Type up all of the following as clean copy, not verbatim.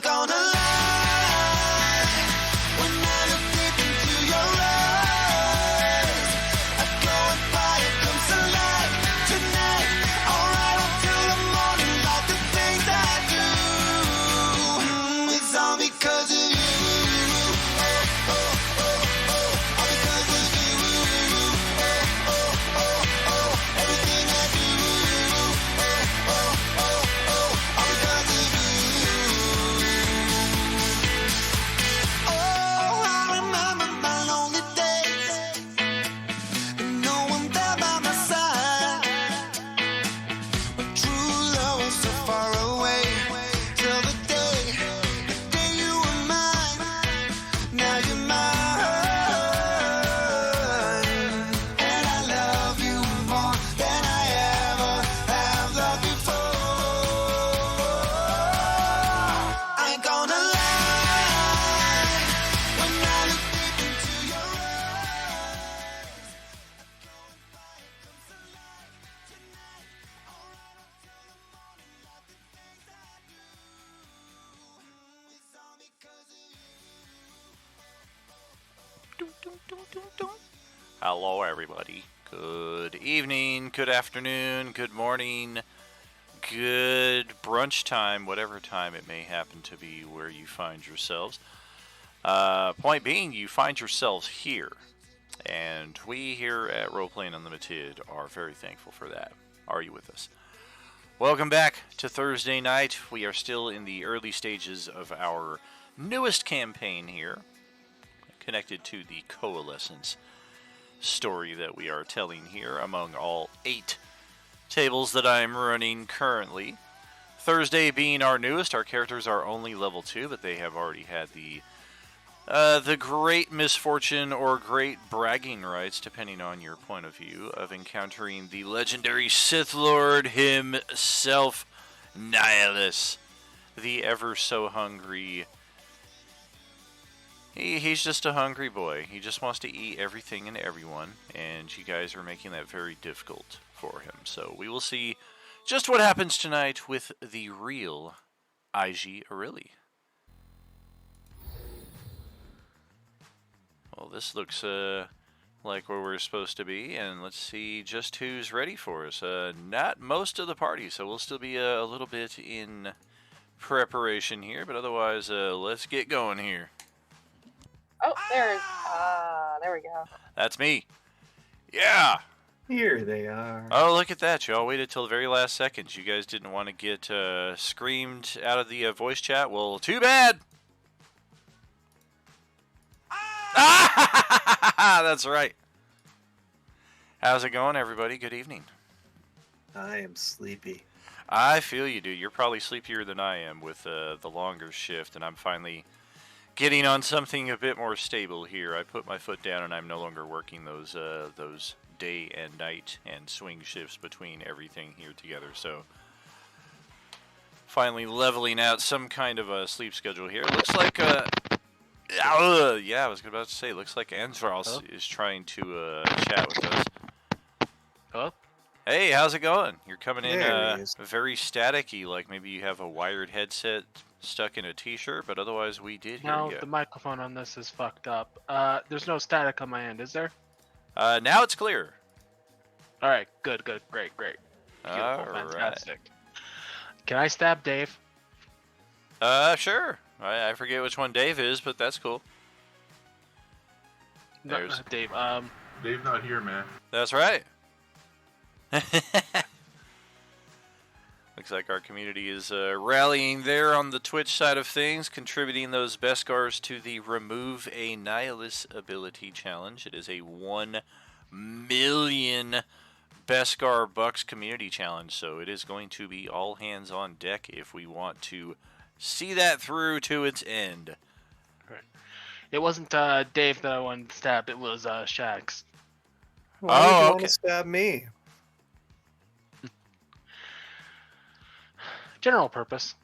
gonna lie when I look deep into your eyes. I go and fire comes alive tonight. Alright until the morning, like the things I do. It's all because of you. Hello, everybody. Good evening, good afternoon, good morning, good brunch time, whatever time it may happen to be where you find yourselves. Point being, you find yourselves here. And we here at Roleplaying Unlimited are very thankful for that. Are you with us? Welcome back to Thursday night. We are still in the early stages of our newest campaign here, connected to the Coalescence story that we are telling here among all 8 tables that I'm running currently. Thursday being our newest, our characters are only level 2, but they have already had the great misfortune or great bragging rights, depending on your point of view, of encountering the legendary Sith Lord himself, Nihilus, the ever so hungry. He's just a hungry boy. He just wants to eat everything and everyone, and you guys are making that very difficult for him. So we will see just what happens tonight with the real Aijy Oreli. Well, this looks like where we're supposed to be, and let's see just who's ready for us. Not most of the party, so we'll still be a little bit in preparation here, but otherwise, let's get going here. Oh, there we go. That's me. Yeah. Here they are. Oh, look at that. Y'all waited till the very last second. You guys didn't want to get screamed out of the voice chat. Well, too bad. Ah! That's right. How's it going, everybody? Good evening. I am sleepy. I feel you, dude. You're probably sleepier than I am with the longer shift, and I'm finally getting on something a bit more stable here. I put my foot down, and I'm no longer working those day and night and swing shifts between everything here together. So finally leveling out some kind of a sleep schedule here. Looks like yeah, I was about to say, looks like Andros is trying to chat with us. Hello? Hey, how's it going? You're coming in Very staticky, like maybe you have a wired headset stuck in a t-shirt, but otherwise we did hear No, you. the microphone on this is fucked up. There's no static on my end, is there? Now it's clear. Alright, good, great. Beautiful, fantastic. Can I stab Dave? Sure. I forget which one Dave is, but that's cool. No, There's Dave, Dave's not here, man. That's right. Looks like our community is rallying there on the Twitch side of things, contributing those Beskars to the Remove a Nihilus ability challenge. It is a 1 million Beskar Bucks community challenge, so it is going to be all hands on deck if we want to see that through to its end. right. It wasn't Dave that I wanted to stab, it was Shax. Why would you want okay. to stab me? General purpose.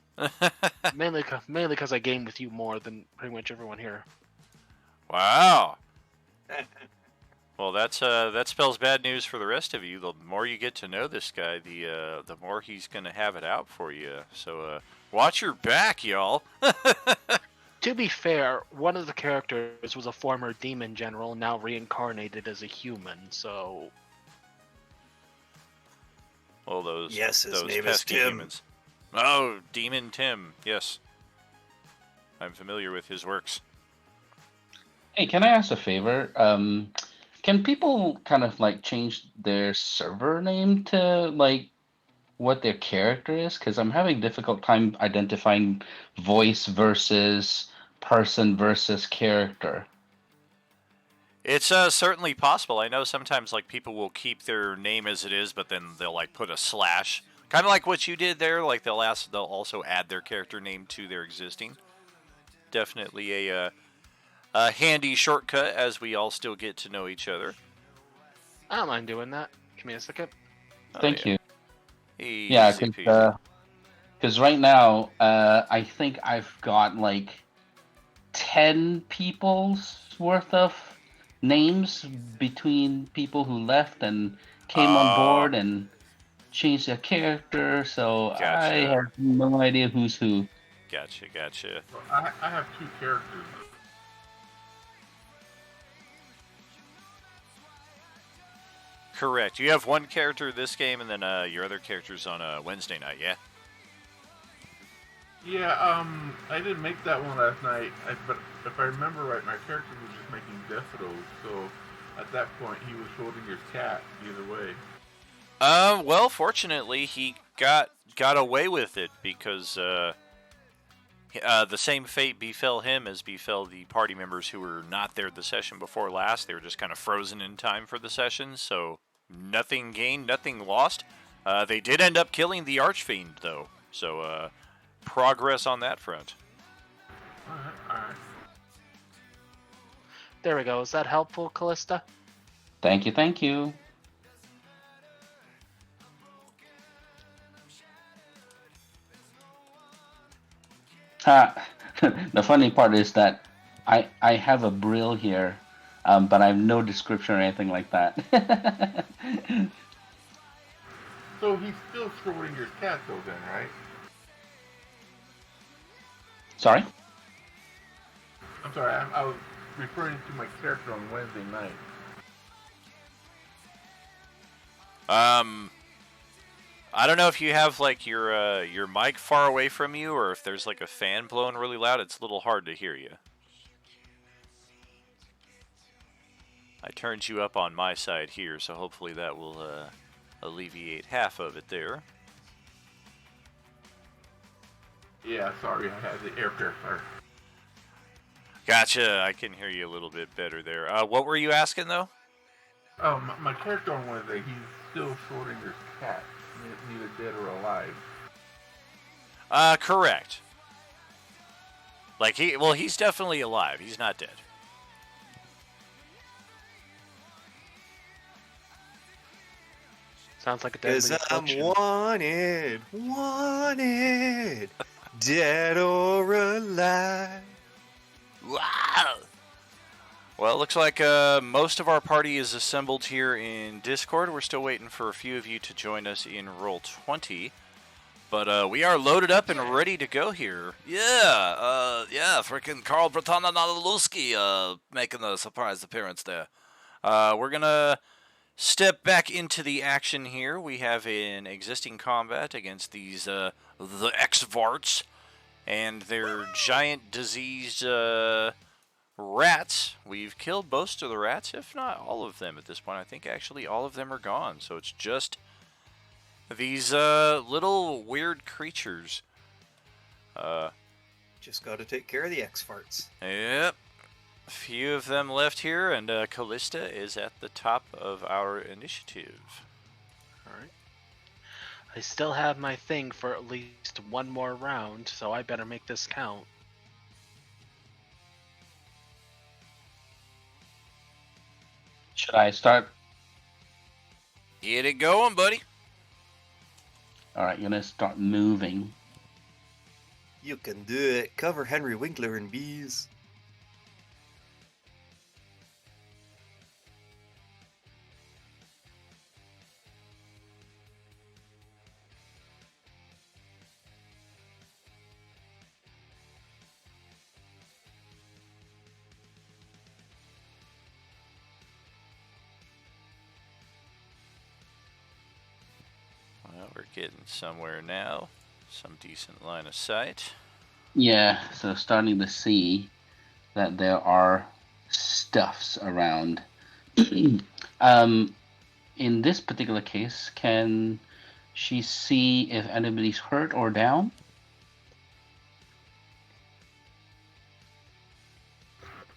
mainly because I gamed with you more than pretty much everyone here. Wow. Well, that spells bad news for the rest of you. The more you get to know this guy, the more he's going to have it out for you. So Watch your back, y'all. To be fair, one of the characters was a former demon general, now reincarnated as a human. So, Well, those Yes, his those name is pesky Tim. humans. Oh, Demon Tim. Yes, I'm familiar with his works. Hey, can I ask a favor? Can people kind of like change their server name to like what their character is? Because I'm having difficult time identifying voice versus person versus character. It's certainly possible. I know sometimes like people will keep their name as it is, but then they'll like put a slash, kind of like what you did there. Like they'll also add their character name to their existing. Definitely a handy shortcut as we all still get to know each other. I don't mind doing that. Give me a second. Thank you. Easy Yeah, peasy. because right now I think I've got like 10 people's worth of names between people who left and came on board and changed their character, so I Gotcha. have no idea who's who. Gotcha. So I have 2 characters. Correct. You have one character this game, and then your other character's on Wednesday night, yeah? Yeah, I didn't make that one last night, but if I remember right, my character was just making death throws, so at that point he was holding his cat either way. Well, fortunately, he got away with it because the same fate befell him as befell the party members who were not there the session before last. They were just kind of frozen in time for the session, so nothing gained, nothing lost. They did end up killing the Archfiend, though, so progress on that front. Alright. There we go. Is that helpful, Callista? Thank you. Ha! The funny part is that I have a brill here, but I have no description or anything like that. So he's still Schrodinger's cat though then, right? Sorry? I'm sorry, I was referring to my character on Wednesday night. I don't know if you have like your mic far away from you, or if there's like a fan blowing really loud. It's a little hard to hear you. I turned you up on my side here, so hopefully that will alleviate half of it there. Yeah, sorry, I had the air purifier. Gotcha. I can hear you a little bit better there. What were you asking though? My character on Wednesday, he's still Schrodinger's cat, neither dead or alive. Correct. Like he's definitely alive. He's not dead. Sounds like a deadly Cause I'm affliction. wanted, dead or alive. Wow. Well, it looks like most of our party is assembled here in Discord. We're still waiting for a few of you to join us in Roll20. But we are loaded up and ready to go here. Yeah, freaking Carl Bretana Nadaluski making a surprise appearance there. We're going to step back into the action here. We have an existing combat against these the X-Varts and their giant diseased rats. We've killed most of the rats, if not all of them at this point. I think actually all of them are gone. So it's just these little weird creatures. Just gotta take care of the X-Farts. Yep. A few of them left here, and Callista is at the top of our initiative. Alright. I still have my thing for at least one more round, so I better make this count. Should I start? Get it going, buddy. Alright, you're gonna start moving. You can do it. Cover Henry Winkler and bees. getting somewhere now. Some decent line of sight. Yeah, so starting to see that there are stuffs around. In this particular case, can she see if anybody's hurt or down?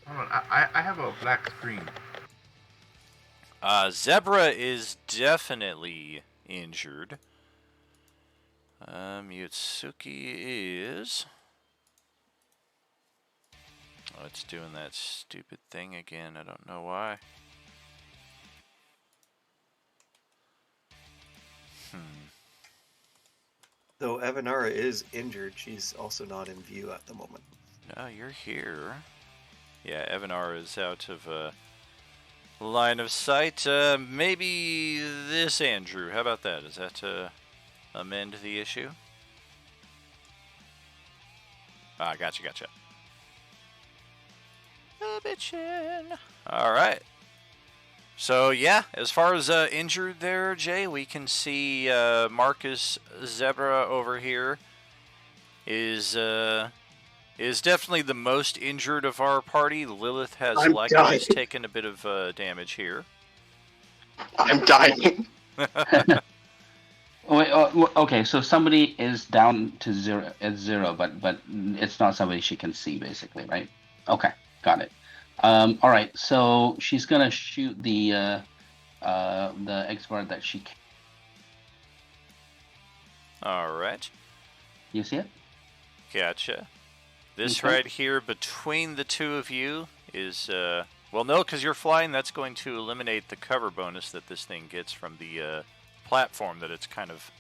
Hold on, I have a black screen. Zebra is definitely injured. Yutsuki is... Oh, it's doing that stupid thing again. I don't know why. Though Evanara is injured, she's also not in view at the moment. No, you're here. Yeah, Evanar is out of line of sight. Maybe this Andrew. How about that? Does that amend the issue? Ah, gotcha. Bitchin'. All right. So yeah, as far as injured there, Jay, we can see Marcus Zebra over here is definitely the most injured of our party. Lilith has I'm likely dying. taken a bit of damage here. I'm dying. Wait, okay, so somebody is down to zero at zero, but it's not somebody she can see, basically, right? Okay, got it. All right, so she's gonna shoot the X-guard that she can. All right, You see it? gotcha. This Okay. right here between the two of you is well, no, because you're flying. That's going to eliminate the cover bonus that this thing gets from the platform that it's kind of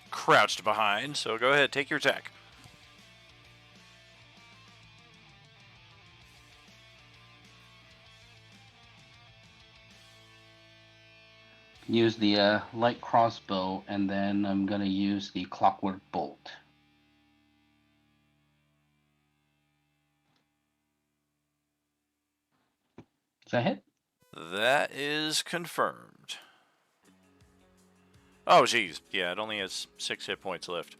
crouched behind. So go ahead, take your attack. Use the light crossbow, and then I'm gonna use the clockwork bolt. Does that hit? That is confirmed. Oh, geez. Yeah, it only has 6 hit points left.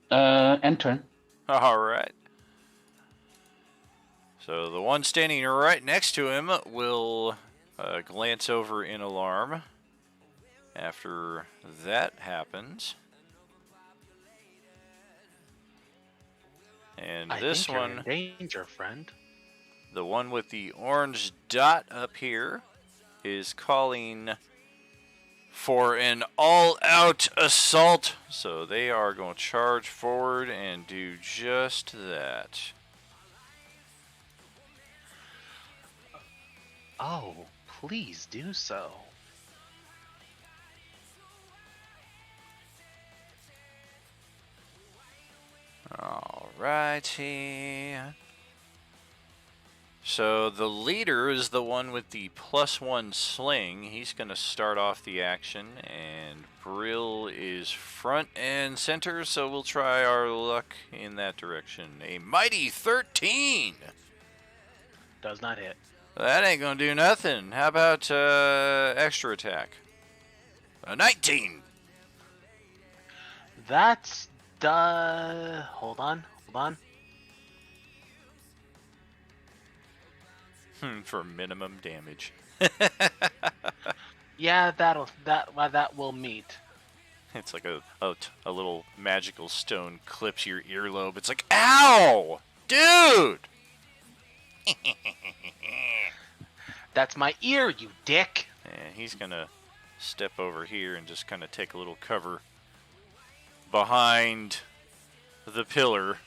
End turn. All right. So the one standing right next to him will glance over in alarm after that happens. And I this think you're one, in danger, friend. the one with the orange dot up here, is calling for an all-out assault. So they are going to charge forward and do just that. Oh, please do so. Alrighty. So the leader is the one with the +1 sling. He's going to start off the action, and Brill is front and center, so we'll try our luck in that direction. A mighty 13! Does not hit. That ain't going to do nothing. How about extra attack? A 19! That's hold on. For minimum damage. Yeah, that will meet. It's like a little magical stone clips your earlobe. It's like, ow! Dude! That's my ear, you dick. And he's going to step over here and just kind of take a little cover behind the pillar.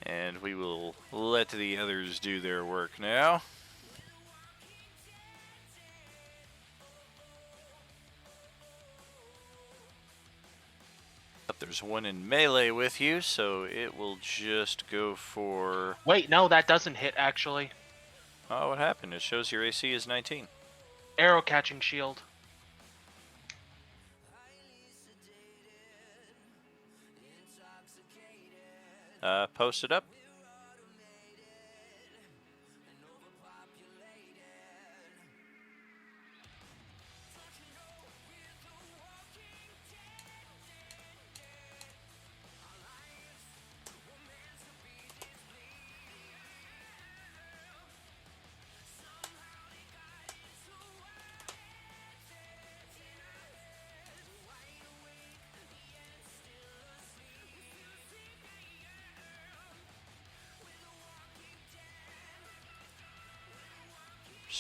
And we will let the others do their work now. But there's one in melee with you, so it will just go for... Wait, no, that doesn't hit, actually. Oh, what happened? It shows your AC is 19. Arrow catching shield. Post it up.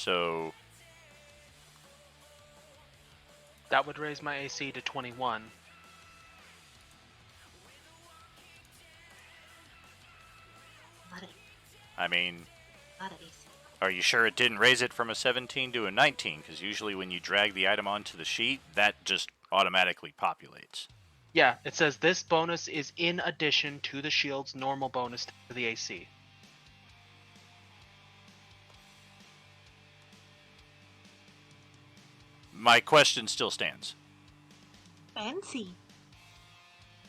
So That would raise my AC to 21. I mean, Lot of AC. are you sure it didn't raise it from a 17 to a 19? Because usually when you drag the item onto the sheet, that just automatically populates. Yeah, it says this bonus is in addition to the shield's normal bonus to the AC. My question still stands. Fancy.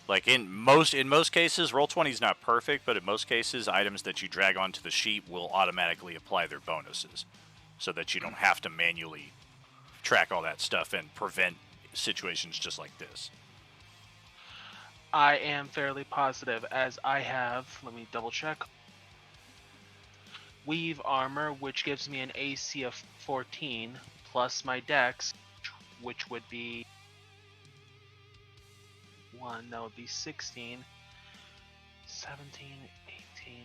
Like in most cases, Roll20 is not perfect, but in most cases, items that you drag onto the sheet will automatically apply their bonuses, so that you don't have to manually track all that stuff and prevent situations just like this. I am fairly positive, as I have, let me double check, Weave Armor, which gives me an AC of 14, plus my Dex, which would be 1, that would be 16, 17, 18.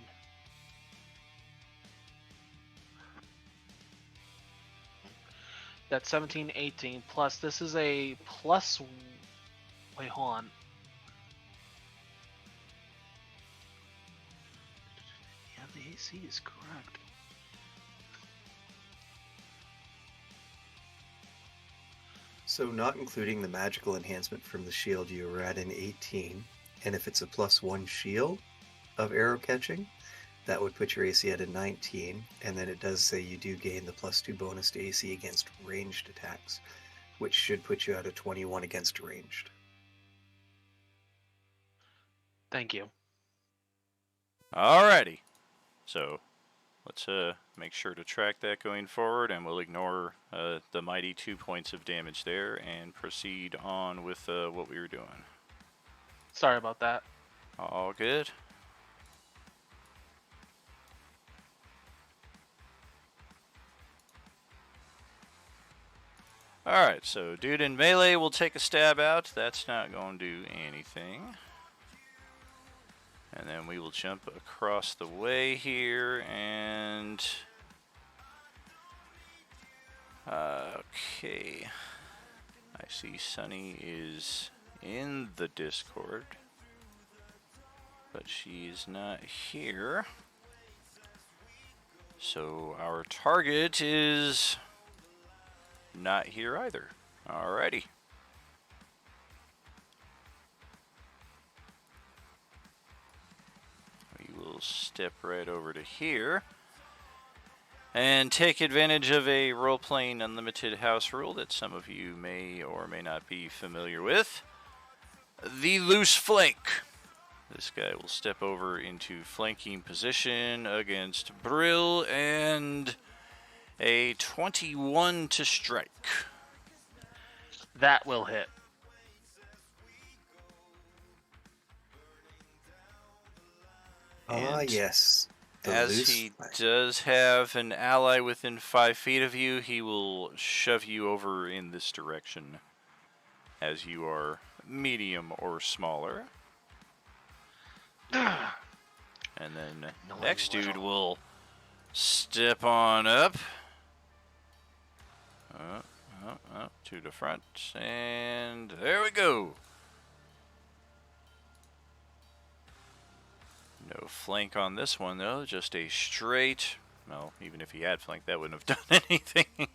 That's 17, 18, plus this is a plus, wait, hold on. Yeah, the AC is correct. So not including the magical enhancement from the shield, you were at an 18, and if it's a +1 shield of arrow catching, that would put your AC at a 19, and then it does say you do gain the +2 bonus to AC against ranged attacks, which should put you at a 21 against ranged. Thank you. Alrighty. So let's make sure to track that going forward, and we'll ignore the mighty 2 points of damage there and proceed on with what we were doing. Sorry about that. All good. Alright, so dude in melee will take a stab out. That's not going to do anything. And then we will jump across the way here and... okay. I see Sunny is in the Discord, but she's not here. So our target is not here either. Alrighty. We will step right over to here and take advantage of a role-playing unlimited house rule that some of you may or may not be familiar with. The loose flank. This guy will step over into flanking position against Brill, and a 21 to strike. That will hit. Ah, And yes. The as loose he flank. does have an ally within 5 feet of you, he will shove you over in this direction as you are medium or smaller. And then next dude will step on up. To the front, and there we go. No flank on this one though, just a straight, well, even if he had flank, that wouldn't have done anything.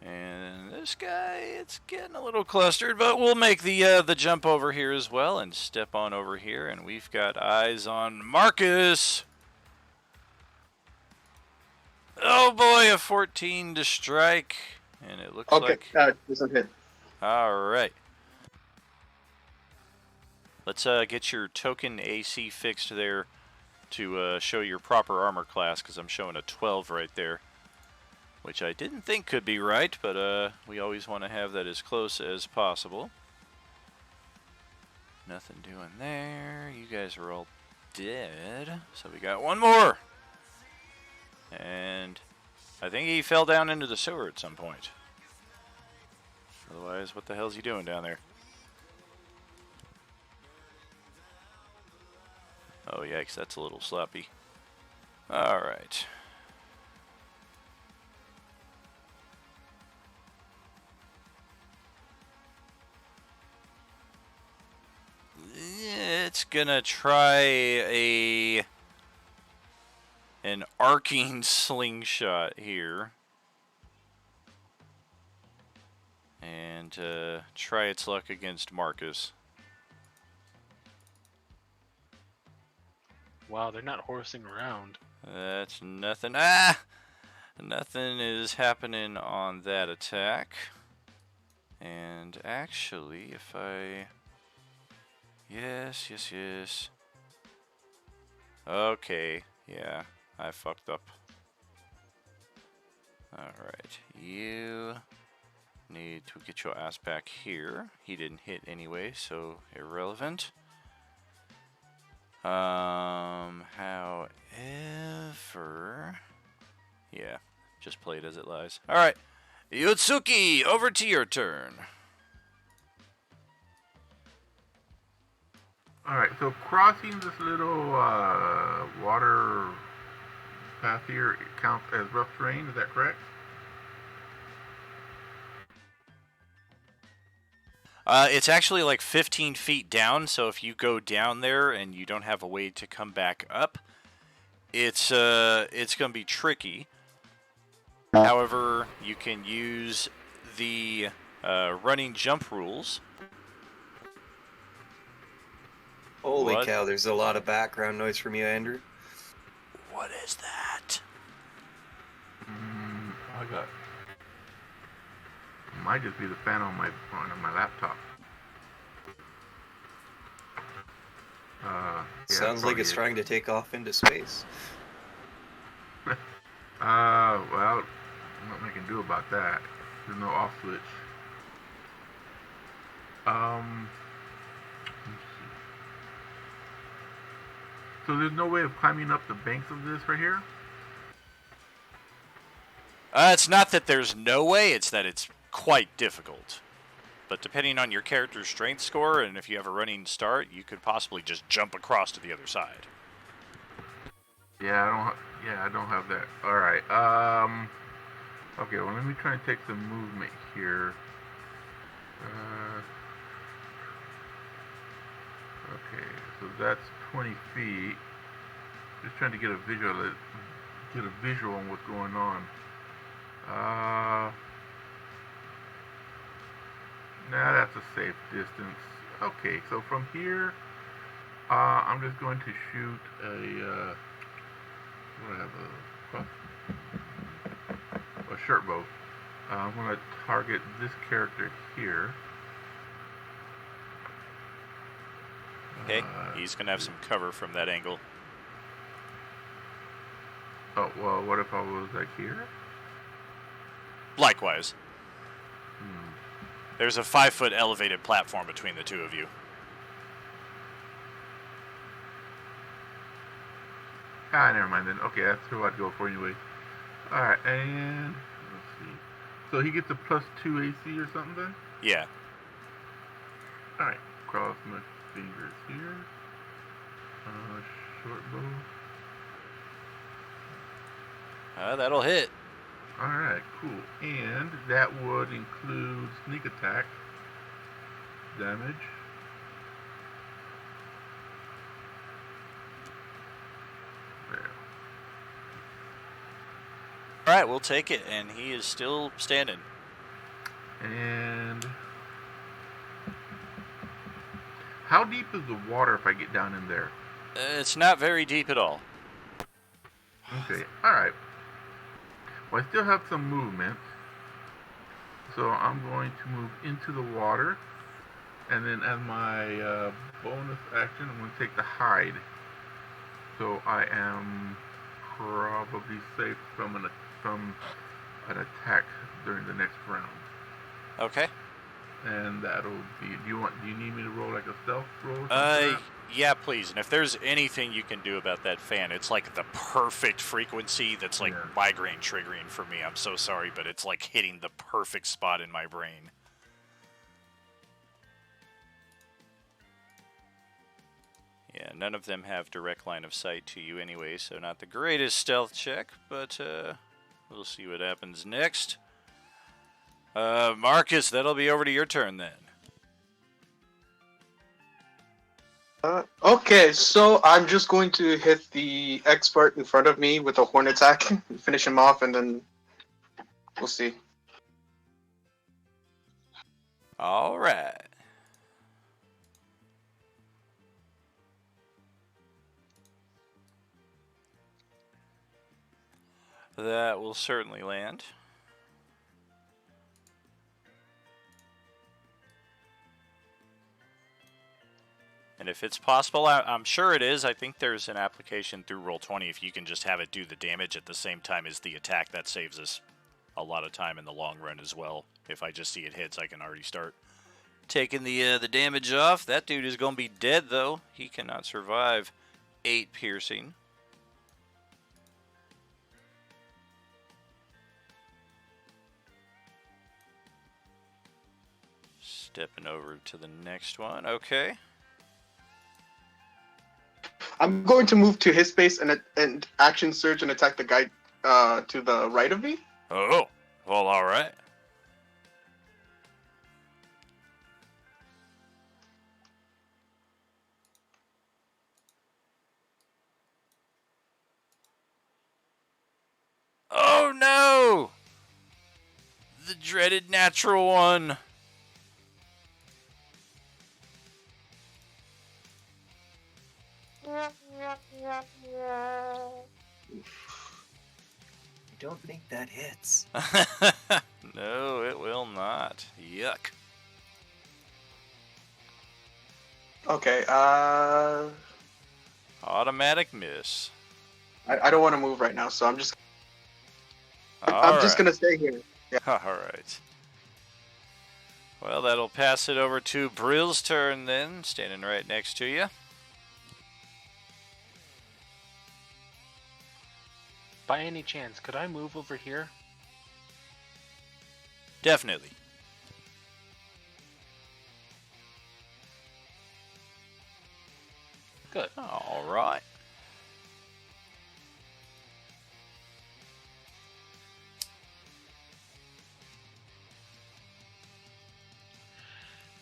And this guy, it's getting a little clustered, but we'll make the jump over here as well and step on over here, and we've got eyes on Marcus. Oh boy, a 14 to strike, and it looks Okay, like... this will hit. Alright. Let's get your token AC fixed there to show your proper armor class, because I'm showing a 12 right there, which I didn't think could be right, but we always want to have that as close as possible. Nothing doing there. You guys are all dead, so we got one more. And I think he fell down into the sewer at some point. Otherwise, what the hell's he doing down there? Oh, yikes, that's a little sloppy. All right. It's gonna try an arcing slingshot here. And try its luck against Marcus. Wow, they're not horsing around. That's nothing. Ah! Nothing is happening on that attack. And actually, if I... Yes. Okay, yeah, I fucked up. Alright, you need to get your ass back here. He didn't hit anyway, so irrelevant. However... Yeah, just play it as it lies. Alright, Yutsuki, over to your turn. Alright, so crossing this little water path here counts as rough terrain, is that correct? It's actually like 15 feet down, so if you go down there and you don't have a way to come back up, it's gonna be tricky. However, you can use the running jump rules. Holy What? cow, there's a lot of background noise from you, Andrew. What is that? I got... Might just be the fan on my laptop. Yeah, Sounds like it's trying to take off into space. Well, nothing I can do about that. There's no off switch. Let's see. So there's no way of climbing up the banks of this right here? It's not that there's no way, it's that it's quite difficult. But depending on your character's strength score, and if you have a running start, you could possibly just jump across to the other side. Yeah, I don't have that. All right. Okay. Well, let me try and take some movement here. Okay. So that's 20 feet. Just trying to get a visual on what's going on. Nah, that's a safe distance. Okay. So from here, I'm just going to shoot a. I have a shirt bow. I'm going to target this character here. Okay, he's going to have some cover from that angle. Oh, well, what if I was like here? Likewise. There's a 5-foot elevated platform between the two of you. Ah, never mind then. Okay, that's who I'd go for anyway. Alright, and let's see. So he gets a +2 AC or something then? Yeah. Alright, cross my fingers here. Short bow. That'll hit. Alright, cool. And that would include sneak attack damage. Alright, we'll take it, and he is still standing. And how deep is the water if I get down in there? It's not very deep at all. Okay, alright. Well, I still have some movement. So I'm going to move into the water. And then as my bonus action, I'm going to take the hide. So I am probably safe from an attack during the next round. Okay. And that'll be. Do you need me to roll like a stealth roll? Or something? Yeah, please. And if there's anything you can do about that fan, it's like the perfect frequency that's like migraine triggering for me. I'm so sorry, but it's like hitting the perfect spot in my brain. Yeah, none of them have direct line of sight to you anyway, so not the greatest stealth check, but we'll see what happens next. Marcus, that'll be over to your turn then. Okay, so I'm just going to hit the expert in front of me with a horn attack, finish him off, and then we'll see. All right. That will certainly land. And if it's possible, I'm sure it is. I think there's an application through Roll20 if you can just have it do the damage at the same time as the attack. That saves us a lot of time in the long run as well. If I just see it hits, I can already start taking the damage off. That dude is going to be dead, though. He cannot survive 8 piercing. Stepping over to the next one. Okay. I'm going to move to his space and action surge and attack the guy to the right of me. Oh, well, all right. Oh, no! The dreaded natural one. I don't think that hits. No, it will not. Yuck. Okay, Automatic miss. I don't want to move right now, so I'm just All just right. gonna stay here. Yeah. All right. Well, that'll pass it over to Brill's turn then, standing right next to you. By any chance, could I move over here? Definitely. Good. All right.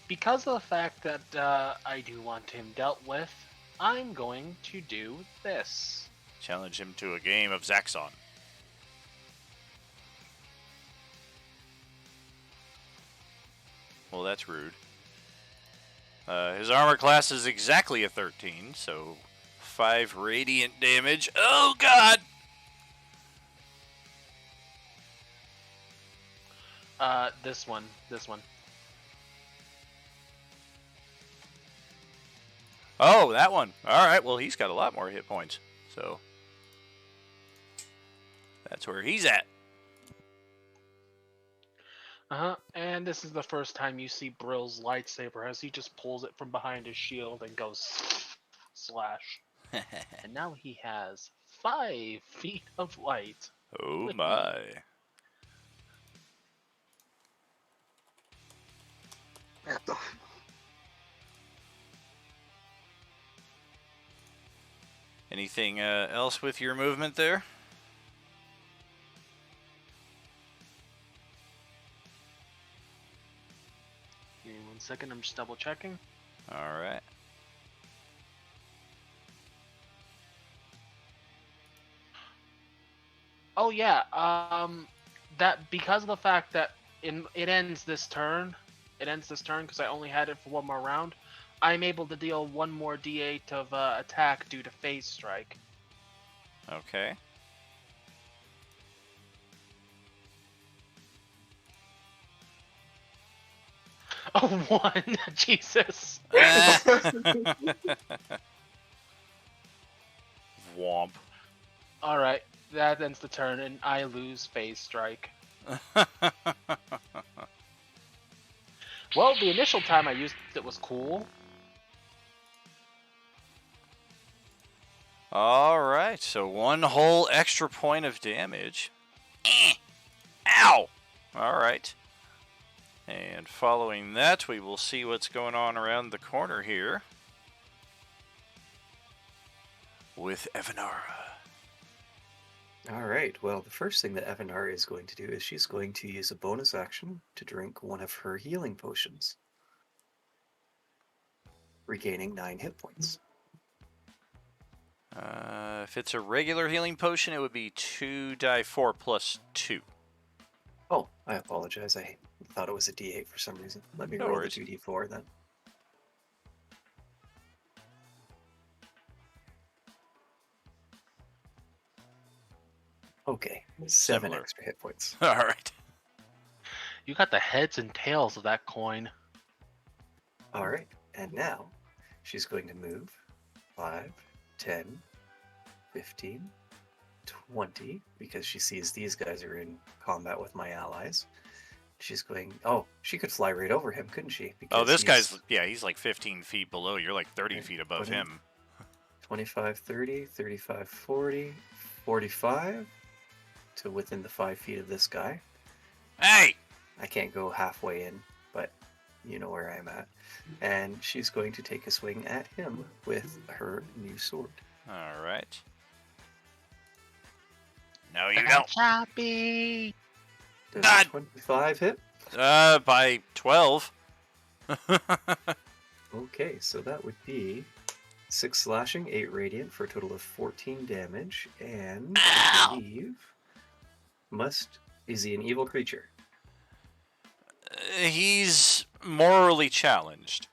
Because of the fact that I do want him dealt with, I'm going to do this. Challenge him to a game of Zaxxon. Well, that's rude. His armor class is exactly a 13, so 5 radiant damage. Oh, God! This one. Oh, that one. All right, well, he's got a lot more hit points, so that's where he's at. And this is the first time you see Brill's lightsaber as he just pulls it from behind his shield and goes slash. And now he has 5 feet of light. Oh, with my. Anything else with your movement there? Give me 1 second, I'm just double checking. All right. Oh yeah, that because of the fact that it ends this turn because I only had it for 1 more round. I'm able to deal 1 more d8 of attack due to phase strike. Okay. Oh, 1! Jesus! Womp. Alright, that ends the turn, and I lose phase strike. Well, the initial time I used it was cool. All right, so 1 whole extra point of damage. Ow! All right. And following that, we will see what's going on around the corner here. with Evanara. All right. Well, the first thing that Evanara is going to do is she's going to use a bonus action to drink one of her healing potions, regaining 9 hit points. If it's a regular healing potion, it would be 2d4 plus 2. Oh, I apologize. I thought it was a D8 for some reason. Let me No roll worries. the 2d4 then. Okay, 7 Similar. extra hit points. All right. You got the heads and tails of that coin. All right, and now she's going to move 5, 10, 15, 20, because she sees these guys are in combat with my allies. She's going, oh, she could fly right over him, couldn't she? Oh, Because this he's guy's, yeah, he's like 15 feet below. You're like 30 feet above 20. him. 25, 30, 35, 40, 45 to within the 5 feet of this guy. Hey! I can't go halfway in, but you know where I'm at. And she's going to take a swing at him with her new sword. All right. No, you don't. Choppy. Does God. a 25 hit? By 12. Okay, so that would be 6 slashing, 8 radiant for a total of 14 damage. And I believe is he an evil creature? He's morally challenged.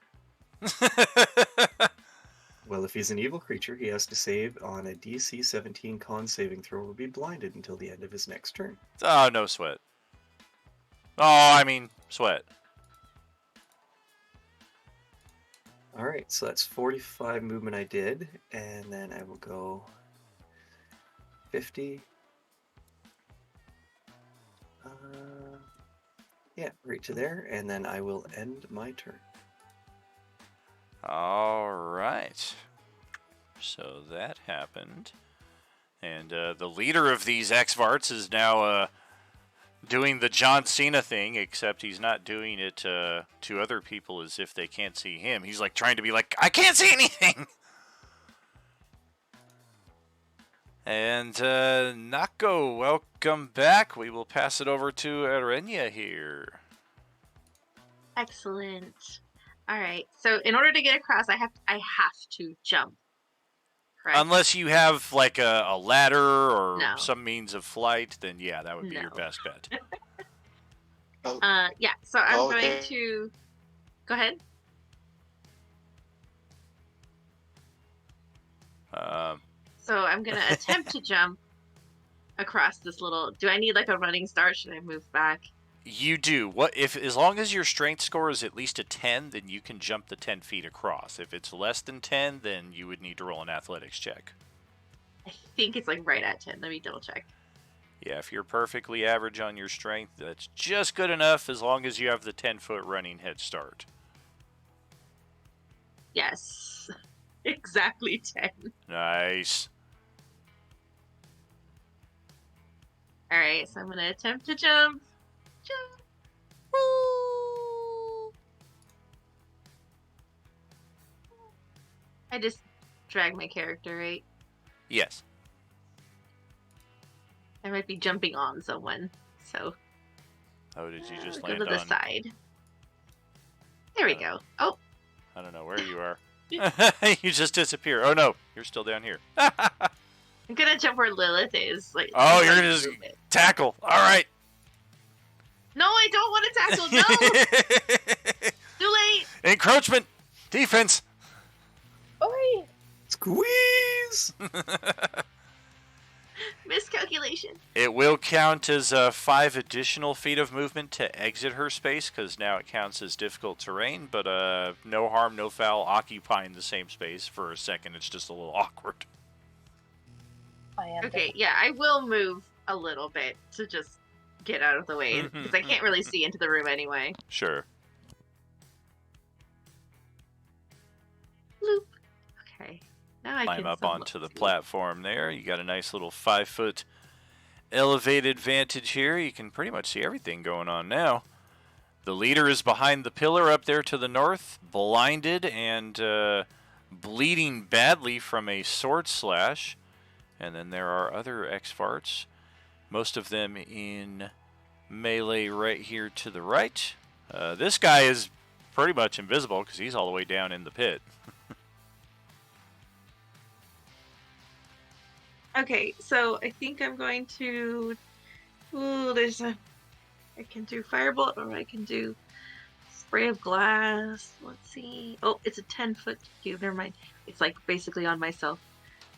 Well, if he's an evil creature, he has to save on a DC 17 con saving throw or be blinded until the end of his next turn. Oh, no sweat. Oh, I mean, sweat. Alright, so that's 45 movement I did, and then I will go 50. Yeah, right to there, and then I will end my turn. All right. So that happened. And the leader of these X-Varts is now doing the John Cena thing, except he's not doing it to other people as if they can't see him. He's like trying to be like, I can't see anything! And Nako, welcome back. We will pass it over to Arenya here. Excellent. All right. So in order to get across, I have to jump. Correct? Unless you have like a ladder or No. some means of flight, then yeah, that would be your No. best bet. Yeah. So I'm Okay. going to go ahead. So I'm gonna attempt to jump across this little. Do I need like a running start? Should I move back? You do. What if, as long as your strength score is at least a 10, then you can jump the 10 feet across. If it's less than 10, then you would need to roll an athletics check. I think it's like right at 10. Let me double check. Yeah, if you're perfectly average on your strength, that's just good enough as long as you have the 10-foot running head start. Yes. Exactly 10. Nice. All right. So I'm gonna attempt to jump. Jump. Woo! I just drag my character, right? Yes. I might be jumping on someone, so Oh, did you just go land to the on? side. There we go. Oh, I don't know where you are. You just disappear. Oh no, you're still down here. I'm gonna jump where Lilith is. Like, Oh, I'm you're like, gonna just move it. tackle. All right. No, I don't want to tackle. No, too late. Encroachment. Defense. Oi! Squeeze! Miscalculation. It will count as 5 additional feet of movement to exit her space, because now it counts as difficult terrain, but no harm, no foul, occupying the same space for a second. It's just a little awkward. I am Okay, yeah, I will move a little bit to just get out of the way because I can't really see into the room anyway. Sure. Bloop. Okay. Now I Climb can up somewhat onto the see. platform there. You got a nice little 5-foot elevated vantage here. You can pretty much see everything going on now. The leader is behind the pillar up there to the north, blinded and bleeding badly from a sword slash. And then there are other X-Farts, most of them in melee right here to the right. This guy is pretty much invisible because he's all the way down in the pit. Okay, so I think I'm going to. Ooh, I can do firebolt or I can do spray of glass. Let's see. Oh, it's a 10-foot cube. Never mind. It's like basically on myself.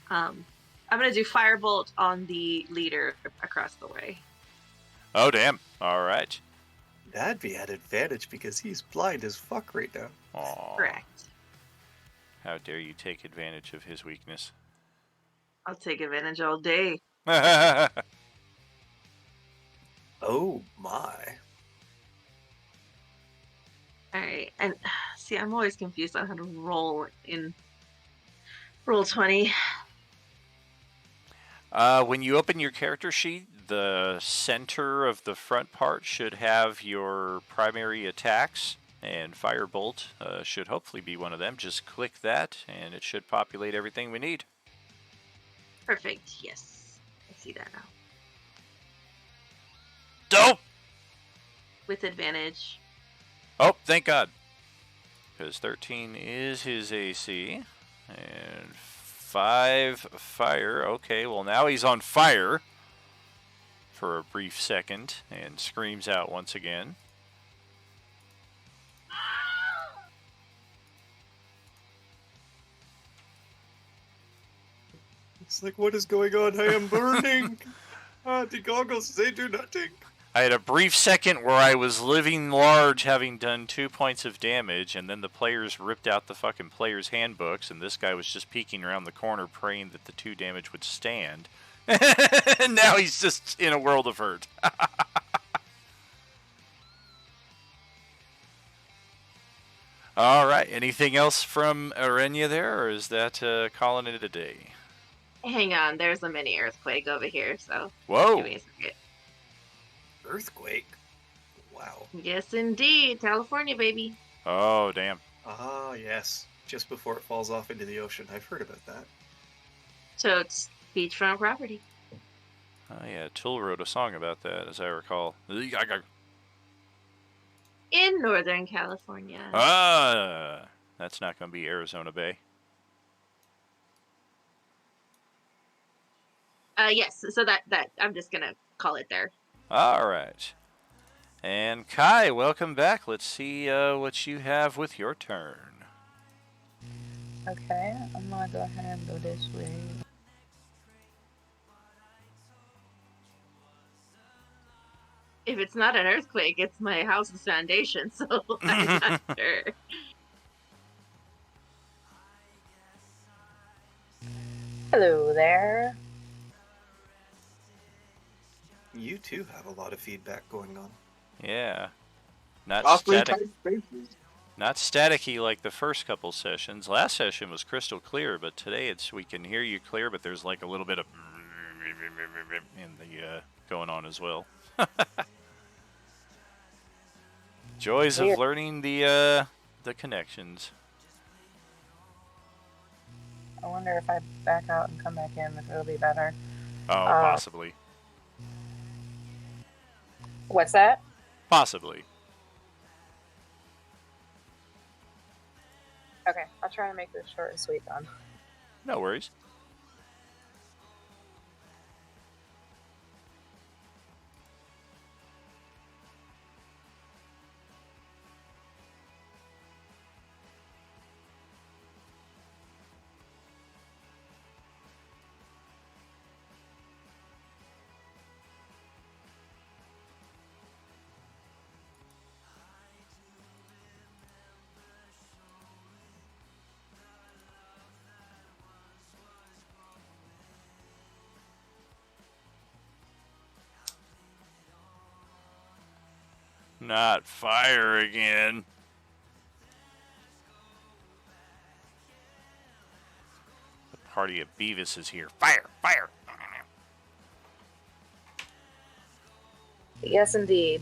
I'm gonna do firebolt on the leader across the way. Oh, damn. All right. That'd be at advantage because he's blind as fuck right now. Aww. Correct. How dare you take advantage of his weakness. I'll take advantage all day. Oh my. Alright, and see, I'm always confused on how to roll in Roll20. When you open your character sheet, the center of the front part should have your primary attacks, and Firebolt should hopefully be one of them. Just click that, and it should populate everything we need. Perfect, yes. I see that now. Dope! With advantage. Oh, thank God. Because 13 is his AC. And 5 fire. Okay, well now he's on fire for a brief second and screams out once again. It's like, what is going on? I am burning. The goggles, they do nothing. I had a brief second where I was living large, having done 2 points of damage, and then the players ripped out the fucking players' handbooks, and this guy was just peeking around the corner praying that the 2 damage would stand. And now he's just in a world of hurt. All right, anything else from Arenya there, or is that calling it a day? Hang on, there's a mini earthquake over here, so Whoa! give me a second. Earthquake? Wow. Yes, indeed. California, baby. Oh, damn. Ah, yes. Just before it falls off into the ocean. I've heard about that. So it's beachfront property. Oh, yeah, Tool wrote a song about that, as I recall. In Northern California. Ah, that's not going to be Arizona Bay. Yes, so that I'm just gonna call it there. All right. And Kai, welcome back. Let's see what you have with your turn. Okay, I'm gonna go ahead and go this way. If it's not an earthquake, it's my house's foundation, so I'm not sure. Hello there. You too have a lot of feedback going on. Yeah. Not Awfully static. tight spaces. Not staticky like the first couple sessions. Last session was crystal clear, but today we can hear you clear, but there's like a little bit of in the going on as well. Joys of learning the connections. I wonder if I back out and come back in, if it'll be better. Oh, possibly. What's that? Possibly. Okay, I'll try to make this short and sweet then. No worries. Not fire again. The party of Beavis is here. Fire! Fire! Yes, indeed.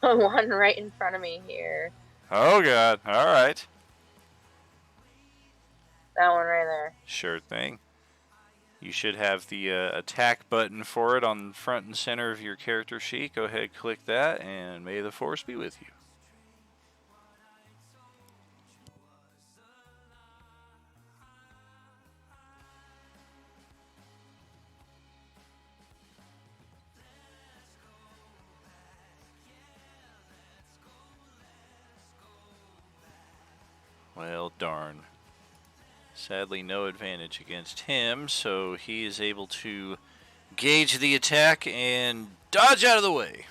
One right in front of me here. Oh, God. All right. That one right there. Sure thing. You should have the attack button for it on front and center of your character sheet. Go ahead, click that, and may the force be with you. Well, darn. Sadly, no advantage against him, so he is able to gauge the attack and dodge out of the way.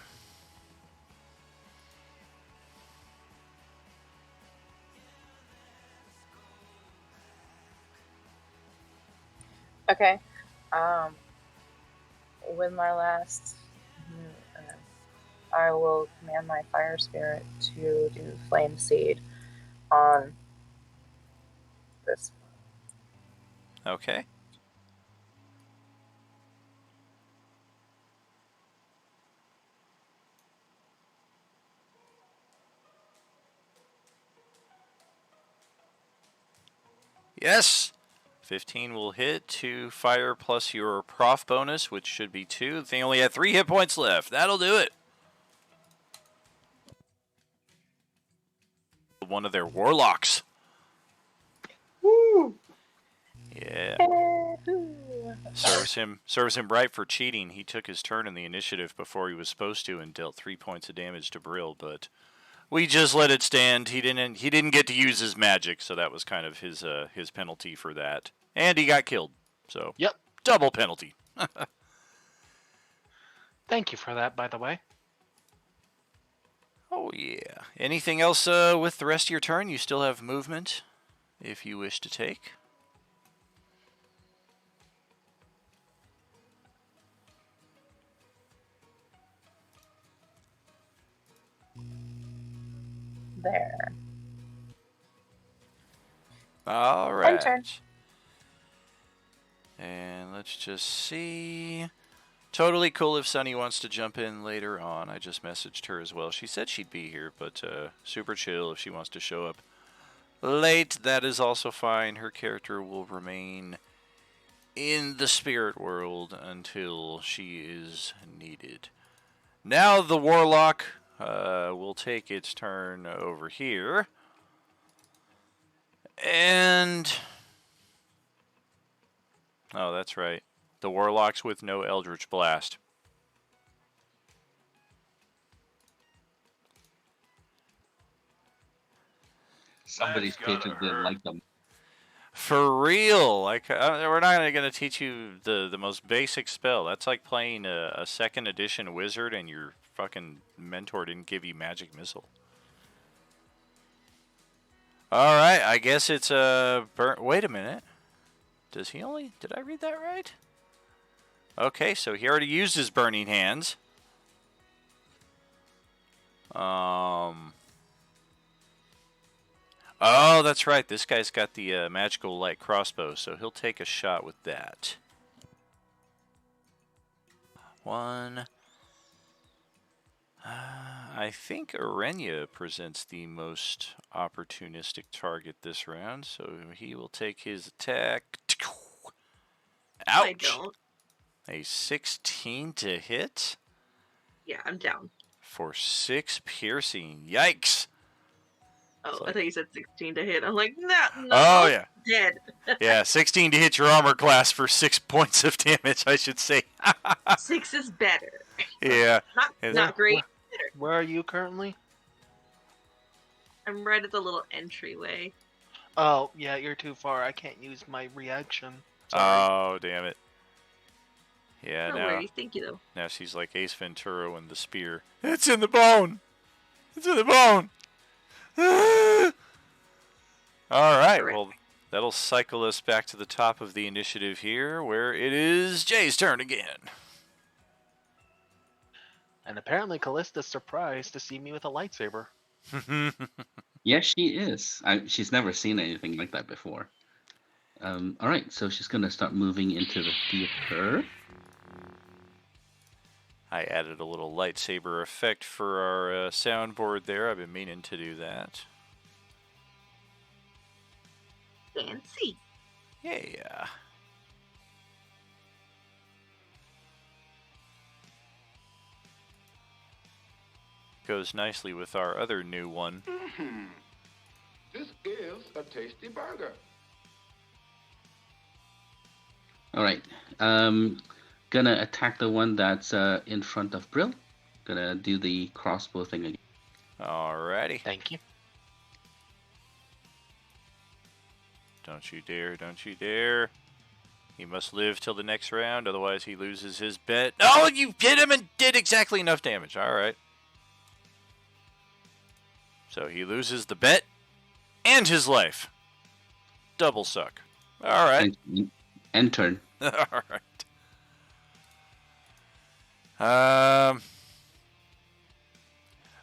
Okay. With my last, I will command my fire spirit to do flame seed on this. Okay. Yes. 15 will hit. 2 fire plus your prof bonus, which should be 2. The thing only had 3 hit points left. That'll do it. One of their warlocks. Woo! Yeah. Serves him right for cheating. He took his turn in the initiative before he was supposed to and dealt 3 points of damage to Brill, but we just let it stand. He didn't get to use his magic, so that was kind of his penalty for that. And he got killed. So Yep. Double penalty. Thank you for that, by the way. Oh yeah. Anything else with the rest of your turn? You still have movement if you wish to take. There. All right. Enter. And let's just see. Totally cool if Sunny wants to jump in later on. I just messaged her as well. She said she'd be here, but super chill if she wants to show up late. That is also fine. Her character will remain in the spirit world until she is needed. Now the warlock will take its turn over here. And... oh, that's right. The warlocks with no Eldritch Blast. Somebody's painted didn't like them. For real, like we're not going to teach you the most basic spell. That's like playing a second edition wizard and your fucking mentor didn't give you magic missile. All right, I guess it's a wait a minute. Does he only? Did I read that right? Okay, so he already used his burning hands. Oh, that's right. This guy's got the magical light crossbow, so he'll take a shot with that. 1. I think Oreli presents the most opportunistic target this round, so he will take his attack. Ouch! I don't. A 16 to hit Yeah, I'm down. for 6 piercing. Yikes! Oh, like- I thought you said 16 to hit. I'm like, no, Oh, yeah. dead. Yeah, 16 to hit your armor class for 6 points of damage, I should say. 6 is better. Yeah. Not great. Where are you currently? I'm right at the little entryway. Oh, yeah, you're too far. I can't use my reaction. Sorry. Oh, damn it. Yeah, No now, worries, thank you though. now she's like Ace Ventura and the spear. It's in the bone! It's in the bone! Alright, Correct. well, that'll cycle us back to the top of the initiative here, where it is Jay's turn again. And apparently Callista's surprised to see me with a lightsaber. Yes, she is. She's never seen anything like that before. All right, so she's gonna start moving into the theater. I added a little lightsaber effect for our soundboard there. I've been meaning to do that. Fancy. Yeah. Goes nicely with our other new one. This is a tasty burger. All right. Gonna attack the one that's in front of Brill. Gonna do the crossbow thing again. Alrighty. Thank you. Don't you dare, don't you dare. He must live till the next round, otherwise he loses his bet. Oh, you hit him and did exactly enough damage. Alright. So he loses the bet and his life. Double suck. Alright. And turn. Alright.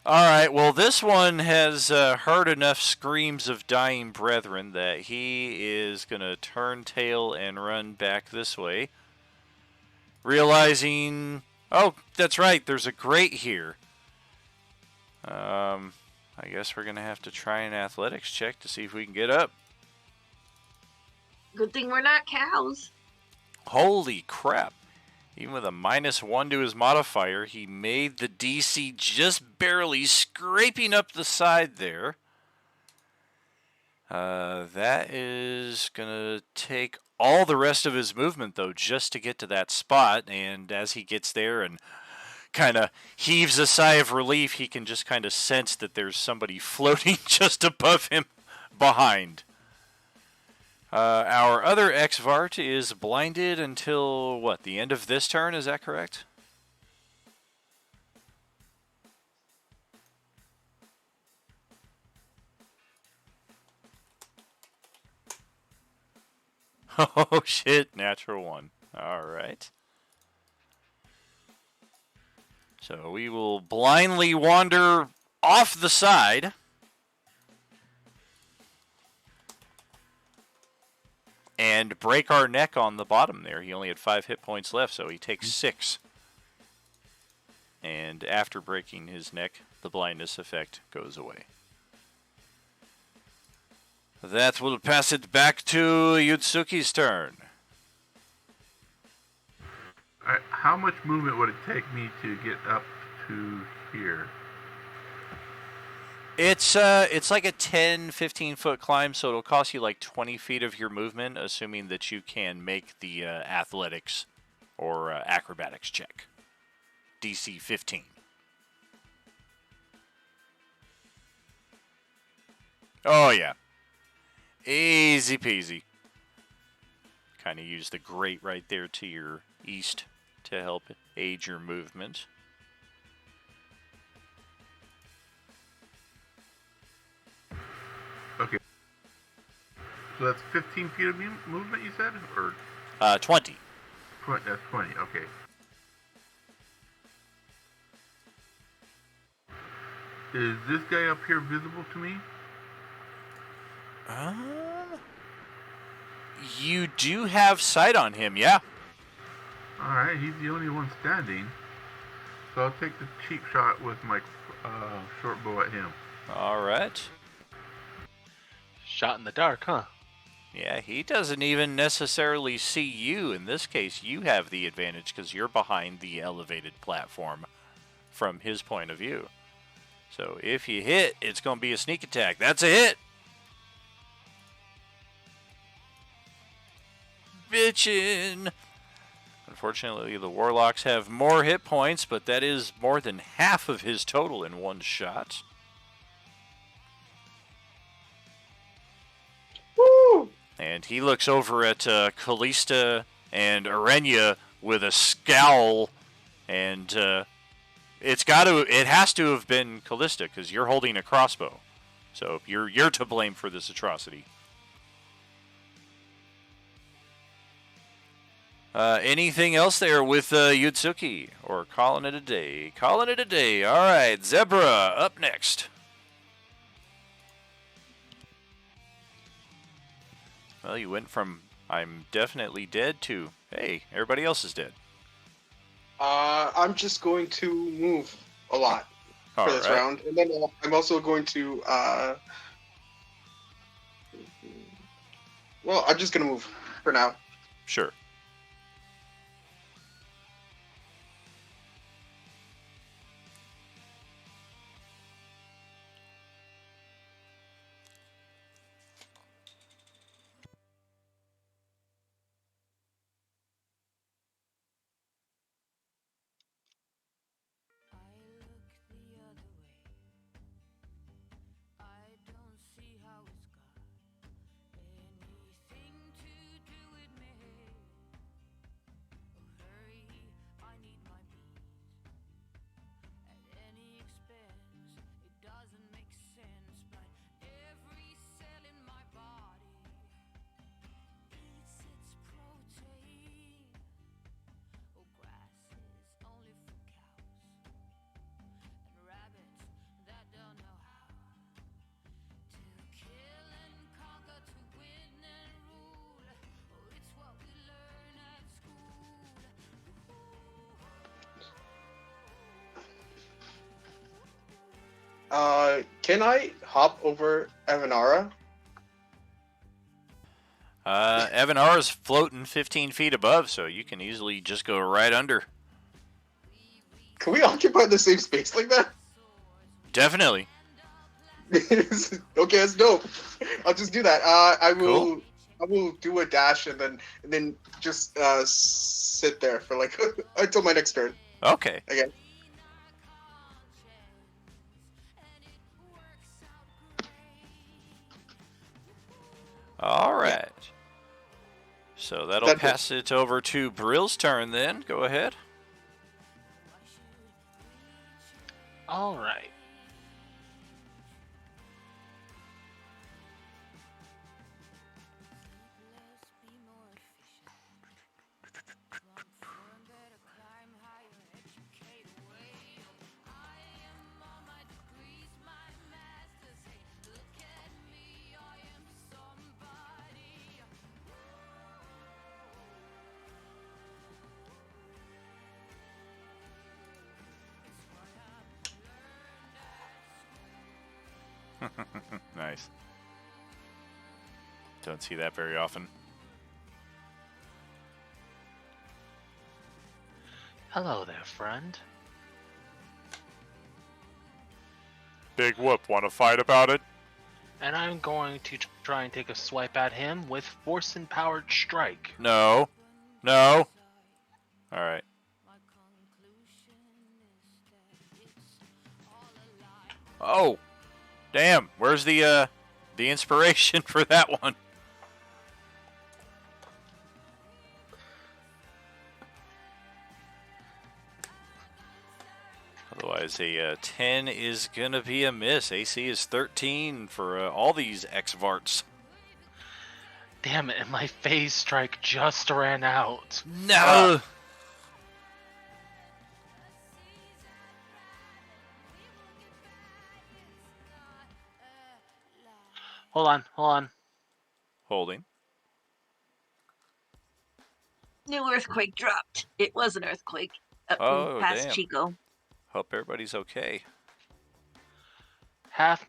Alright, well, this one has heard enough screams of dying brethren that he is going to turn tail and run back this way. Realizing, oh, that's right, there's a grate here. I guess we're going to have to try an athletics check to see if we can get up. Good thing we're not cows. Holy crap. Even with a -1 to his modifier, he made the DC just barely, scraping up the side there. That is going to take all the rest of his movement, though, just to get to that spot. And as he gets there and kind of heaves a sigh of relief, he can just kind of sense that there's somebody floating just above him behind. Our other Exvart is blinded until, what, the end of this turn? Is that correct? Oh, shit. Natural 1. All right. So we will blindly wander off the side. And break our neck on the bottom there. He only had 5 hit points left, so he takes 6. And after breaking his neck, the blindness effect goes away. That will pass it back to Yutsuki's turn. How much movement would it take me to get up to here? It's like a 10-15 foot climb, so it'll cost you like 20 feet of your movement, assuming that you can make the athletics or acrobatics check. DC 15. Oh yeah. Easy peasy. Kind of use the grate right there to your east to help aid your movement. Okay. So that's 15 feet of movement, you said? Or 20. 20, that's 20, okay. Is this guy up here visible to me? You do have sight on him, yeah. Alright, he's the only one standing. So I'll take the cheap shot with my short bow at him. Alright. Shot in the dark, huh? Yeah, he doesn't even necessarily see you. In this case, you have the advantage because you're behind the elevated platform from his point of view. So if you hit, it's going to be a sneak attack. That's a hit! Bitchin'! Unfortunately, the Warlocks have more hit points, but that is more than half of his total in one shot. Woo! And he looks over at Callista and Orenia with a scowl, and it has to have been Callista because you're holding a crossbow, so you're to blame for this atrocity. Anything else there with Yutsuki, or calling it a day? Calling it a day. All right, Zebra up next. Well, you went from I'm definitely dead to, hey, everybody else is dead. I'm just going to move a lot for this round, and then I'm also going to. Well, I'm just gonna move. for now. Sure. Can I hop over Evanara? Evanara's floating 15 feet above, so you can easily just go right under. Can we occupy the same space like that? Definitely. Okay, that's dope. I'll just do that. I will. Cool. I will do a dash and then just sit there for like until my next turn. Okay. Again. All right. So that'll That's pass it over to Brill's turn then. Go ahead. All right. Nice. Don't see that very often. Hello there, friend. Big whoop. Want to fight about it? And I'm going to try and take a swipe at him with Force-Empowered Strike. No. No. All right. Oh. Damn. Where's the inspiration for that one? Otherwise, a 10 is going to be a miss. AC is 13 for all these X-Varts. Damn it, and my phase strike just ran out. No! Hold on. Holding. New earthquake dropped. It was an earthquake. Oh, past damn. Chico. Hope everybody's okay. Half.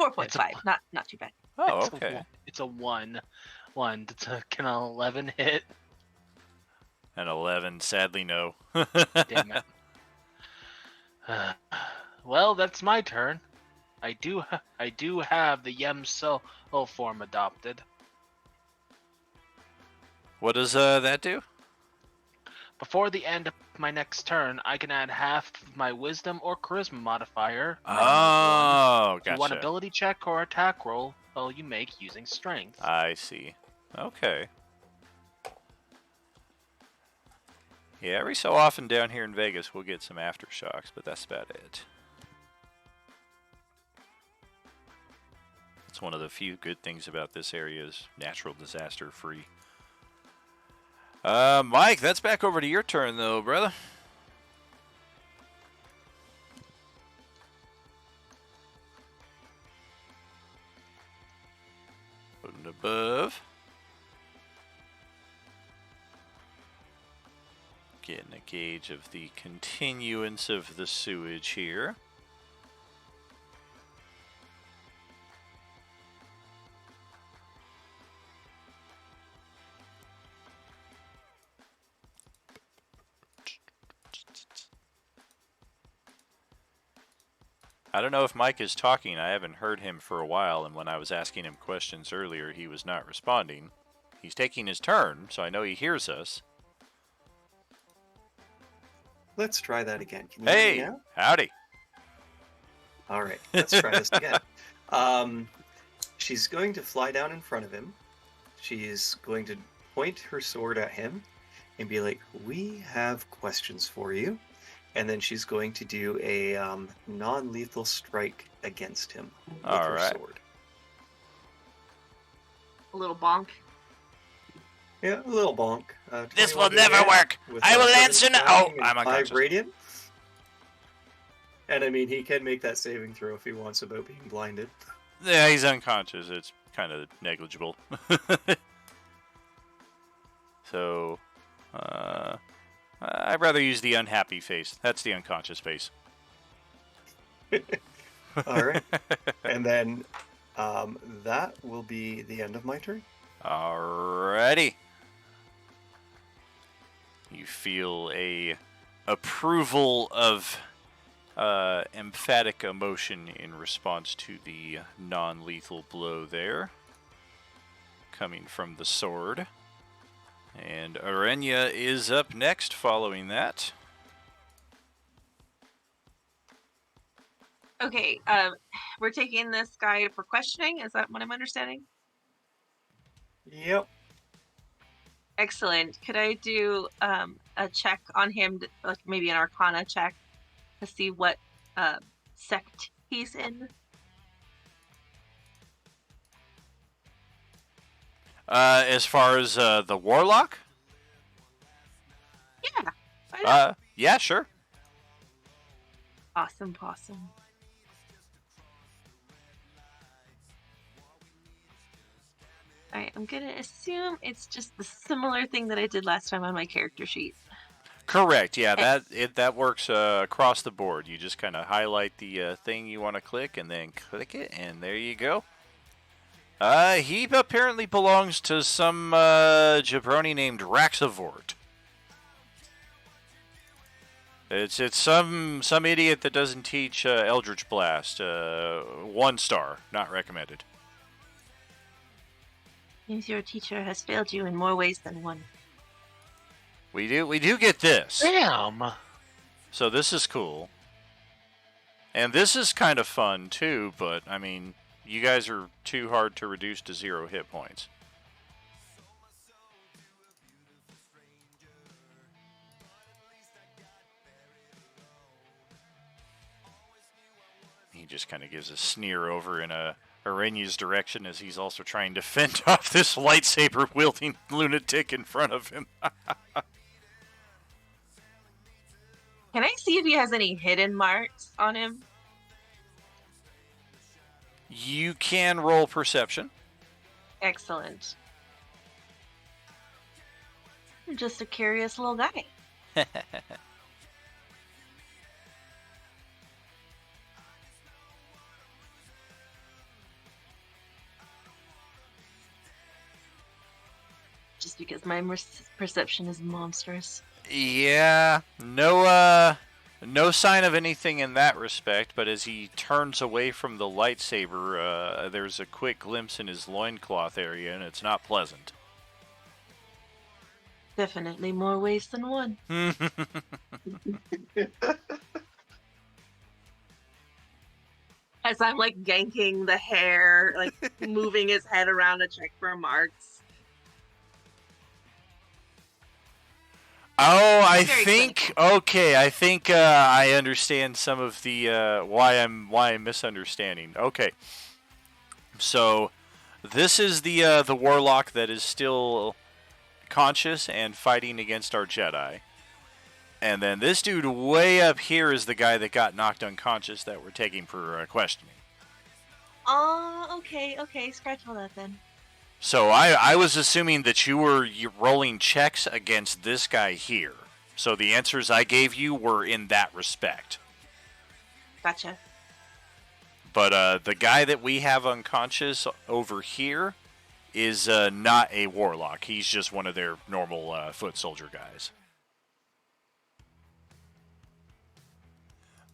4.5. Not too bad. Oh, It's okay. It's a 1. It's a, can an 11 hit? An 11, sadly no. Damn it. Well, that's my turn. I do have the Yem Soul form adopted. What does that do? Before the end of my next turn, I can add half of my Wisdom or Charisma modifier Oh, to one gotcha. ability check or attack roll you make using Strength. I see. Okay. Yeah, every so often down here in Vegas we'll get some aftershocks, but that's about it. It's one of the few good things about this area is natural disaster free. Mike, that's back over to your turn though, brother. Putting above. Getting a gauge of the continuance of the sewage here. I don't know if Mike is talking. I haven't heard him for a while, and when I was asking him questions earlier, he was not responding. He's taking his turn, so I know he hears us. Let's try that again. Can you hear me Hey, now? howdy. All right, let's try this again. She's going to fly down in front of him. She's going to point her sword at him and be like, "We have questions for you." And then she's going to do a non-lethal strike against him with her sword. A little bonk. Yeah, a little bonk. This will 21 to never hit work. with, I will 7 answer now. slashing Oh, and I'm 5 unconscious. radiant. And I mean, he can make that saving throw if he wants about being blinded. Yeah, he's unconscious. It's kind of negligible. So, I'd rather use the unhappy face. That's the unconscious face. All right. And then that will be the end of my turn. Alrighty. You feel a approval of emphatic emotion in response to the non-lethal blow there, coming from the sword. And Arenya is up next following that. Okay, we're taking this guy for questioning. Is that what I'm understanding? Yep. Excellent. Could I do a check on him, like maybe an Arcana check, to see what sect he's in? As far as the warlock? Yeah. Why not? Yeah, sure. Awesome possum. Alright, I'm gonna assume it's just the similar thing that I did last time on my character sheet. Correct. Yeah, that works across the board. You just kind of highlight the thing you want to click, and then click it, and there you go. He apparently belongs to some jabroni named Raxavort. It's some idiot that doesn't teach Eldritch Blast. 1 star, not recommended. Seems your teacher has failed you in more ways than one. We do get this. Damn. So this is cool. And this is kind of fun too, but I mean, you guys are too hard to reduce to 0 hit points. He just kind of gives a sneer over in Arenya's direction as he's also trying to fend off this lightsaber-wielding lunatic in front of him. Can I see if he has any hidden marks on him? You can roll perception. Excellent. I'm just a curious little guy. Just because my perception is monstrous. Yeah, no sign of anything in that respect, but as he turns away from the lightsaber, there's a quick glimpse in his loincloth area, and it's not pleasant. Definitely more ways than one. As I'm like yanking the hair, like moving his head around to check for marks. Oh, I Very think okay. I think I understand some of the why I'm misunderstanding. Okay, so this is the warlock that is still conscious and fighting against our Jedi, and then this dude way up here is the guy that got knocked unconscious that we're taking for questioning. Oh, okay. Scratch all that then. So I was assuming that you were rolling checks against this guy here. So the answers I gave you were in that respect. Gotcha. But the guy that we have unconscious over here is not a warlock. He's just one of their normal foot soldier guys.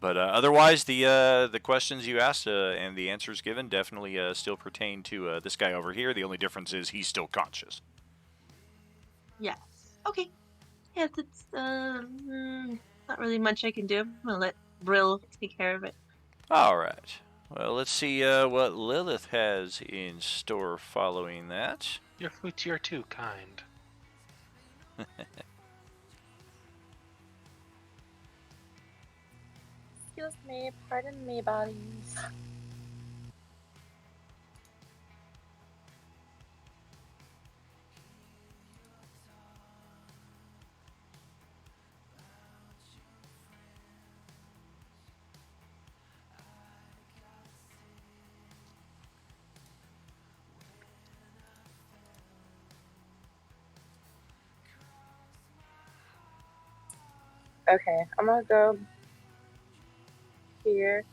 But otherwise, the questions you asked and the answers given definitely still pertain to this guy over here. The only difference is he's still conscious. Yes. Okay. Yes, it's not really much I can do. I'm gonna let Brill take care of it. All right. Well, let's see what Lilith has in store following that. You're too kind. Excuse me, pardon me, bodies. Okay, I'm gonna go here.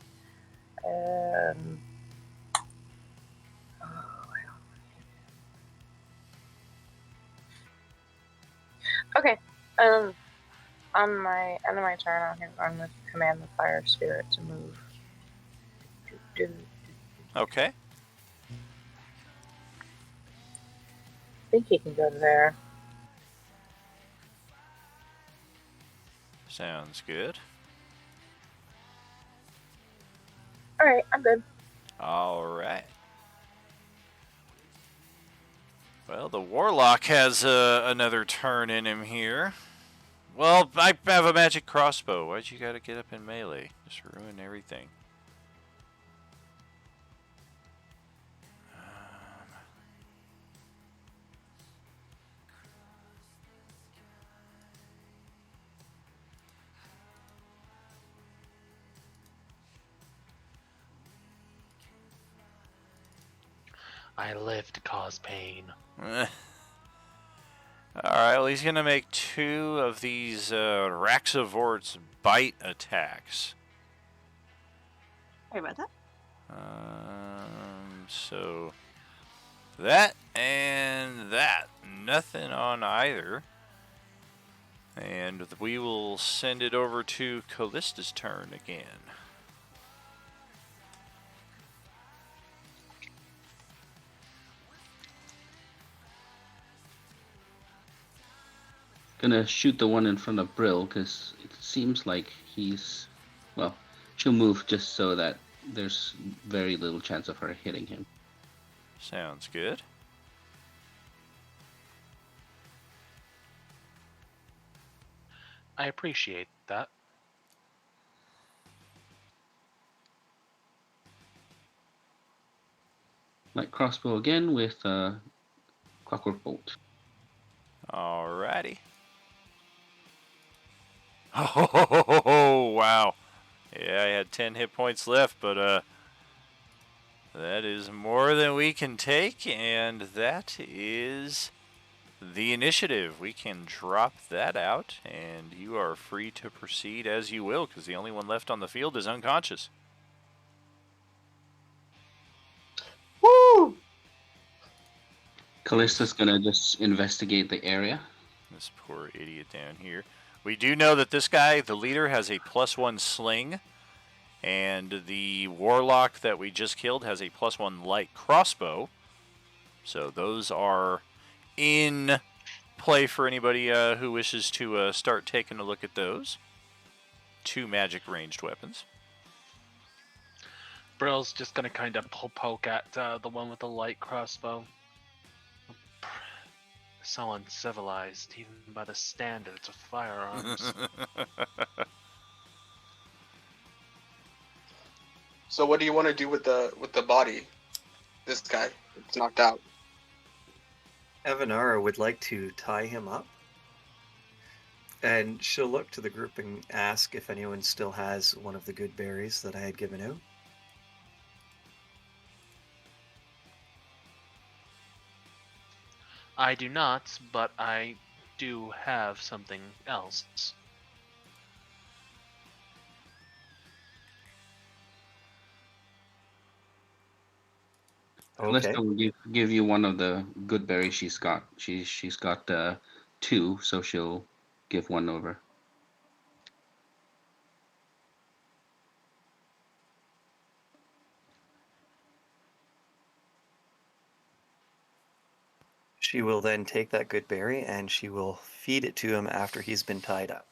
Okay. On my end of my turn, I'm gonna command the fire spirit to move. Okay. I think he can go there. Sounds good. All right, I'm good. All right. Well, the Warlock has another turn in him here. Well, I have a magic crossbow. Why'd you gotta get up in melee? Just ruin everything. I live to cause pain. Alright, well, he's going to make 2 of these Raxavort's bite attacks. Sorry about that. So, that and that. Nothing on either. And we will send it over to Callista's turn again. Gonna shoot the one in front of Brill because it seems like he's, well, she'll move just so that there's very little chance of her hitting him. Sounds good. I appreciate that. Light crossbow again with clockwork bolt. Alrighty. Oh, wow. Yeah, I had 10 hit points left, but that is more than we can take, and that is the initiative. We can drop that out, and you are free to proceed as you will, because the only one left on the field is unconscious. Woo! Callista's gonna just investigate the area. This poor idiot down here. We do know that this guy, the leader, has a +1 sling, and the warlock that we just killed has a +1 light crossbow. So those are in play for anybody who wishes to start taking a look at those. 2 magic ranged weapons. Brill's just gonna kind of poke at the one with the light crossbow. So uncivilized, even by the standards of firearms. So what do you want to do with the body? This guy, it's knocked out. Avanara would like to tie him up. And she'll look to the group and ask if anyone still has one of the good berries that I had given out. I do not, but I do have something else. Calista will give you one of the good berries she's got. She's got 2, so she'll give one over. She will then take that good berry and she will feed it to him after he's been tied up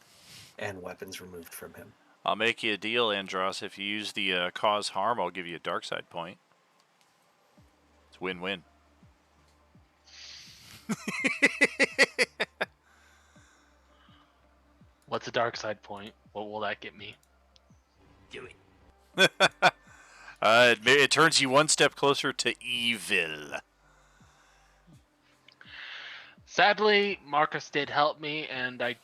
and weapons removed from him. I'll make you a deal, Andros. If you use the cause harm, I'll give you a dark side point. It's win-win. What's a dark side point? What will that get me? Do it. It turns you one step closer to evil. Sadly, Marcus did help me, and I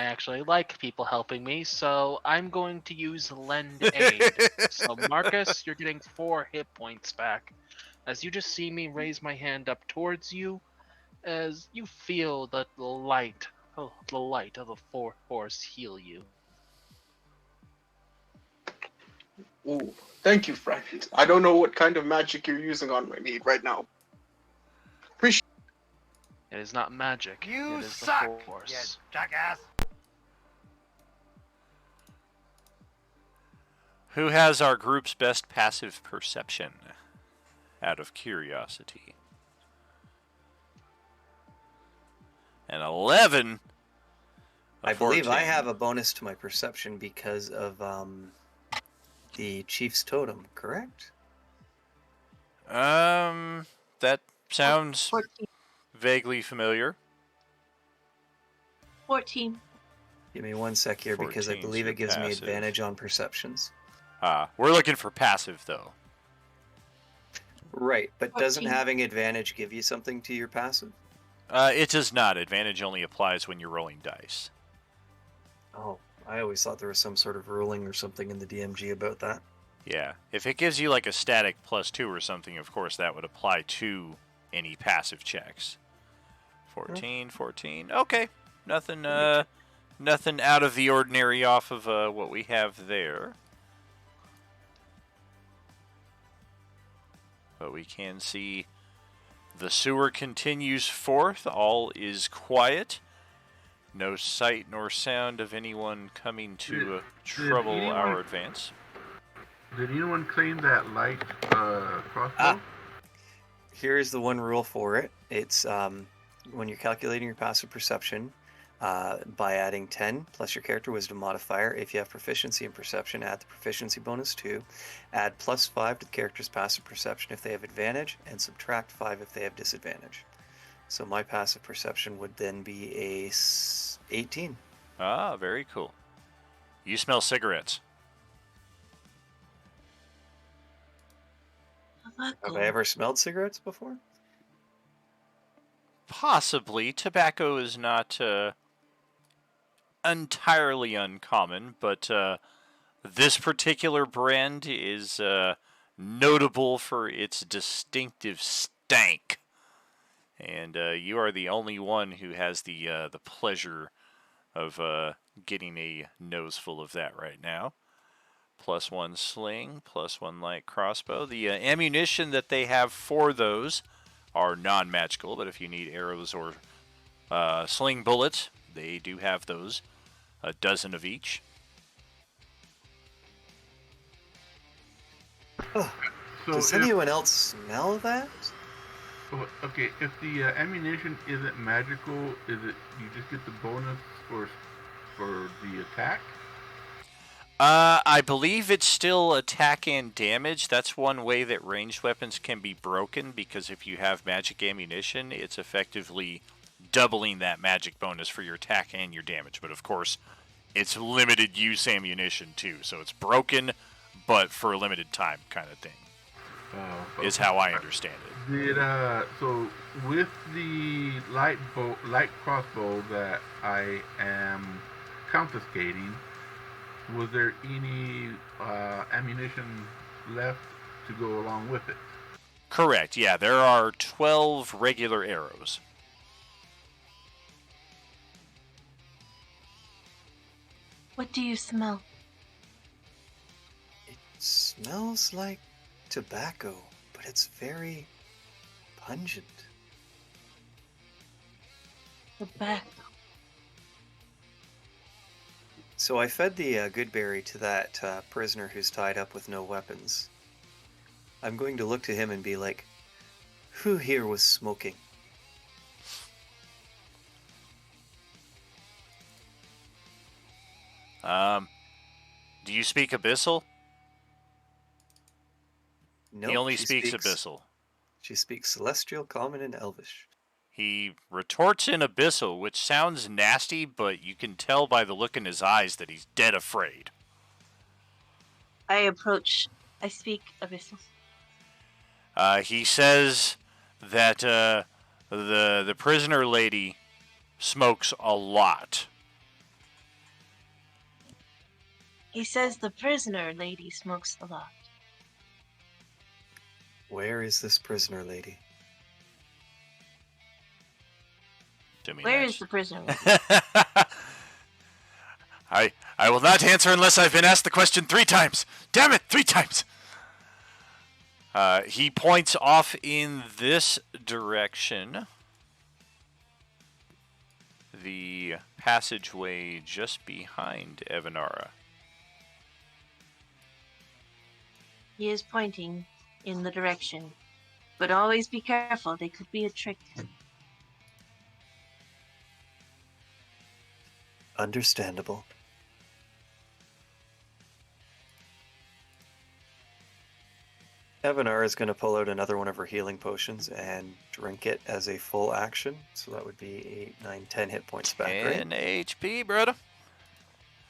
actually like people helping me, so I'm going to use Lend Aid. So Marcus, you're getting 4 hit points back, as you just see me raise my hand up towards you, as you feel the light of the Force heal you. Ooh, thank you, friend. I don't know what kind of magic you're using on my need right now. Appreciate. It is not magic. You it is suck, the Force. you jackass. Who has our group's best passive perception? Out of curiosity. And 11. I believe 14. I have a bonus to my perception because of the chief's totem, correct? That sounds 14. vaguely familiar. 14. Give me one sec here because I 14's believe your it gives me passive. advantage on perceptions. We're looking for passive, though. Right, but doesn't 14. having advantage give you something to your passive? It does not. Advantage only applies when you're rolling dice. Oh, I always thought there was some sort of ruling or something in the DMG about that. Yeah. If it gives you like a static +2 or something, of course, that would apply to any passive checks. 14, 14. Okay. Nothing nothing out of the ordinary off of what we have there. But we can see the sewer continues forth. All is quiet. No sight nor sound of anyone coming to trouble anyone- our advance. Did anyone claim that light crossbow? Here is the one rule for it. It's when you're calculating your passive perception, by adding 10 plus your character wisdom modifier. If you have proficiency in perception, add the proficiency bonus 2. Add +5 to the character's passive perception if they have advantage, and subtract 5 if they have disadvantage. So my passive perception would then be a 18. Ah, very cool. You smell cigarettes. Have I ever smelled cigarettes before? Possibly. Tobacco is not entirely uncommon, but this particular brand is notable for its distinctive stank. And you are the only one who has the pleasure of getting a nose full of that right now. +1 sling, +1 light crossbow. The ammunition that they have for those are non-magical, but if you need arrows or sling bullets, they do have those. A dozen of each. Oh, So does if- anyone else smell that? Okay, if the ammunition isn't magical, is it you just get the bonus for the attack? I believe it's still attack and damage. That's one way that ranged weapons can be broken, because if you have magic ammunition, it's effectively doubling that magic bonus for your attack and your damage. But of course, it's limited use ammunition too, so it's broken, but for a limited time kind of thing, is how I understand it. Did so with the light crossbow that I am confiscating, was there any ammunition left to go along with it? Correct, yeah, there are 12 regular arrows. What do you smell? It smells like tobacco, but it's very pungent. Tobacco. So I fed the good berry to that prisoner who's tied up with no weapons. I'm going to look to him and be like, who here was smoking? Do you speak Abyssal? Nope, He only speaks Abyssal. She speaks Celestial, Common, and Elvish. He retorts in Abyssal, which sounds nasty, but you can tell by the look in his eyes that he's dead afraid. I speak Abyssal. He says that the prisoner lady smokes a lot. He says the prisoner lady smokes a lot. Where is this prisoner lady? Where is the prisoner lady? I will not answer unless I've been asked the question 3 times. Damn it, 3 times. He points off in this direction. The passageway just behind Evanara. He is pointing in the direction. But always be careful, they could be a trick. Understandable. Evanar is going to pull out another one of her healing potions and drink it as a full action. So that would be 8, 9, 10 hit points back, right? 10 HP, brother.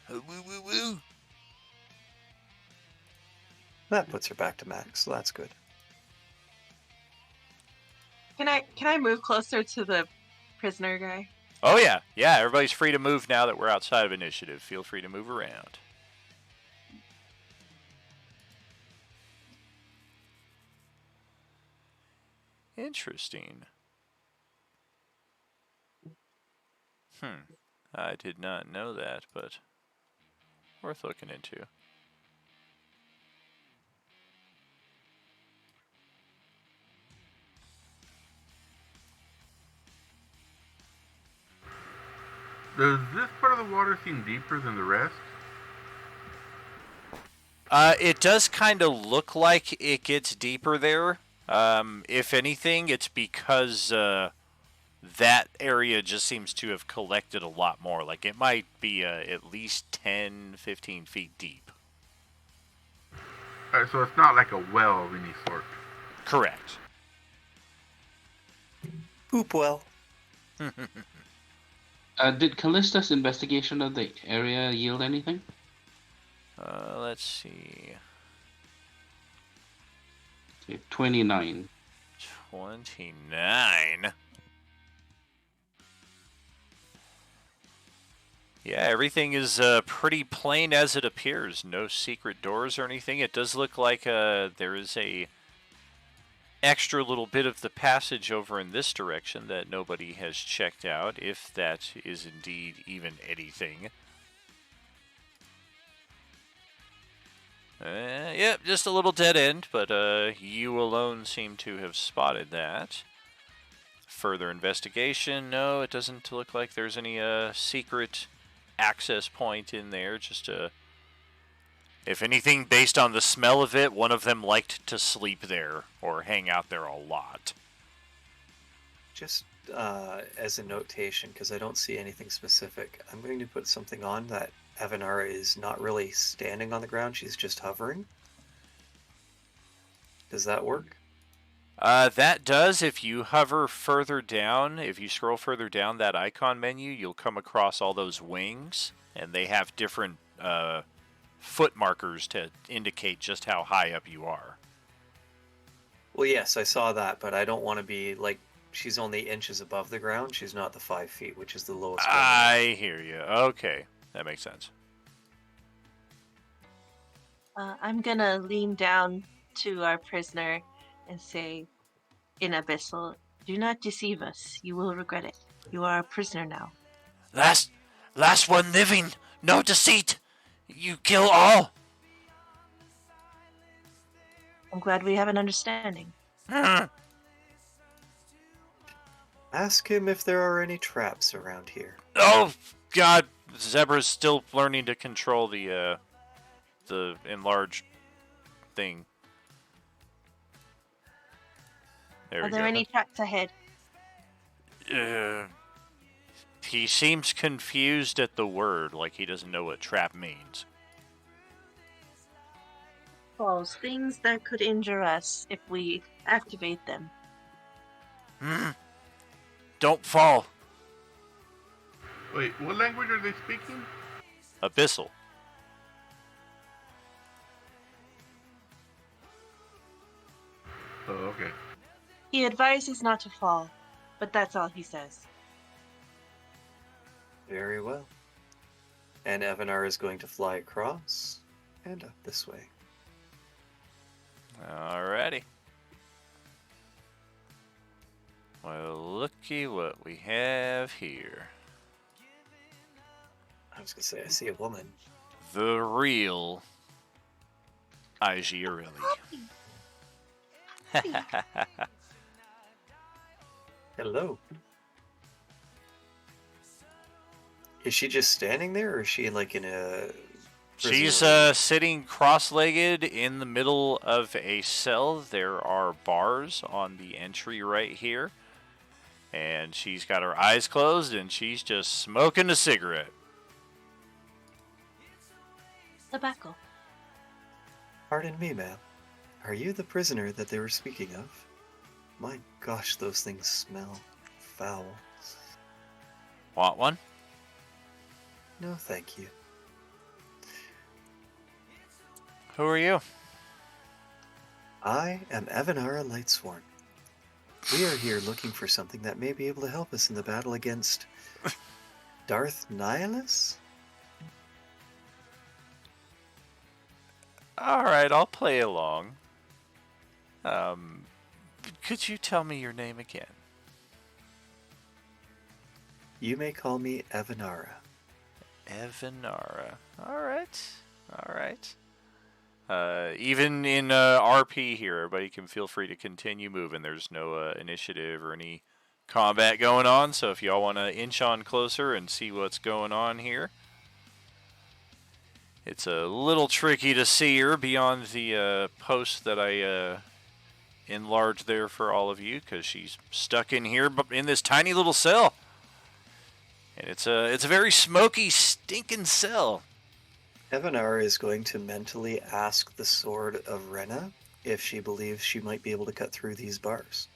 Woo woo woo. That puts her back to max, so that's good. Can I move closer to the prisoner guy? Oh, yeah. Yeah, everybody's free to move now that we're outside of initiative. Feel free to move around. Interesting. I did not know that, but worth looking into. Does this part of the water seem deeper than the rest? It does kind of look like it gets deeper there. If anything, it's because that area just seems to have collected a lot more. Like, it might be at least 10, 15 feet deep. Alright, so it's not like a well of any sort. Correct. Poop well. Did Callista's investigation of the area yield anything? Let's see. Okay, 29. 29. Yeah, everything is pretty plain as it appears. No secret doors or anything. It does look like there is a extra little bit of the passage over in this direction that nobody has checked out, if that is indeed even anything. Yep, just a little dead end, but you alone seem to have spotted that. Further investigation, no, it doesn't look like there's any secret access point in there. Just if anything, based on the smell of it, one of them liked to sleep there or hang out there a lot. Just as a notation, because I don't see anything specific, I'm going to put something on that Avanara is not really standing on the ground, she's just hovering. Does that work? That does. If you hover further down, if you scroll further down that icon menu, you'll come across all those wings, and they have different foot markers to indicate just how high up you are. Well, yes, I saw that, but I don't want to be, like, she's only inches above the ground. She's not the 5 feet, which is the lowest. I hear you. Okay, that makes sense. I'm gonna lean down to our prisoner and say, in Abyssal, do not deceive us. You will regret it. You are a prisoner now. Last one living. No deceit. You kill all. I'm glad we have an understanding. Ask him if there are any traps around here. Oh, God. Zebra's still learning to control the enlarged thing. There Are we there go. any traps ahead? He seems confused at the word, like he doesn't know what trap means. Falls, things that could injure us if we activate them. Don't fall. Wait, what language are they speaking? Abyssal. Oh, okay. He advises not to fall, but that's all he says. Very well. And Evanar is going to fly across and up this way. Alrighty. Well, looky what we have here. I was going to say, I see a woman. The real Aijy Oreli. Hello. Is she just standing there, or is she like in a... She's sitting cross-legged in the middle of a cell. There are bars on the entry right here. And she's got her eyes closed, and she's just smoking a cigarette. Tobacco. Pardon me, ma'am. Are you the prisoner that they were speaking of? My gosh, those things smell foul. Want one? No, thank you. Who are you? I am Evanara Lightsworn. We are here looking for something that may be able to help us in the battle against Darth Nihilus? Alright, I'll play along. Could you tell me your name again? You may call me Evanara. Evanara. Alright. Even in RP here, everybody can feel free to continue moving. There's no initiative or any combat going on, so if y'all want to inch on closer and see what's going on here. It's a little tricky to see her beyond the post that I enlarged there for all of you, because she's stuck in here in this tiny little cell. And it's a very smoky, stinking cell. Evanar is going to mentally ask the Sword of Rena if she believes she might be able to cut through these bars.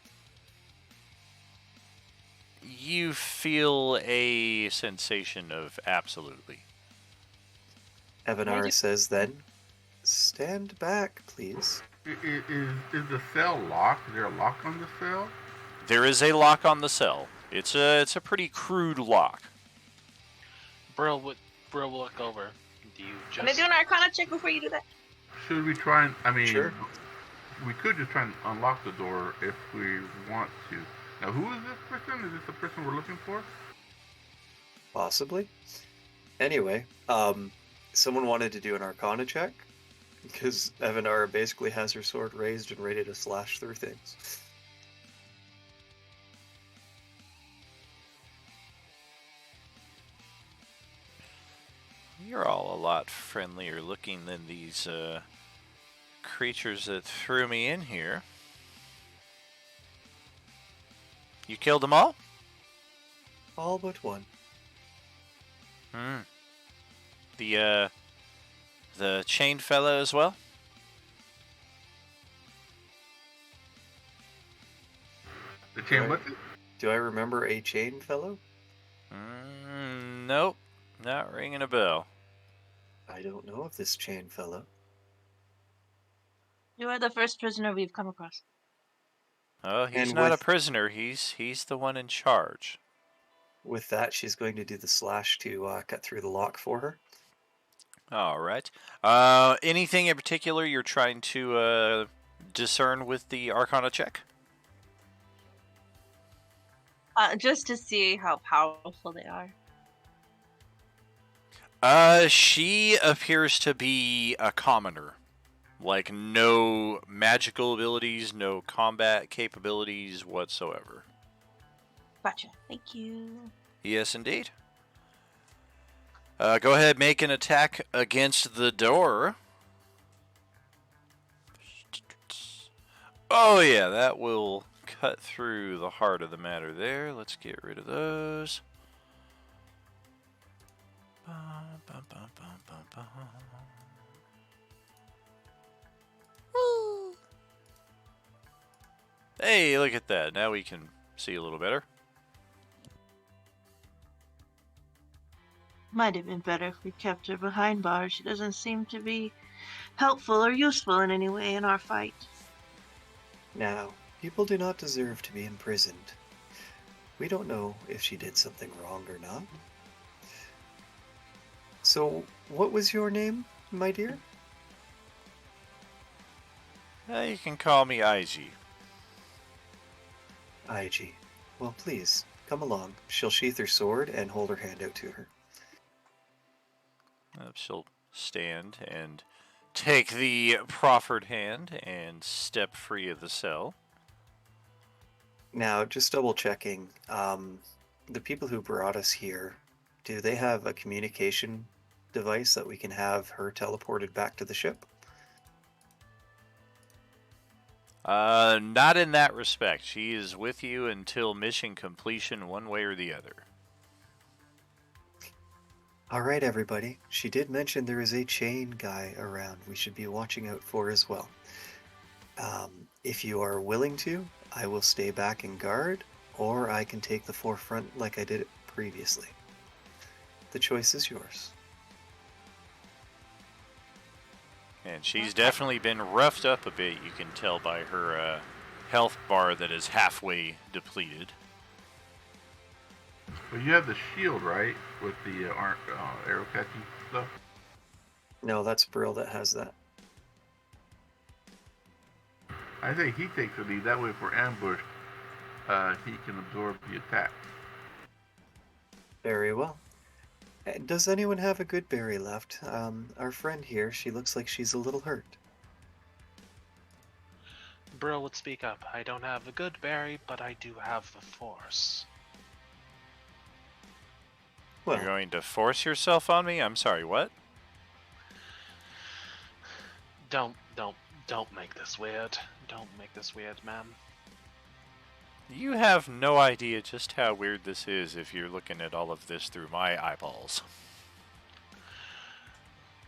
You feel a sensation of absolutely. Evanar says then, stand back, please. Is the cell locked? Is there a lock on the cell? There is a lock on the cell. It's a pretty crude lock. Brill will look over. Do you just... Can I do an Arcana check before you do that? Should we try and... I mean, Sure. We could just try and unlock the door if we want to. Now, who is this person? Is this the person we're looking for? Possibly. Anyway, someone wanted to do an Arcana check, because Evanar basically has her sword raised and ready to slash through things. You're all a lot friendlier looking than these creatures that threw me in here. You killed them all? All but one. The chained fellow as well? The chain what? Do I remember a chain fellow? Nope. Not ringing a bell. I don't know of this chain fellow. You are the first prisoner we've come across. Oh, he's And not a with- prisoner. He's the one in charge. With that, she's going to do the slash to cut through the lock for her. All right. Anything in particular you're trying to discern with the Arcana check? Just to see how powerful they are. She appears to be a commoner. Like, no magical abilities, no combat capabilities whatsoever. Gotcha. Thank you. Yes, indeed. Go ahead, make an attack against the door. Oh, yeah, that will cut through the heart of the matter there. Let's get rid of those. Hey, look at that. Now we can see a little better. Might have been better if we kept her behind bars. She doesn't seem to be helpful or useful in any way in our fight. Now, people do not deserve to be imprisoned. We don't know if she did something wrong or not. So, what was your name, my dear? You can call me Aijy. Aijy. Well, please, come along. She'll sheath her sword and hold her hand out to her. She'll stand and take the proffered hand and step free of the cell. Now, just double checking, the people who brought us here, do they have a communication device that we can have her teleported back to the ship? Not in that respect. She is with you until mission completion, one way or the other. All right, everybody. She did mention there is a chain guy around we should be watching out for as well. If you are willing to, I will stay back and guard, or I can take the forefront like I did it previously. The choice is yours. And she's definitely been roughed up a bit. You can tell by her health bar that is halfway depleted. But you have the shield, right? With the arrow catching stuff? No, that's Brill that has that. I think he takes the lead. That way, if we're ambushed, he can absorb the attack. Very well. Does anyone have a good berry left? Our friend here, she looks like she's a little hurt. Brill would speak up. I don't have a good berry, but I do have the force. Well, You're going to force yourself on me? I'm sorry, what? Don't make this weird. Don't make this weird, ma'am. You have no idea just how weird this is if you're looking at all of this through my eyeballs.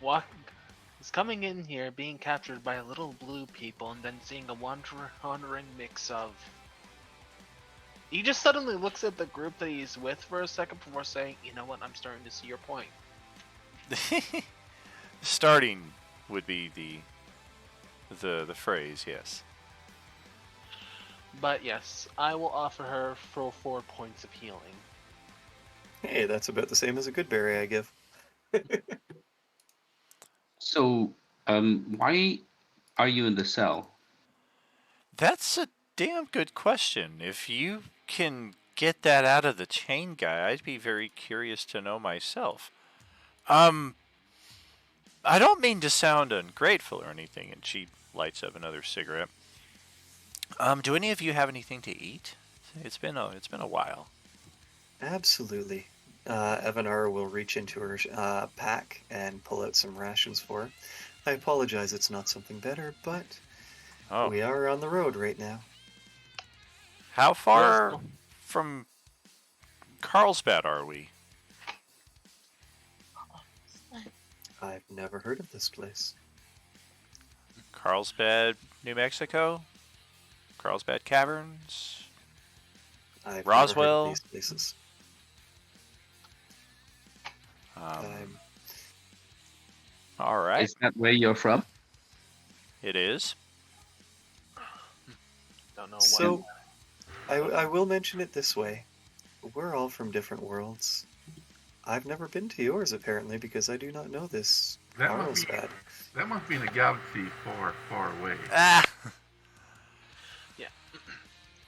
He's coming in here, being captured by little blue people, and then seeing a wandering mix of... He just suddenly looks at the group that he's with for a second before saying, you know what, I'm starting to see your point. Starting would be the phrase, yes. But yes, I will offer her for 4 points of healing. hey, that's about the same as a good berry I give. So, why are you in the cell? That's a damn good question. If you can get that out of the chain guy, I'd be very curious to know myself. I don't mean to sound ungrateful or anything, and she lights up another cigarette. Do any of you have anything to eat? It's been a while. Absolutely. Evanar will reach into her pack and pull out some rations for her. I apologize, it's not something better, but we are on the road right now. How far from Carlsbad are we? I've never heard of this place. Carlsbad, New Mexico? Carlsbad Caverns? I've Roswell? never heard of these places. All right. Is that where you're from? It is. Don't know So, I will mention it this way. We're all from different worlds. I've never been to yours, apparently, because I do not know this Carlsbad. That must be in a galaxy far, far away. Ah! Yeah.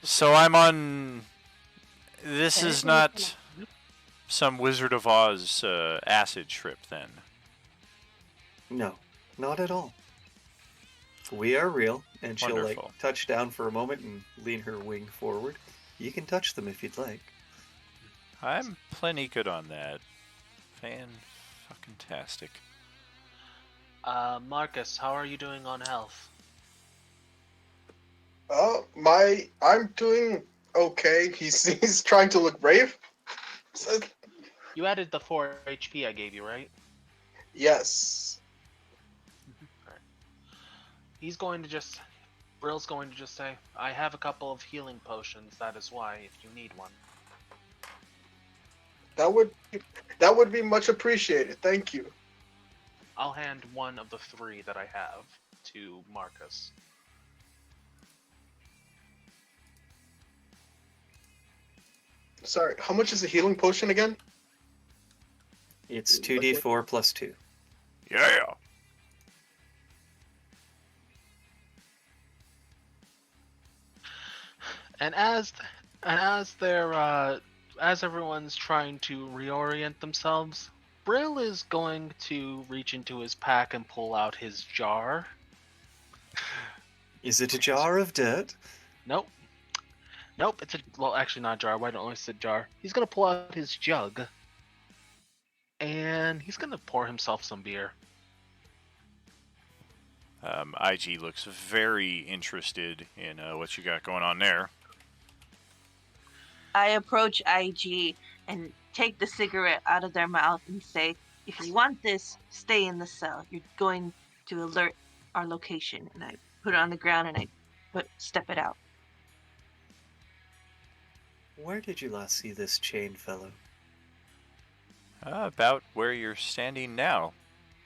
So I'm on... This is not some Wizard of Oz acid trip, then? No, not at all. We are real, and she'll Wonderful. touch down for a moment and lean her wing forward. You can touch them if you'd like. I'm plenty good on that. Fan-fucking-tastic. Marcus, how are you doing on health? I'm doing okay. He's trying to look brave. So, You added the 4 HP I gave you, right? Yes. Alright. He's going to just... Brill's going to just say, I have a couple of healing potions, that is why, if you need one. That would be much appreciated. Thank you. I'll hand one of the 3 that I have to Marcus. Sorry, how much is a healing potion again? It's 2d4 plus 2. Yeah. And as everyone's trying to reorient themselves, Brill is going to reach into his pack and pull out his jar. Is it a jar of dirt? Nope. Nope, it's actually not a jar. Why don't I say jar? He's gonna pull out his jug. And he's gonna pour himself some beer. Aijy looks very interested in what you got going on there. I approach Aijy and take the cigarette out of their mouth and say, if you want this, stay in the cell. You're going to alert our location. And I put it on the ground and I step it out. Where did you last see this chained fellow? About where you're standing now.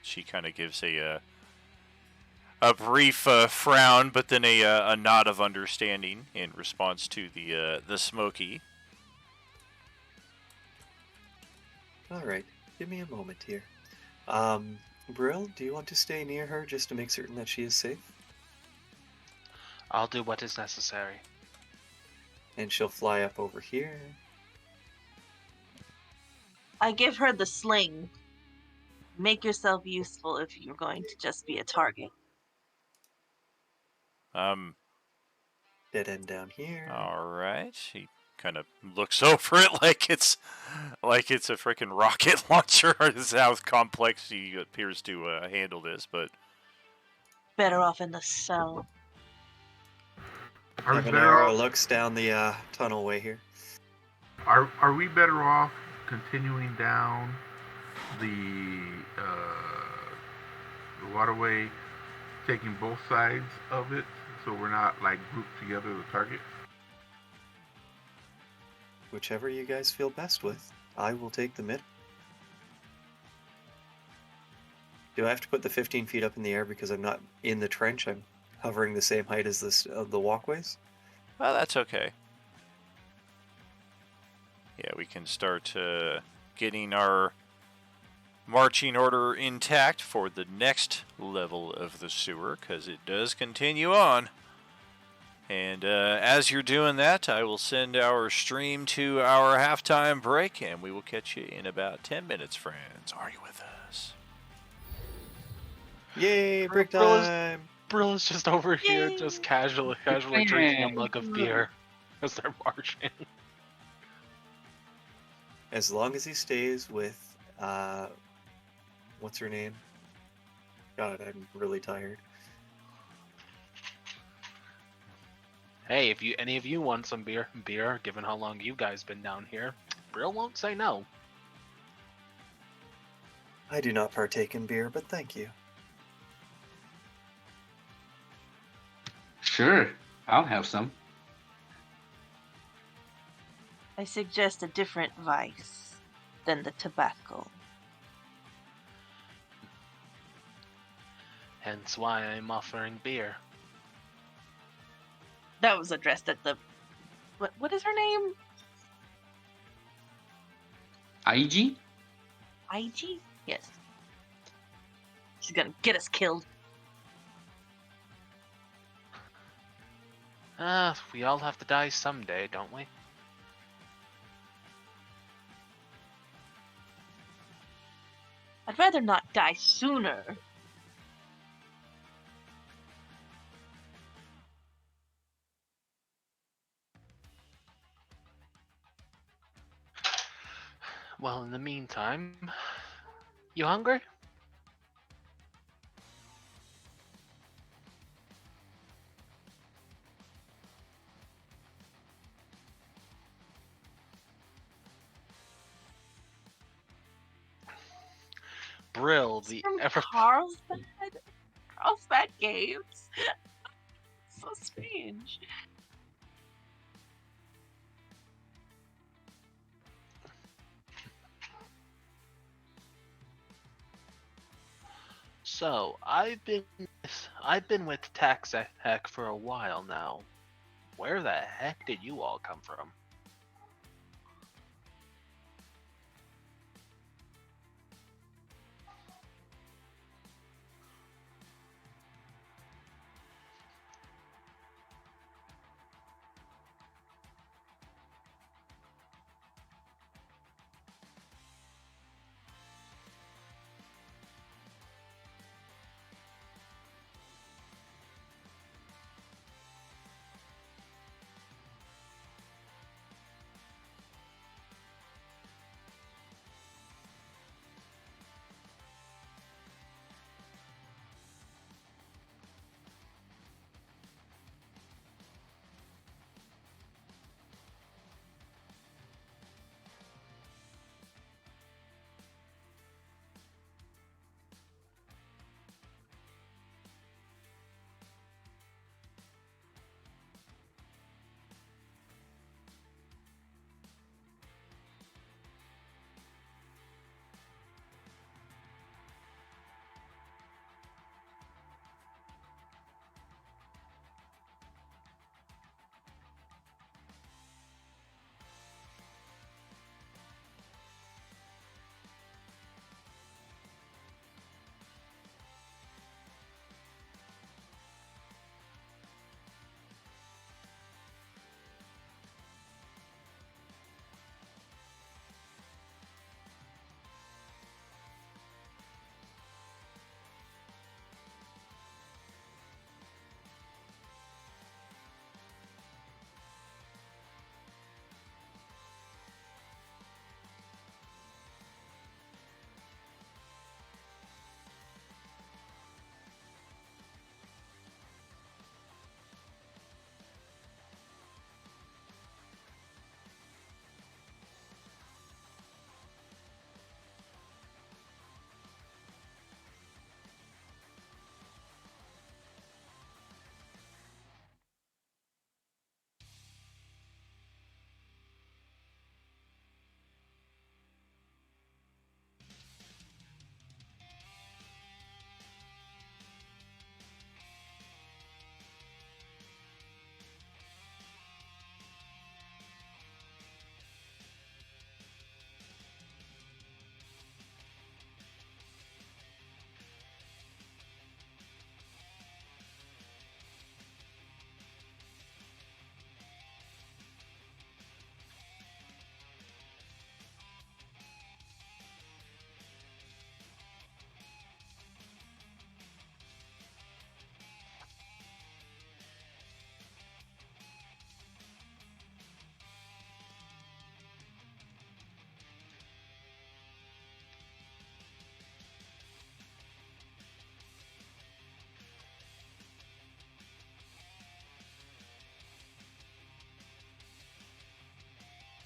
She kind of gives a brief frown, but then a nod of understanding in response to the Smoky. All right, give me a moment here. Brill, do you want to stay near her just to make certain that she is safe? I'll do what is necessary. And she'll fly up over here. I give her the sling. Make yourself useful if you're going to just be a target. Dead end down here. All right. He kind of looks over it like it's a freaking rocket launcher. This is how complex he appears to handle this, but Better off in the cell. Are we better Habanero off? looks down the tunnel way here. Are we better off continuing down the waterway, taking both sides of it, so we're not like grouped together the target? Whichever you guys feel best with. I will take the mid. Do I have to put the 15 feet up in the air because I'm not in the trench? I'm hovering the same height as the walkways? well, that's okay. Yeah, we can start getting our marching order intact for the next level of the sewer, because it does continue on. And as you're doing that, I will send our stream to our halftime break, and we will catch you in about 10 minutes, friends. Are you with us? Yay, break Brill is- time! Brill is just over here, just casually drinking a mug of beer as they're marching. As long as he stays with, what's her name? God, I'm really tired. Hey, if any of you want some beer, given how long you guys been down here, Brill won't say no. I do not partake in beer, but thank you. Sure, I'll have some. I suggest a different vice than the tobacco. Hence why I'm offering beer. That was addressed at the... What is her name? Aijy? Aijy? Yes. She's gonna get us killed. We all have to die someday, don't we? I'd rather not die sooner. Well, in the meantime, you hungry? Brill, It's the from ever Carlsbad. Carlsbad Games. So strange. So I've been with Taxec for a while now. Where the heck did you all come from?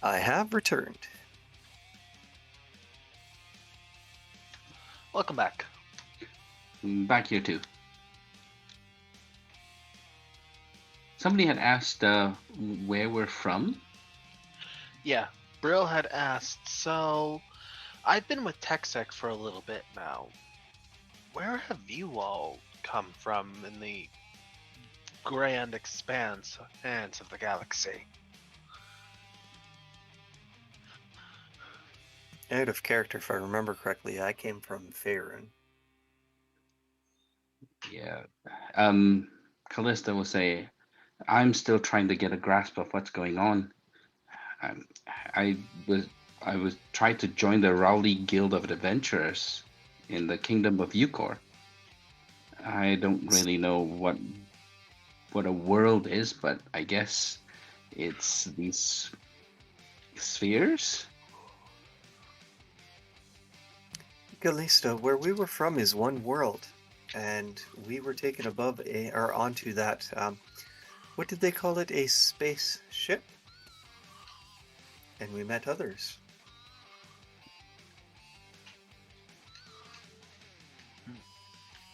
I have returned. Welcome back. Back here too. Somebody had asked where we're from. Yeah, Brill had asked, so I've been with TechSec for a little bit now. Where have you all come from in the grand expanse of the galaxy? Out of character, if I remember correctly, I came from Faerun. Yeah. Callista will say, I'm still trying to get a grasp of what's going on. Um, I was I was trying to join the Rowley Guild of Adventurers in the Kingdom of Yukor. I don't really know what a world is, but I guess it's these spheres. Callisto, where we were from is one world, and we were taken above or onto that. What did they call it? A spaceship, and we met others.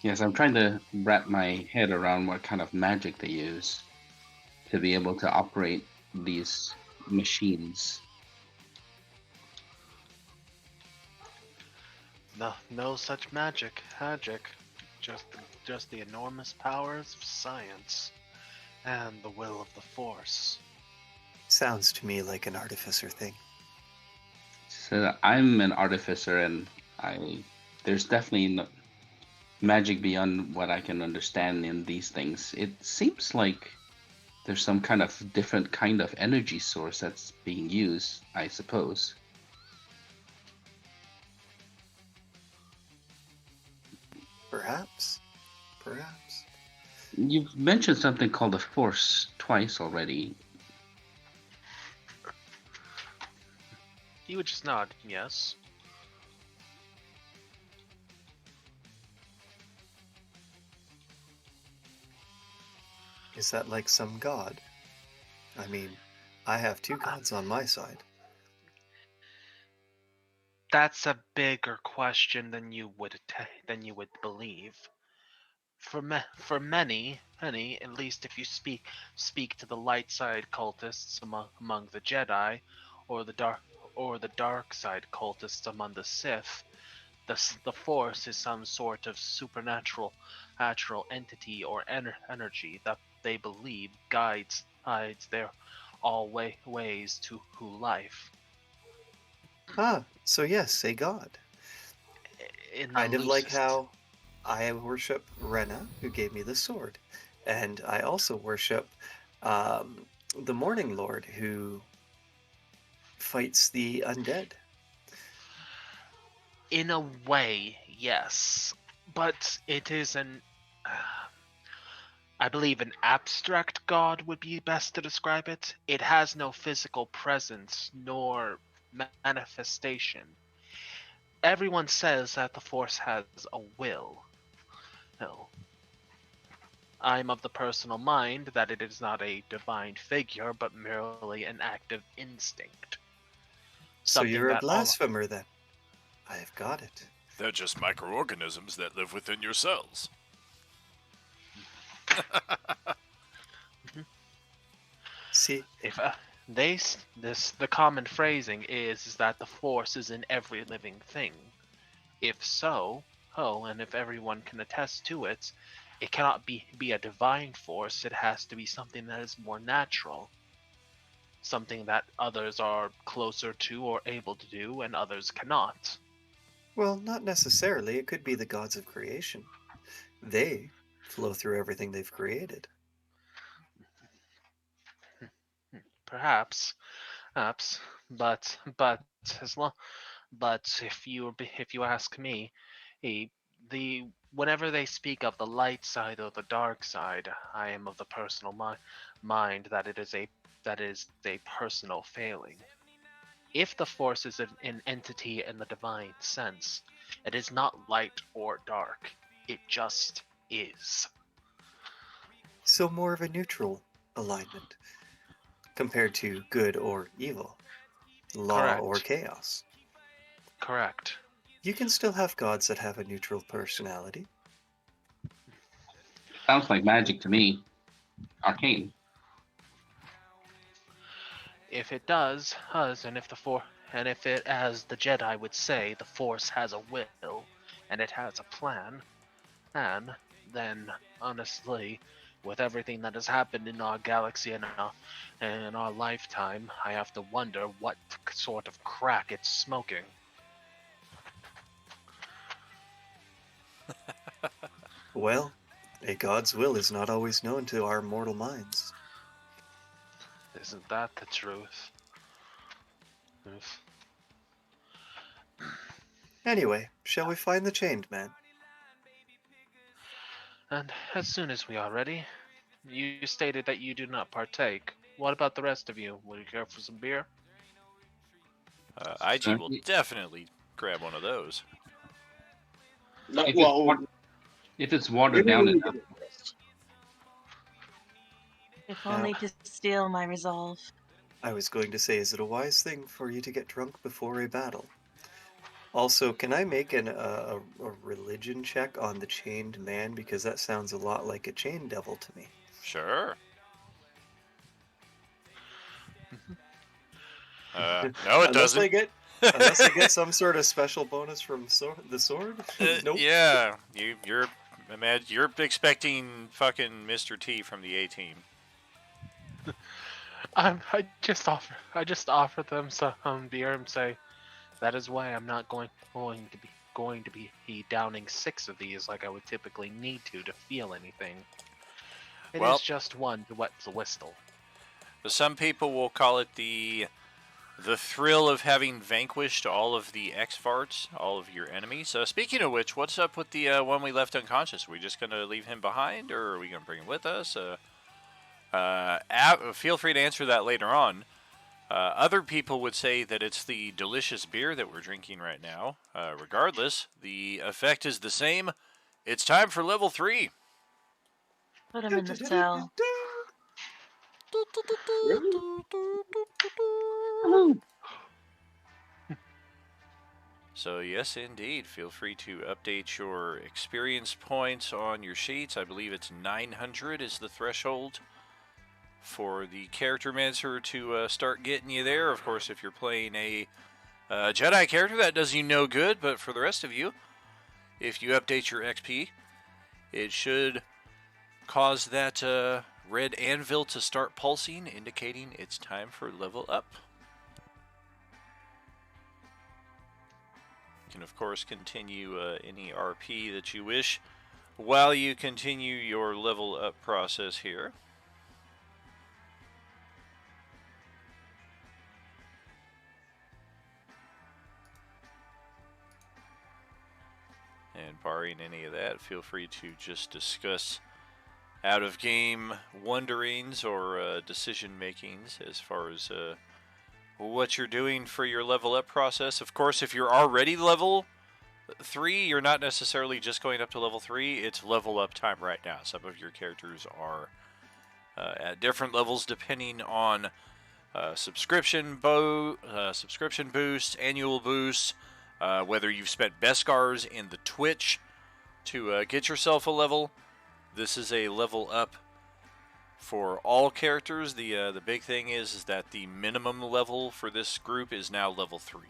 Yes, I'm trying to wrap my head around what kind of magic they use to be able to operate these machines. No such magic. Just, just the enormous powers of science and the will of the Force. Sounds to me like an artificer thing. So I'm an artificer, and there's definitely magic beyond what I can understand in these things. It seems like there's some kind of different kind of energy source that's being used, I suppose. Perhaps. Perhaps. You've mentioned something called the Force twice already. He would just nod, yes. Is that like some god? I mean, I have two gods on my side. That's a bigger question than you would believe. For many, at least if you speak to the light side cultists among the Jedi, or the dark side cultists among the Sith, the Force is some sort of natural entity or energy that they believe guides their ways to life. Ah, so yes, a god. In the Kind of like loosest, how I worship Rena, who gave me the sword. And I also worship the Morning Lord, who fights the undead. in a way, yes, but it is an I believe an abstract god would be best to describe it. It has no physical presence nor manifestation. Everyone says that the Force has a will. No. I'm of the personal mind that it is not a divine figure, but merely an active instinct. So Something you're a that all. blasphemer then. I've got it. They're just microorganisms that live within your cells. See, If the common phrasing is that the Force is in every living thing. If so, and if everyone can attest to it, it cannot be a divine force. It has to be something that is more natural. Something that others are closer to or able to do, and others cannot. well, not necessarily. It could be the gods of creation. They flow through everything they've created. Perhaps, perhaps, but as long, but if you ask me, eh, whenever they speak of the light side or the dark side, I am of the personal mind that it is a personal failing. If the Force is an entity in the divine sense, it is not light or dark. It just is. So more of a neutral alignment compared to good or evil, law or Correct. chaos. Correct. You can still have gods that have a neutral personality. Sounds like magic to me. Arcane. If it does, and if it, as the Jedi would say, the Force has a will and it has a plan, and then honestly, with everything that has happened in our galaxy and in our lifetime, I have to wonder what sort of crack it's smoking. Well, a god's will is not always known to our mortal minds. Isn't that the truth? Oof. Anyway, shall we find the chained man? And as soon as we are ready, you stated that you do not partake. What about the rest of you? Would you care for some beer? Aijy So will definitely grab one of those. No, if it's well, if it's watered maybe down when we enough, get it first. If Now, only to steel my resolve. I was going to say, is it a wise thing for you to get drunk before a battle? Also, can I make a religion check on the chained man? Because that sounds a lot like a chain devil to me. Sure. No, it Unless I doesn't. get some sort of special bonus from the sword. Nope. Yeah, you're expecting fucking Mr. T from the A team. I just offer them some beer and say, that is why I'm not going to be downing 6 of these like I would typically need to feel anything. It Well- is just one to wet the whistle. Some people will call it the thrill of having vanquished all of the X-Farts, all of your enemies. Speaking of which, what's up with the one we left unconscious? Are we just going to leave him behind, or are we going to bring him with us? Feel free to answer that later on. Other people would say that it's the delicious beer that we're drinking right now. Regardless, the effect is the same. It's time for level 3. Put him in the cell. So yes, indeed, feel free to update your experience points on your sheets. I believe it's 900 is the threshold for the character mancer to start getting you there. Of course, if you're playing a Jedi character, that does you no good, but for the rest of you, if you update your XP, it should cause that red anvil to start pulsing, indicating it's time for level up. You can, of course, continue any RP that you wish while you continue your level up process here. And barring any of that, feel free to just discuss out-of-game wonderings or decision makings as far as what you're doing for your level up process. Of course, if you're already level 3, you're not necessarily just going up to level 3. It's level up time right now. Some of your characters are at different levels depending on subscription boosts, annual boosts, whether you've spent Beskars in the Twitch to get yourself a level. This is a level up for all characters. The big thing is that the minimum level for this group is now level 3.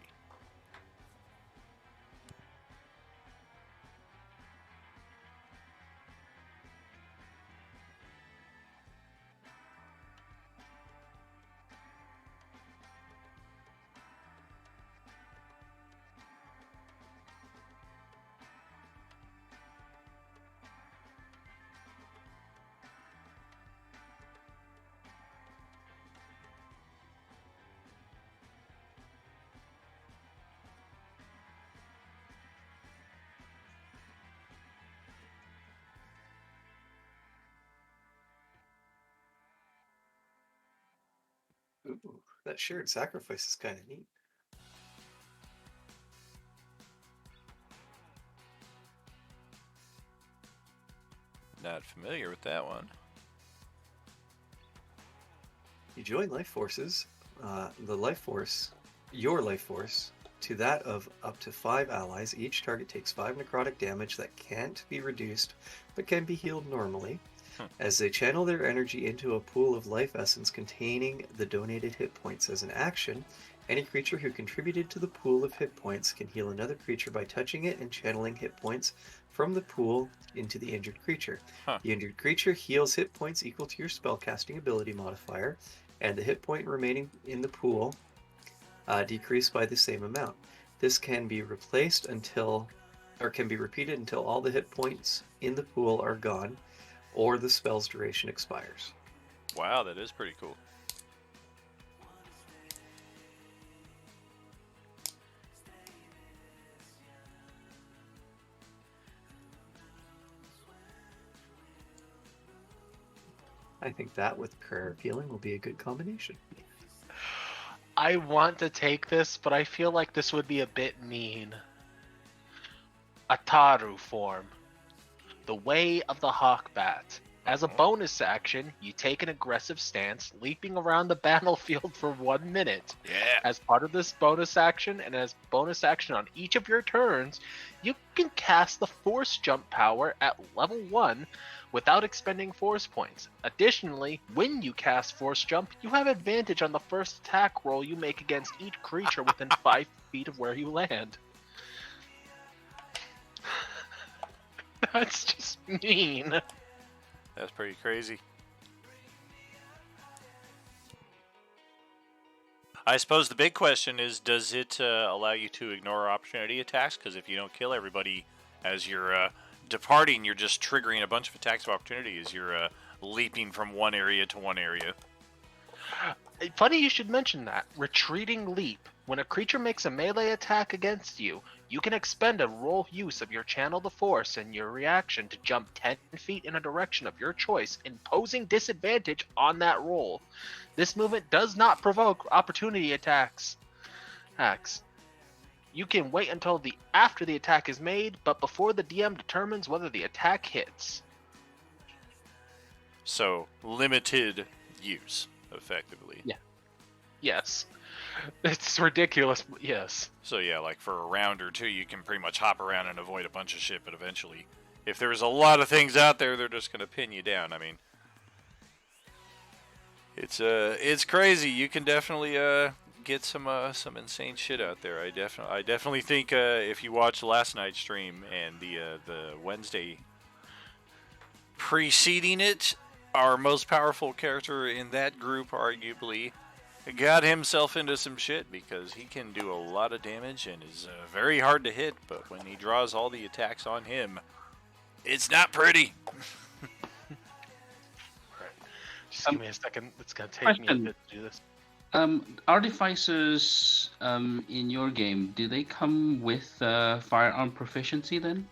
Ooh, that shared sacrifice is kind of neat. Not familiar with that one. You join life forces, your life force, to that of up to 5 allies. Each target takes 5 necrotic damage that can't be reduced, but can be healed normally, as they channel their energy into a pool of life essence containing the donated hit points. As an action, any creature who contributed to the pool of hit points can heal another creature by touching it and channeling hit points from the pool into the injured creature. The injured creature heals hit points equal to your spellcasting ability modifier, and the hit point remaining in the pool decreased by the same amount. This can be replaced can be repeated until all the hit points in the pool are gone, or the spell's duration expires. Wow, that is pretty cool. I think that with prayer of healing will be a good combination. I want to take this, but I feel like this would be a bit mean. Ataru form. The Way of the Hawk Bat. As a bonus action, you take an aggressive stance, leaping around the battlefield for 1 minute. Yeah. As part of this bonus action, and as bonus action on each of your turns, you can cast the Force Jump power at level 1 without expending Force points. Additionally, when you cast Force Jump, you have advantage on the first attack roll you make against each creature within 5 feet of where you land. That's just mean. That's pretty crazy. I suppose the big question is, does it allow you to ignore opportunity attacks? Because if you don't kill everybody as you're departing, you're just triggering a bunch of attacks of opportunity as you're leaping from one area to one area. Funny you should mention that. Retreating Leap. When a creature makes a melee attack against you, you can expend a roll use of your Channel the Force and your reaction to jump 10 feet in a direction of your choice, imposing disadvantage on that roll. This movement does not provoke opportunity attacks. You can wait until after the attack is made, but before the DM determines whether the attack hits. So, limited use, effectively. Yeah. Yes. It's ridiculous, but yes. So yeah, like for a round or two, you can pretty much hop around and avoid a bunch of shit, but eventually, if there's a lot of things out there, they're just going to pin you down. I mean, it's crazy. You can definitely get some insane shit out there. I definitely think if you watch last night's stream and the Wednesday preceding it, our most powerful character in that group, arguably, got himself into some shit because he can do a lot of damage and is very hard to hit, but when he draws all the attacks on him, it's not pretty. Just give me a second. It's going to take me a bit to do this. Artificers in your game, do they come with firearm proficiency then?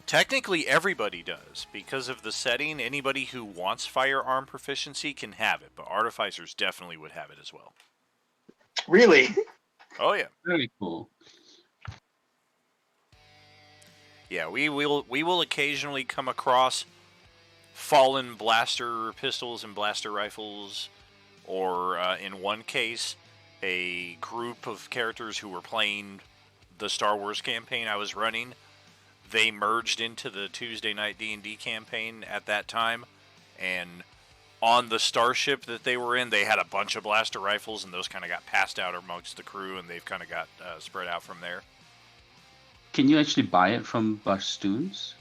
Technically, everybody does. Because of the setting, anybody who wants firearm proficiency can have it, but artificers definitely would have it as well. Really? Oh, yeah. Very cool. Yeah, we will occasionally come across fallen blaster pistols and blaster rifles, or in one case, a group of characters who were playing the Star Wars campaign I was running. They merged into the Tuesday night D&D campaign at that time, and on the starship that they were in, they had a bunch of blaster rifles, and those kind of got passed out amongst the crew, and they've kind of got spread out from there. Can you actually buy it from Bastoons?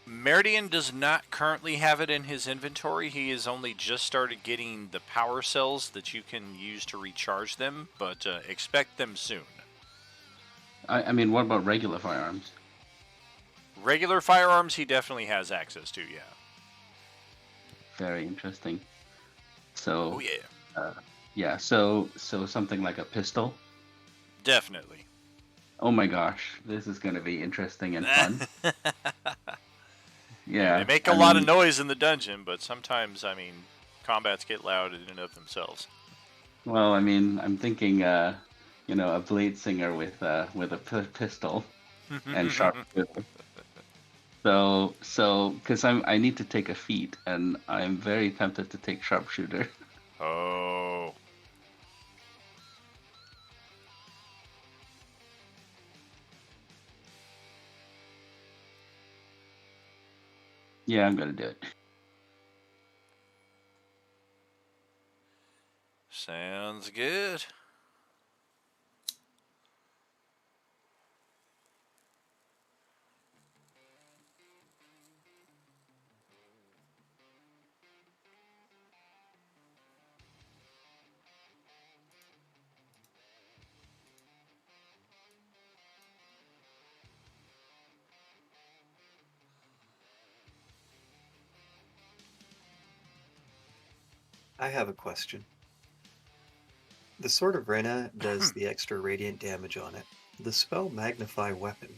Meridian does not currently have it in his inventory. He has only just started getting the power cells that you can use to recharge them, but expect them soon. I mean, what about regular firearms? Regular firearms, he definitely has access to, yeah. Very interesting. So. Oh yeah. Yeah. So something like a pistol. Definitely. Oh my gosh, this is going to be interesting and fun. Yeah. They make a lot of noise in the dungeon, but sometimes, I mean, combats get loud in and of themselves. Well, I mean, I'm thinking, a blade singer with a pistol and sharpshooter. So, because I need to take a feat, and I'm very tempted to take sharpshooter. Oh. Yeah, I'm gonna do it. Sounds good. I have a question. The Sword of Rena does the extra radiant damage on it. The spell Magnify Weapon.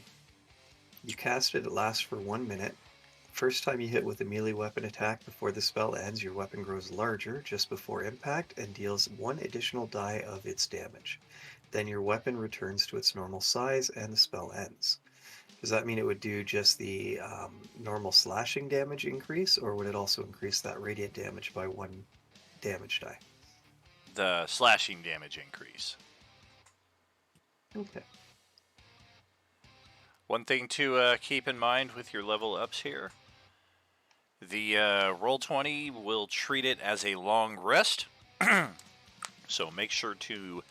You cast it lasts for 1 minute. First time you hit with a melee weapon attack before the spell ends, your weapon grows larger just before impact and deals 1 additional die of its damage. Then your weapon returns to its normal size and the spell ends. Does that mean it would do just the normal slashing damage increase, or would it also increase that radiant damage by 1 damage die? The slashing damage increase. Okay. One thing to keep in mind with your level ups here, the Roll20 will treat it as a long rest, so make sure to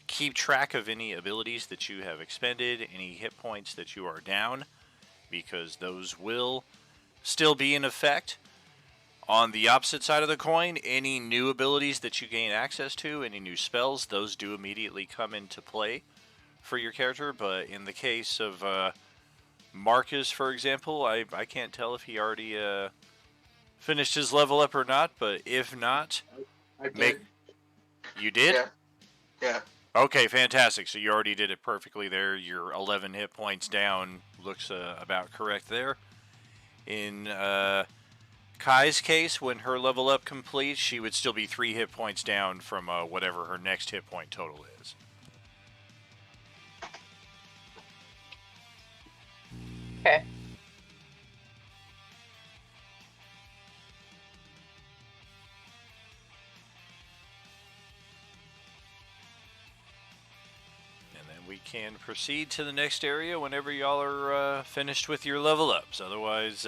keep track of any abilities that you have expended, any hit points that you are down, because those will still be in effect. On the opposite side of the coin, any new abilities that you gain access to, any new spells, those do immediately come into play for your character. But in the case of Marcus, for example, I can't tell if he already finished his level up or not, but if not, I did. You did? Yeah. Yeah. Okay, fantastic. So you already did it perfectly there. You're 11 hit points down. Looks about correct there. In Kai's case, when her level up completes, she would still be 3 hit points down from whatever her next hit point total is. Okay. And then we can proceed to the next area whenever y'all are finished with your level ups. Otherwise,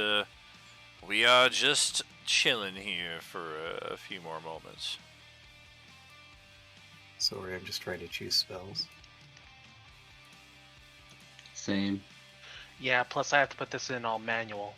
we are just chilling here for a few more moments. Sorry, I'm just trying to choose spells. Same. Yeah, plus I have to put this in all manual.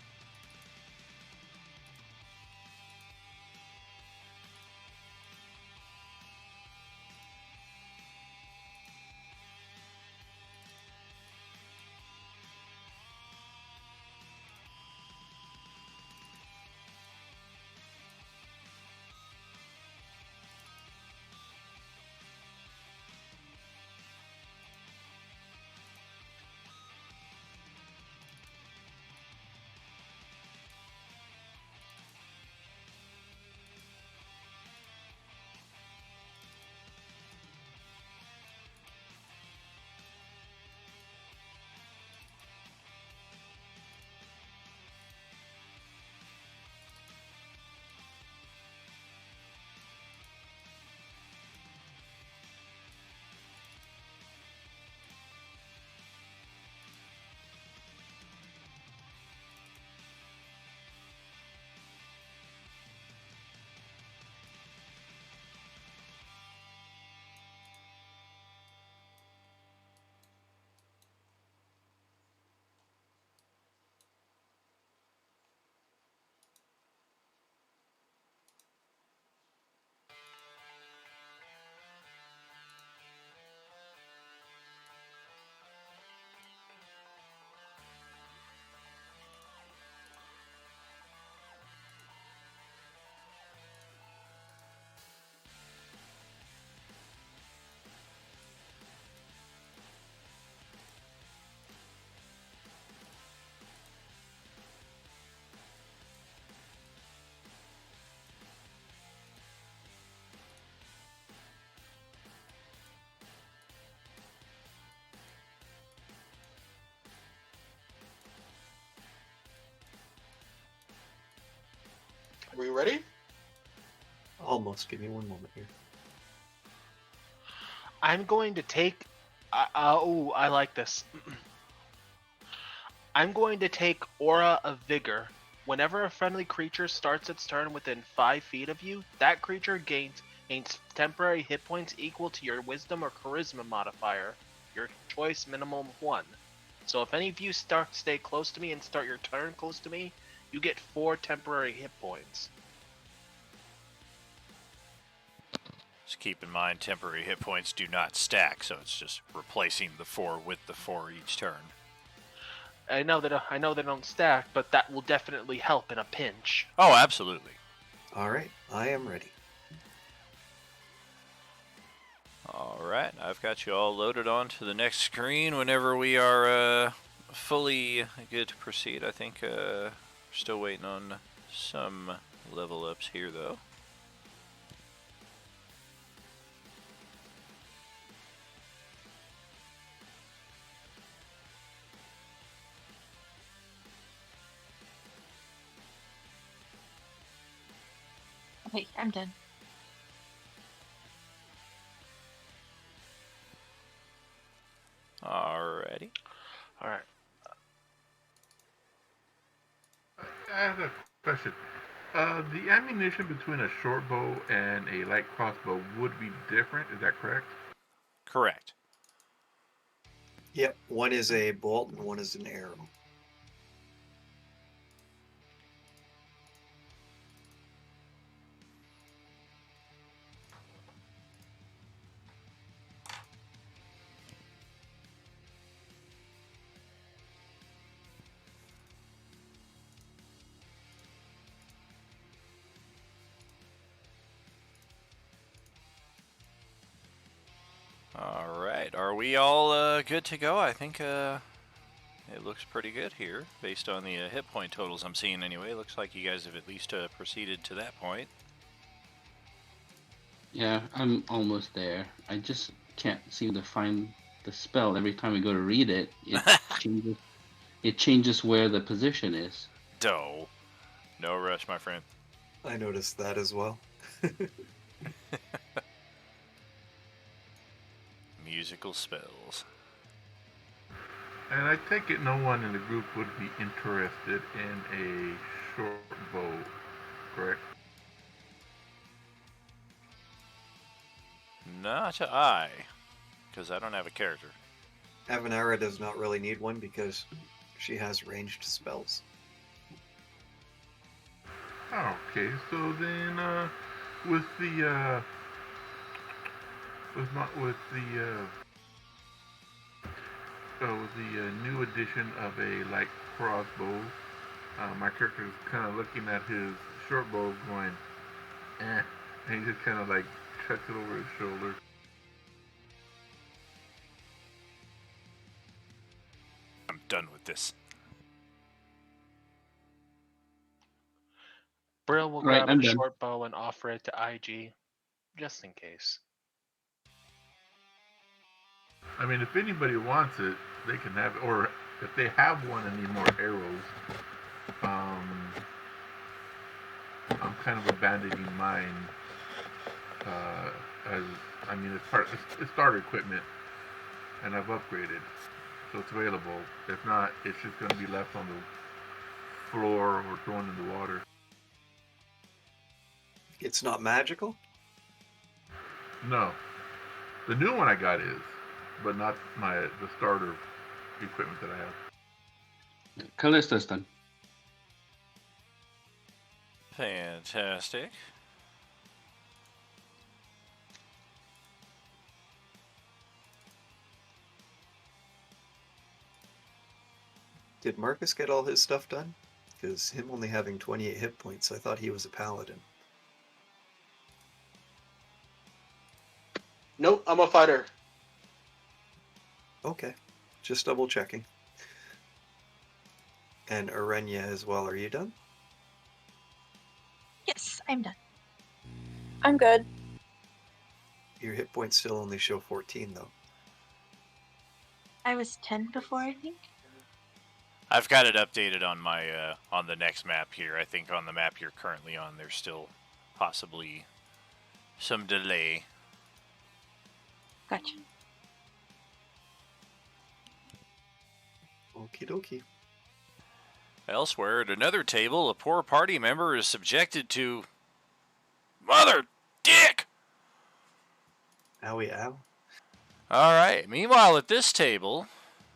Are we ready? Almost. Give me one moment here. I'm going to take. Oh, I like this. I'm going to take Aura of Vigor. Whenever a friendly creature starts its turn within 5 feet of you, that creature gains temporary hit points equal to your Wisdom or Charisma modifier, your choice minimum of 1. So if any of you stay close to me and start your turn close to me, you get 4 temporary hit points. Just keep in mind, temporary hit points do not stack, so it's just replacing the 4 with the 4 each turn. I know they don't stack, but that will definitely help in a pinch. Oh, absolutely. All right, I am ready. All right, I've got you all loaded onto the next screen whenever we are fully good to proceed. I think we're still waiting on some level ups here, though. Okay, I'm done. Alrighty. All right. I have a question. The ammunition between a short bow and a light crossbow would be different. Is that correct? Correct. Yep, one is a bolt and one is an arrow. Alright, are we all good to go? I think it looks pretty good here, based on the hit point totals I'm seeing anyway. Looks like you guys have at least proceeded to that point. Yeah, I'm almost there. I just can't seem to find the spell. Every time I go to read it, it changes. It changes where the position is. Doe. No rush, my friend. I noticed that as well. Musical spells. And I take it no one in the group would be interested in a short bow, correct? Not I, because I don't have a character. Avanara does not really need one because she has ranged spells. Okay, so then with the new addition of a light crossbow, my character is kind of looking at his short bow, going, and he just kind of like chucks it over his shoulder. I'm done with this. Brill will Right, grab I'm a done. short bow and offer it to Aijy, just in case. I mean, if anybody wants it, they can have it, or if they have one and need more arrows, I'm kind of abandoning mine. As I mean, it's starter equipment, and I've upgraded, so it's available. If not, it's just going to be left on the floor or thrown in the water. It's not magical? No, the new one I got is, but not the starter equipment that I have. Callista's done. Fantastic. Did Marcus get all his stuff done? Because him only having 28 hit points, I thought he was a paladin. Nope, I'm a fighter. Okay, just double checking. And Orenia as well, are you done? Yes, I'm done. I'm good. Your hit points still only show 14 though. I was 10 before, I think. I've got it updated on my on the next map here. I think on the map you're currently on, there's still possibly some delay. Gotcha. Okie dokie. Elsewhere, at another table, a poor party member is subjected to... Mother dick! Owie ow. Alright, meanwhile at this table,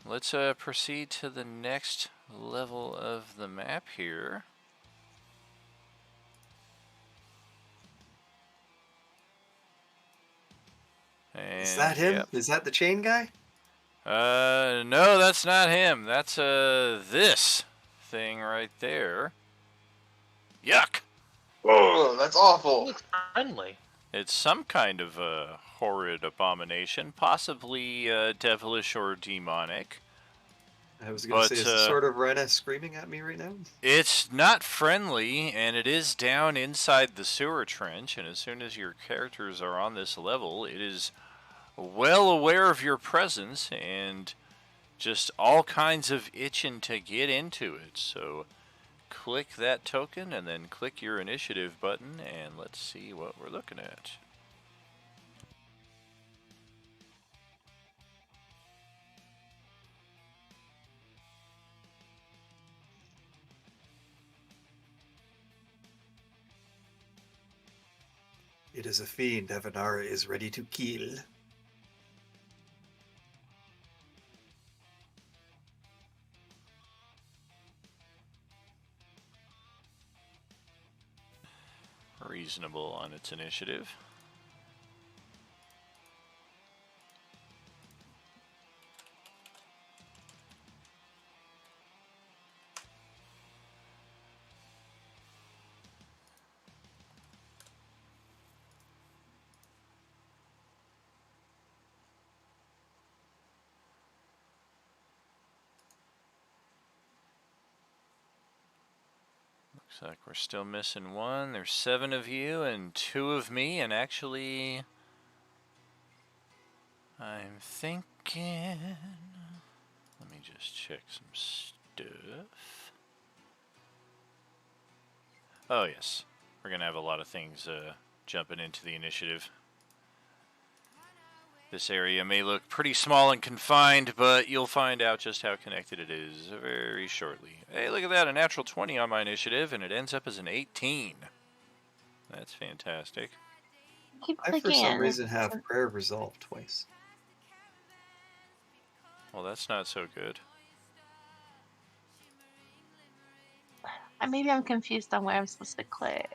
let's proceed to the next level of the map here. And, Is that him? yep. Is that the chain guy? No, that's not him. That's this thing right there. Yuck! Oh, that's awful. Looks friendly. It's some kind of a horrid abomination, possibly devilish or demonic. I was going to But, say, is the Sword of Rena screaming at me right now? It's not friendly, and it is down inside the sewer trench, and as soon as your characters are on this level, it is well aware of your presence, and just all kinds of itching to get into it. So click that token and then click your initiative button, and let's see what we're looking at. It is a fiend Avanara is ready to kill. Reasonable on its initiative. Looks like we're still missing one. There's 7 of you and 2 of me, and actually, I'm thinking. Let me just check some stuff. Oh, yes. We're going to have a lot of things jumping into the initiative. This area may look pretty small and confined, but you'll find out just how connected it is very shortly. Hey, look at that, a natural 20 on my initiative, and it ends up as an 18. That's fantastic. Keep I, for clicking some it. reason, have prayer resolved twice. Well, that's not so good. Maybe I'm confused on where I'm supposed to click.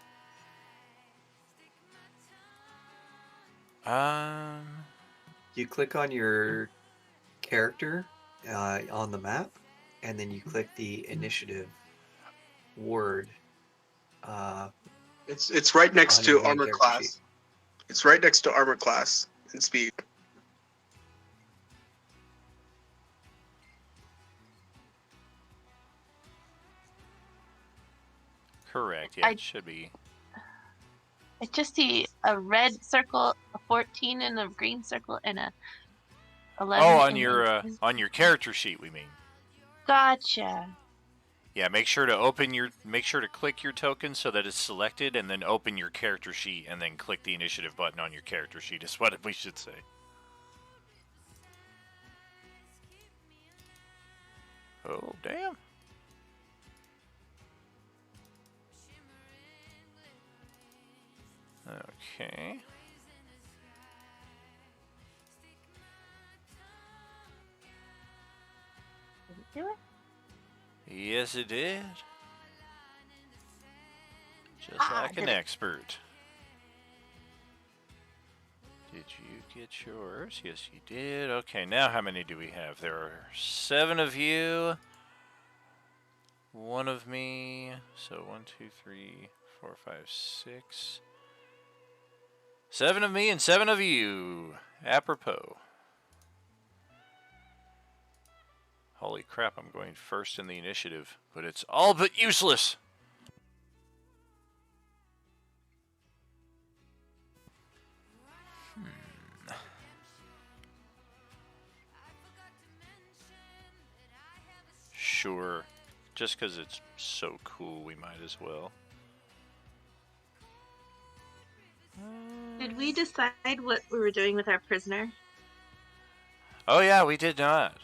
You click on your character on the map, and then you click the initiative word. It's right next on your to main armor character class. sheet. It's right next to armor class and speed. Correct, yeah, it should be. I just see a red circle, a 14, and a green circle, and a 11. Oh, on your character sheet, we mean. Gotcha. Yeah, make sure to click your token so that it's selected, and then open your character sheet, and then click the initiative button on your character sheet. Is what we should say. Oh, damn. Okay. Did it do it? Yes, it did. Just like an did it. expert. Did you get yours? Yes, you did. Okay, now how many do we have? There are 7 of you. 1 of me. So 1, 2, 3, 4, 5, 6. 7 of me and 7 of you. Apropos. Holy crap, I'm going first in the initiative, but it's all but useless. Sure. Just because it's so cool, we might as well. Did we decide what we were doing with our prisoner? Oh yeah, we did not.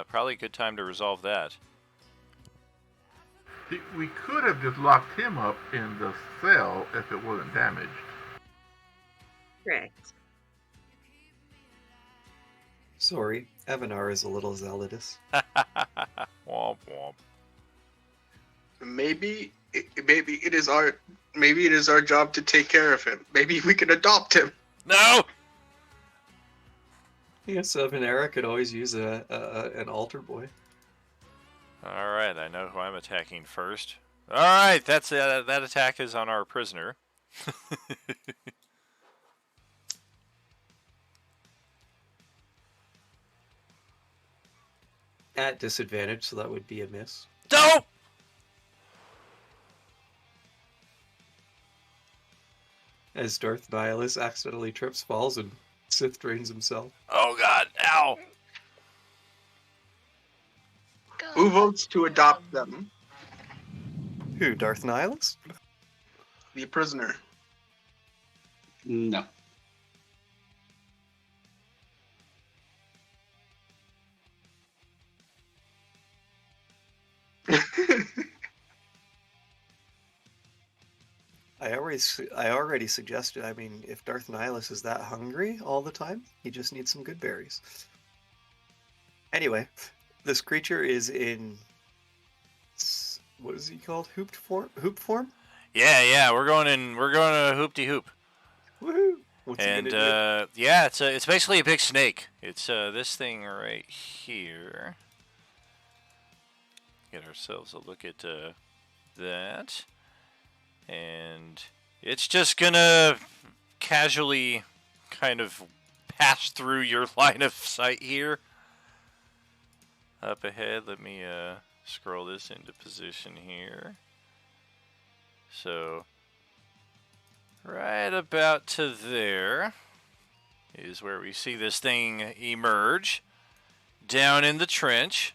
Probably a good time to resolve that. We could have just locked him up in the cell if it wasn't damaged. Correct. Sorry, Avanar is a little zealotous. Womp womp. Maybe it is our job to take care of him. Maybe we can adopt him. No! Yes, Avanara could always use an altar boy. Alright, I know who I'm attacking first. Alright, that attack is on our prisoner. At disadvantage, so that would be a miss. Don't! As Darth Nihilus accidentally trips, falls, and Sith drains himself. Oh god, ow! Who votes to adopt them? Who, Darth Nihilus? The prisoner. No. I already suggested, I mean, if Darth Nihilus is that hungry all the time, he just needs some good berries. Anyway, this creature is in, what is he called? Hoop form? Yeah, we're going to hoop-de hoop. Woohoo! What's he And gonna do? yeah, it's basically a big snake. It's this thing right here. Get ourselves a look at that. And it's just gonna casually kind of pass through your line of sight here. Up ahead, let me scroll this into position here. So, right about to there is where we see this thing emerge down in the trench.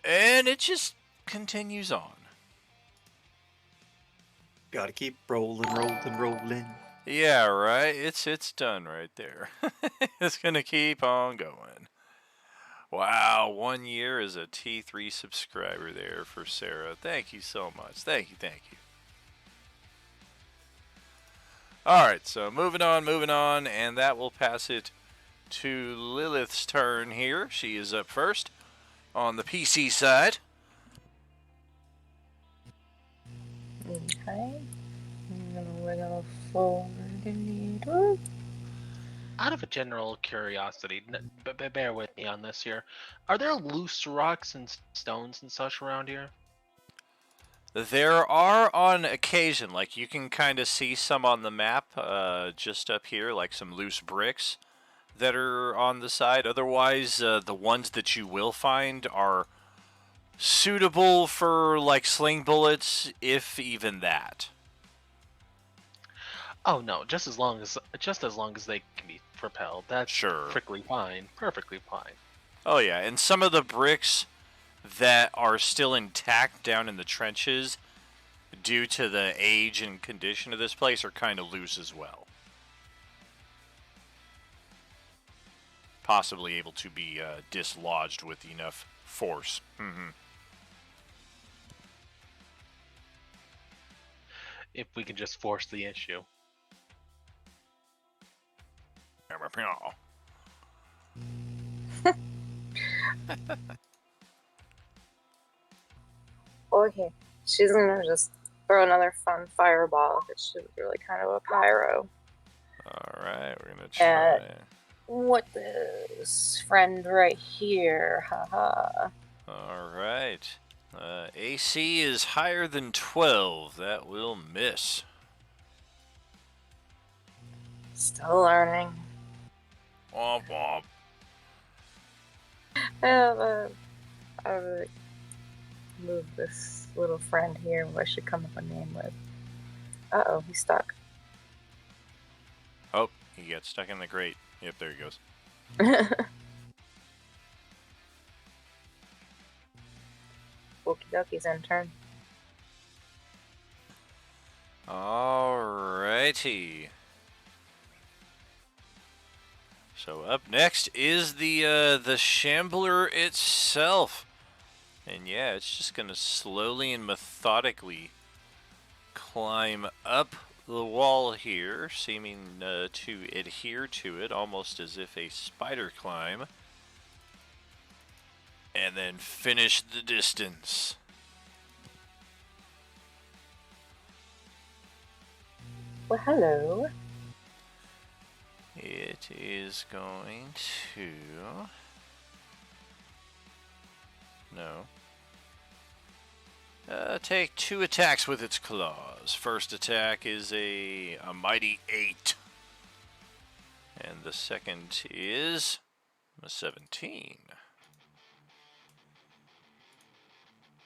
And it just continues on. Gotta keep rolling. Yeah, right. It's done right there. It's gonna keep on going. Wow, 1 year as a T3 subscriber there for Sarah. Thank you so much. Thank you. Alright, so moving on, and that will pass it to Lilith's turn here. She is up first on the PC side. Okay. I'm gonna wiggle forward a little. Out of a general curiosity, bear with me on this here. Are there loose rocks and stones and such around here? There are on occasion, like you can kind of see some on the map just up here, like some loose bricks that are on the side. Otherwise, the ones that you will find are suitable for like sling bullets, if even that. Oh no, just as long as they can be propelled, that's Sure. perfectly fine. Perfectly fine. Oh yeah, and some of the bricks that are still intact down in the trenches, due to the age and condition of this place, are kind of loose as well. Possibly able to be dislodged with enough force. If we can just force the issue. Okay. She's gonna just throw another fun fireball. It's just really kind of a pyro. Alright, we're gonna try. What this friend right here? Haha. Alright. AC is higher than 12. That will miss. Still learning. Womp womp. I would move this little friend here who I should come up with a name with. Uh-oh, he's stuck. Oh, he got stuck in the grate. Yep, there he goes. Okie dokies, in turn. Alrighty. So up next is the Shambler itself. And yeah, it's just gonna slowly and methodically climb up the wall here, seeming to adhere to it, almost as if a spider climb. And then finish the distance. Well, hello. It is going to... No. Take 2 attacks with its claws. First attack is a mighty 8. And the second is a 17.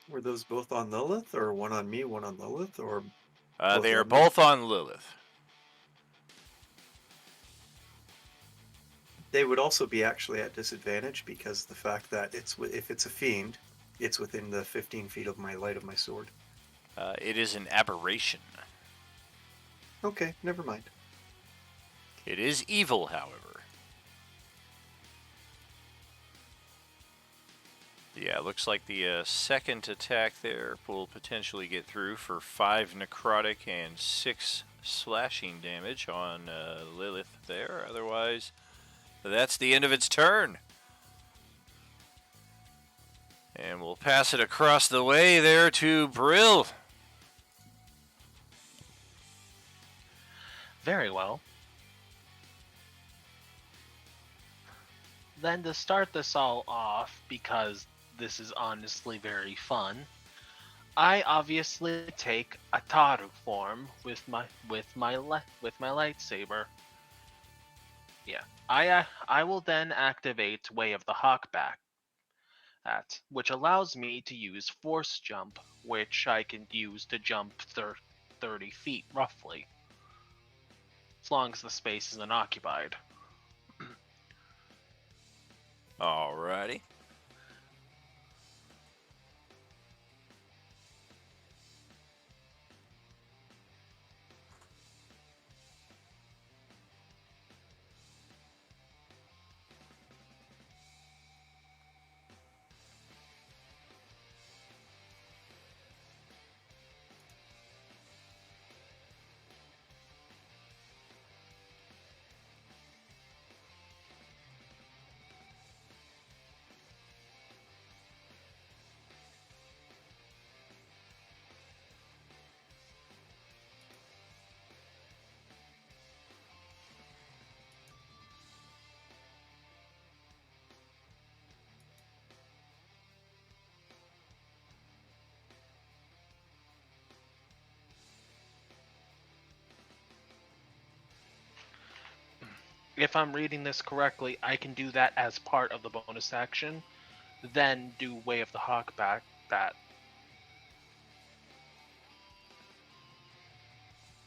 Were those both on Lilith, or one on me, one on Lilith, or? They are both on Lilith. They would also be actually at disadvantage because the fact that if it's a fiend, it's within the 15 feet of my light of my sword. It is an aberration. Okay, never mind. It is evil, however. Yeah, looks like the second attack there will potentially get through for 5 necrotic and 6 slashing damage on Lilith there. Otherwise, that's the end of its turn. And we'll pass it across the way there to Brill. Very well. Then to start this all off, because this is honestly very fun, I obviously take a Taru form with my lightsaber. Yeah, I will then activate Way of the Hawkback, which allows me to use Force Jump, which I can use to jump 30 feet roughly, as long as the space isn't occupied. Alrighty. If I'm reading this correctly, I can do that as part of the bonus action, then do Way of the Hawkback that.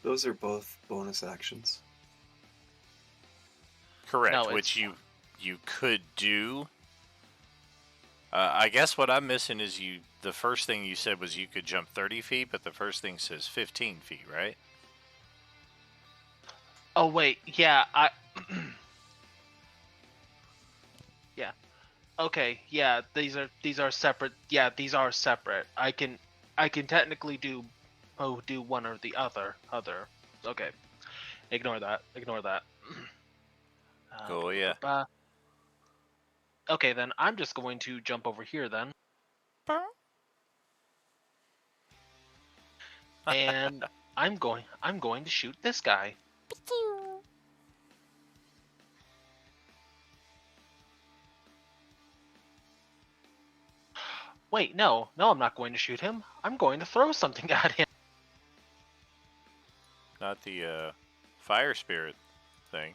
Those are both bonus actions. Correct, No, which you could do. I guess what I'm missing is the first thing you said was you could jump 30 feet, but the first thing says 15 feet, right? Oh wait, yeah, yeah. Okay, yeah, these are separate. Yeah, these are separate. I can technically do one or the other. Okay. Ignore that. Oh, yeah. Okay, then I'm just going to jump over here then. And I'm going to shoot this guy. Wait, no, I'm not going to shoot him. I'm going to throw something at him. Not the fire spirit thing.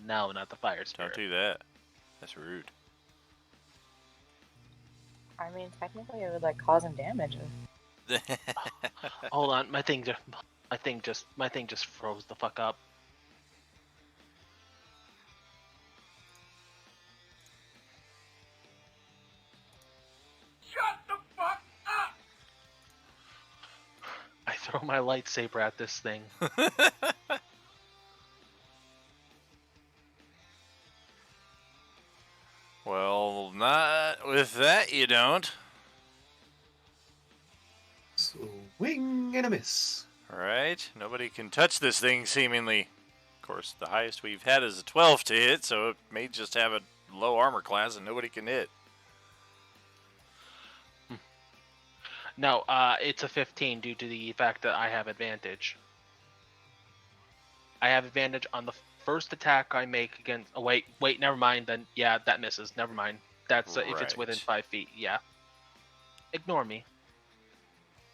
No, not the fire spirit. Don't do that. That's rude. I mean, technically, it would like cause him damage. Hold on, my thing just froze the fuck up. Shut the fuck up! I throw my lightsaber at this thing. Well, not with that you don't. Swing and a miss. Alright, nobody can touch this thing, seemingly. Of course, the highest we've had is a 12 to hit, so it may just have a low armor class and nobody can hit. No, it's a 15 due to the fact that I have advantage. I have advantage on the first attack I make against. Oh wait, never mind. Then yeah, that misses. Never mind. That's if it's within Right. 5 feet. Yeah. Ignore me.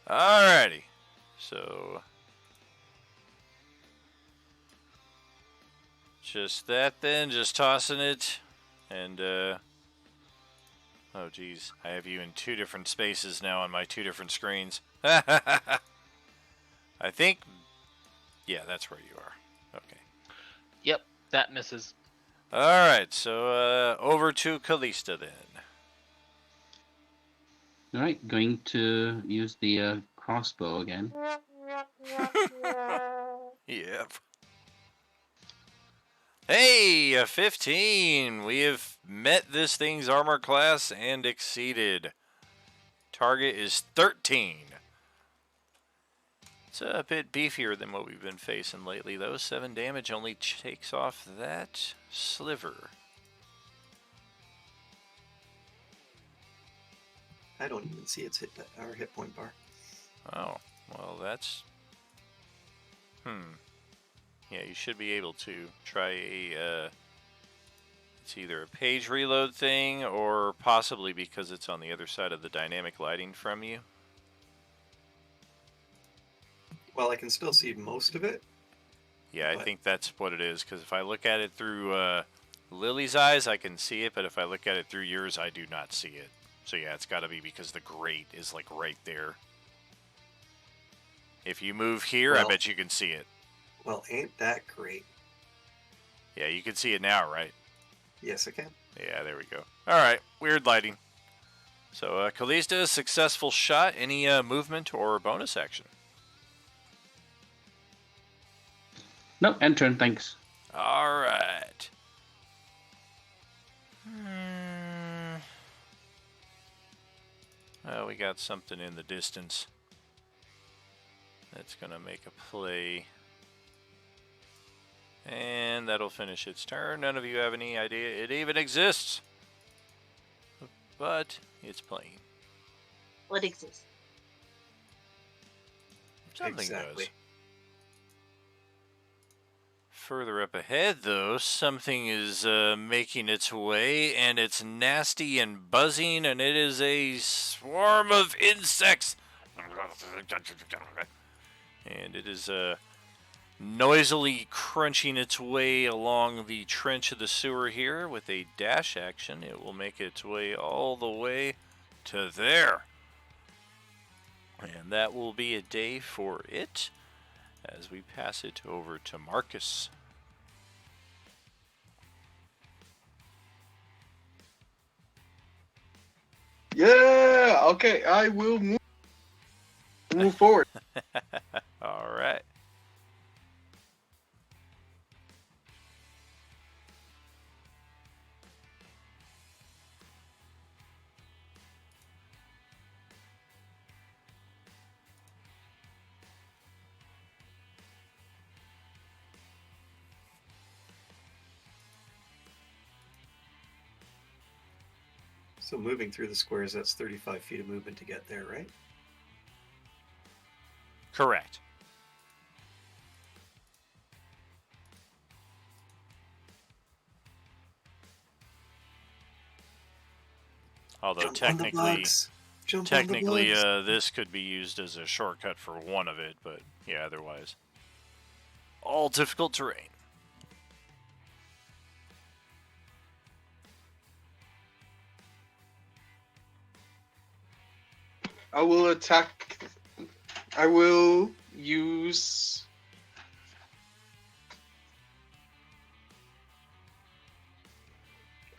Alrighty. So, just that then, just tossing it. And, oh geez, I have you in 2 different spaces now on my 2 different screens. I think, yeah, that's where you are. Okay. Yep, that misses. Alright, so over to Callista then. All right, going to use the crossbow again. Yep. Hey, a 15. We have met this thing's armor class and exceeded. Target is 13. It's a bit beefier than what we've been facing lately, though. 7 damage only takes off that sliver. I don't even see its our hit point bar. Oh, well, that's... Yeah, you should be able to try a... It's either a page reload thing or possibly because it's on the other side of the dynamic lighting from you. Well, I can still see most of it. Yeah, I But- think that's what it is, because if I look at it through Lily's eyes, I can see it, but if I look at it through yours, I do not see it. So yeah, it's got to be because the grate is like right there. If you move here, I Well- bet you can see it. Well, ain't that great? Yeah, you can see it now, right? Yes, I can. Yeah, there we go. All right, weird lighting. So, Kalista, successful shot. Any movement or bonus action? No, end turn, thanks. All right. Well, we got something in the distance that's going to make a play. And that'll finish its turn. None of you have any idea it even exists. But it's playing. What exists? Something Exactly. does. Further up ahead, though, something is making its way, and it's nasty and buzzing, and it is a swarm of insects. And it is noisily crunching its way along the trench of the sewer here with a dash action. It will make its way all the way to there. And that will be a day for it as we pass it over to Marcus. Yeah. Okay, I will move forward. All right. So moving through the squares, that's 35 feet of movement to get there, right? Correct. Although Jump on the technically, bugs. Jump on the bugs. this could be used as a shortcut for one of it, but yeah, otherwise, all difficult terrain. I will attack. I will use.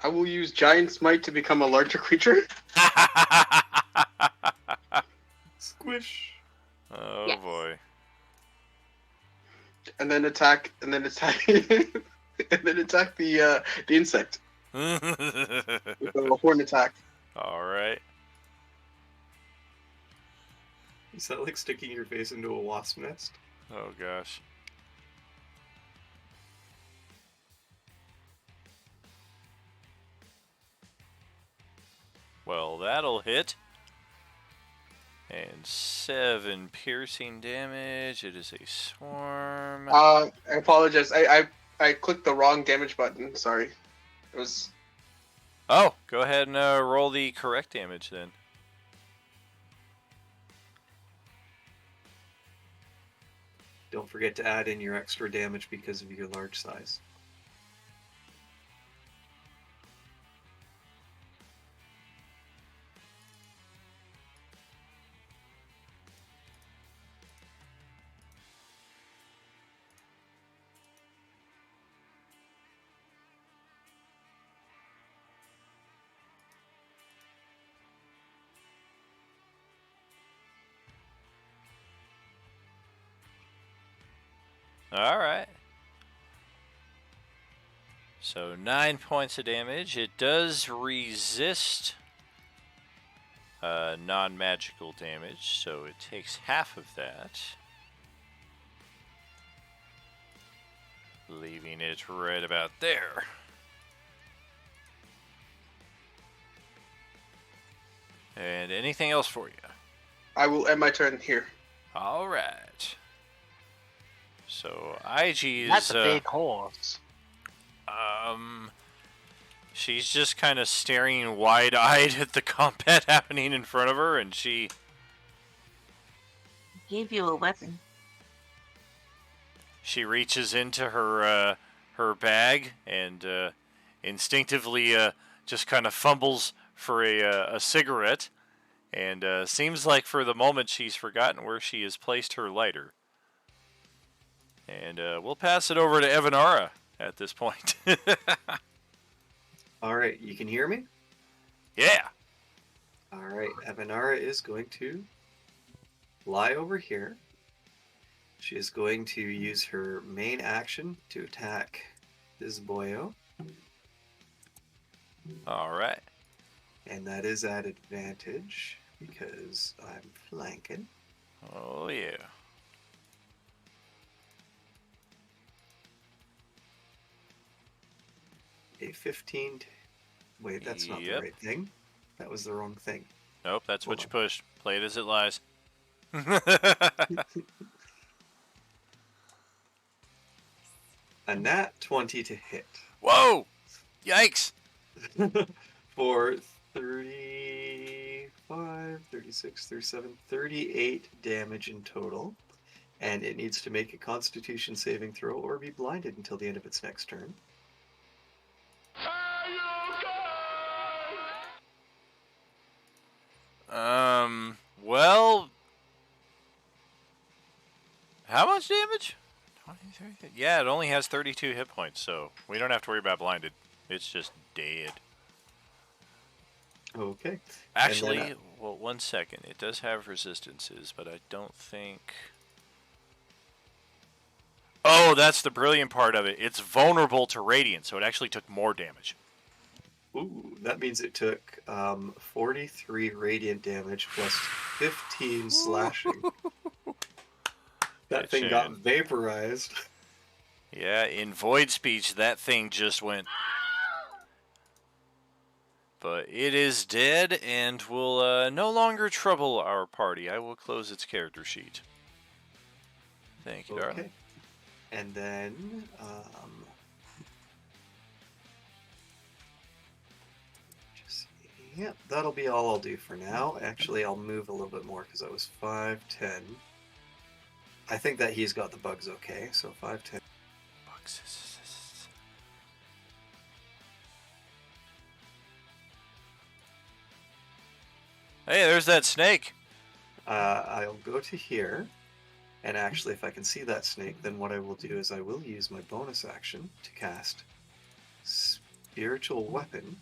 I will use Giant Smite to become a larger creature. Squish. Oh Yes. boy. And then attack. And then attack. And then attack the insect with a horn attack. All right. Is that like sticking your face into a wasp nest? Oh gosh. Well, that'll hit. And 7 piercing damage. It is a swarm. I apologize. I clicked the wrong damage button. Sorry. It was. Oh, go ahead and roll the correct damage then. Don't forget to add in your extra damage because of your large size. All right. So 9 points of damage. It does resist non-magical damage, so it takes half of that, leaving it right about there. And anything else for you? I will end my turn here. All right. So Aijy is That's a big horse. She's just kind of staring wide-eyed at the combat happening in front of her, and she Gave you a weapon. reaches into her bag and instinctively just kind of fumbles for a cigarette, and seems like for the moment she's forgotten where she has placed her lighter. And we'll pass it over to Evanara at this point. All right, you can hear me? Yeah. All right, Evanara is going to fly over here. She is going to use her main action to attack this boyo. All right. And that is at advantage because I'm flanking. Oh, yeah. A 15. Wait, that's not the Yep. right thing. That was the wrong thing. Nope, that's Hold what you on. pushed. Play it as it lies. A nat 20 to hit. Whoa! Yikes! For 35, 36, 37, 38 damage in total. And it needs to make a constitution saving throw or be blinded until the end of its next turn. Well, how much damage? 23? Yeah, it only has 32 hit points, so we don't have to worry about blinded. It's just dead. Okay. Actually, well, 1 second. It does have resistances, but I don't think... Oh, that's the brilliant part of it. It's vulnerable to radiant, so it actually took more damage. Ooh, that means it took 43 radiant damage plus 15 slashing. That thing got vaporized. Yeah, in Void Speech, that thing just went... But it is dead and will no longer trouble our party. I will close its character sheet. Thank you, darling. And then, yeah, that'll be all I'll do for now. Actually, I'll move a little bit more because that was 5, 10. I think that he's got the bugs okay, so 5, 10. Bugs. Hey, there's that snake. I'll go to here, and actually, if I can see that snake, then what I will do is I will use my bonus action to cast Spiritual Weapon,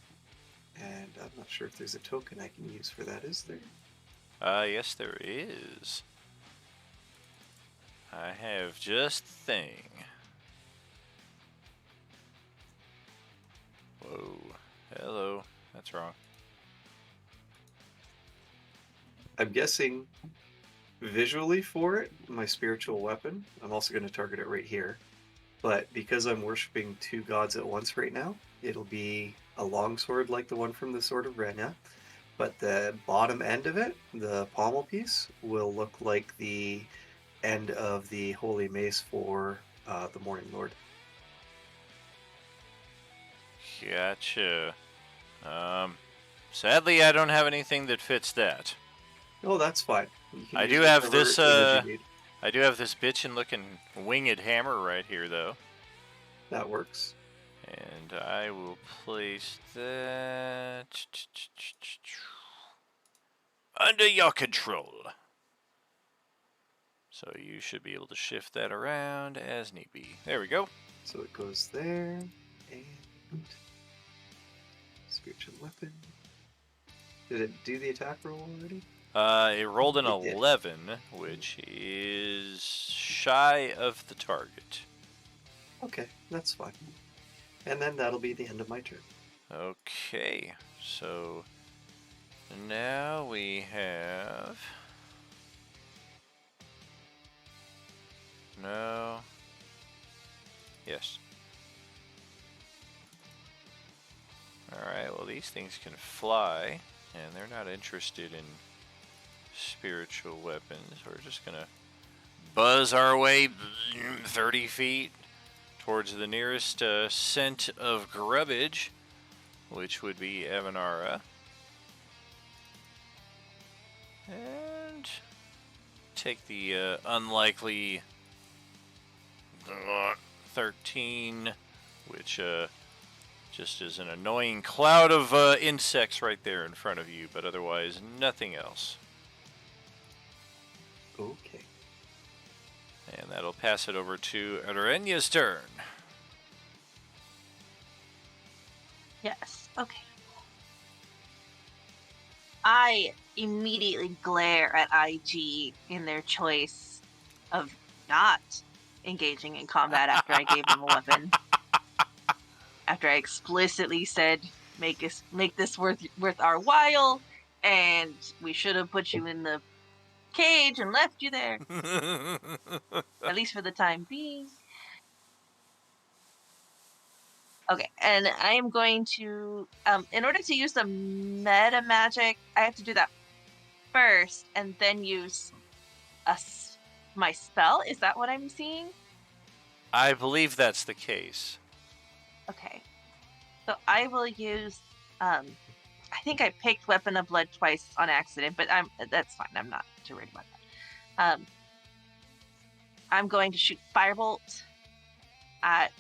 and I'm not sure if there's a token I can use for that, is there? Yes, there is. I have just the thing. Whoa. Hello. That's wrong. I'm guessing visually for it, my spiritual weapon, I'm also going to target it right here. But because I'm worshipping two gods at once right now, it'll be a longsword like the one from the Sword of Renya. But the bottom end of it, the pommel piece, will look like the end of the Holy Mace for the Morning Lord. Gotcha. Sadly, I don't have anything that fits that. Oh, that's fine. I do have this. I do have this bitchin'-looking winged hammer right here, though. That works. And I will place that under your control. So you should be able to shift that around as need be. There we go. So it goes there, and spiritual weapon. Did it do the attack roll already? It rolled an It did. 11, which is shy of the target. Okay, that's fine. And then that'll be the end of my turn. Okay, so now we have... No. Yes. Alright, well these things can fly, and they're not interested in spiritual weapons. We're just gonna buzz our way 30 feet towards the nearest scent of grubbage, which would be Evanara. And take the unlikely 13, which just is an annoying cloud of insects right there in front of you, but otherwise nothing else. Okay. And that'll pass it over to Arenya's turn. Yes. Okay. I immediately glare at Aijy in their choice of not engaging in combat after I gave them a weapon. After I explicitly said, make this worth our while, and we should have put you in the cage and left you there, at least for the time being. Okay, and I am going to, in order to use the meta magic, I have to do that first, and then use my spell. Is that what I'm seeing? I believe that's the case. Okay, so I will use. I think I picked Weapon of Blood twice on accident, but that's fine. I'm not too worried about that. I'm going to shoot Firebolt at.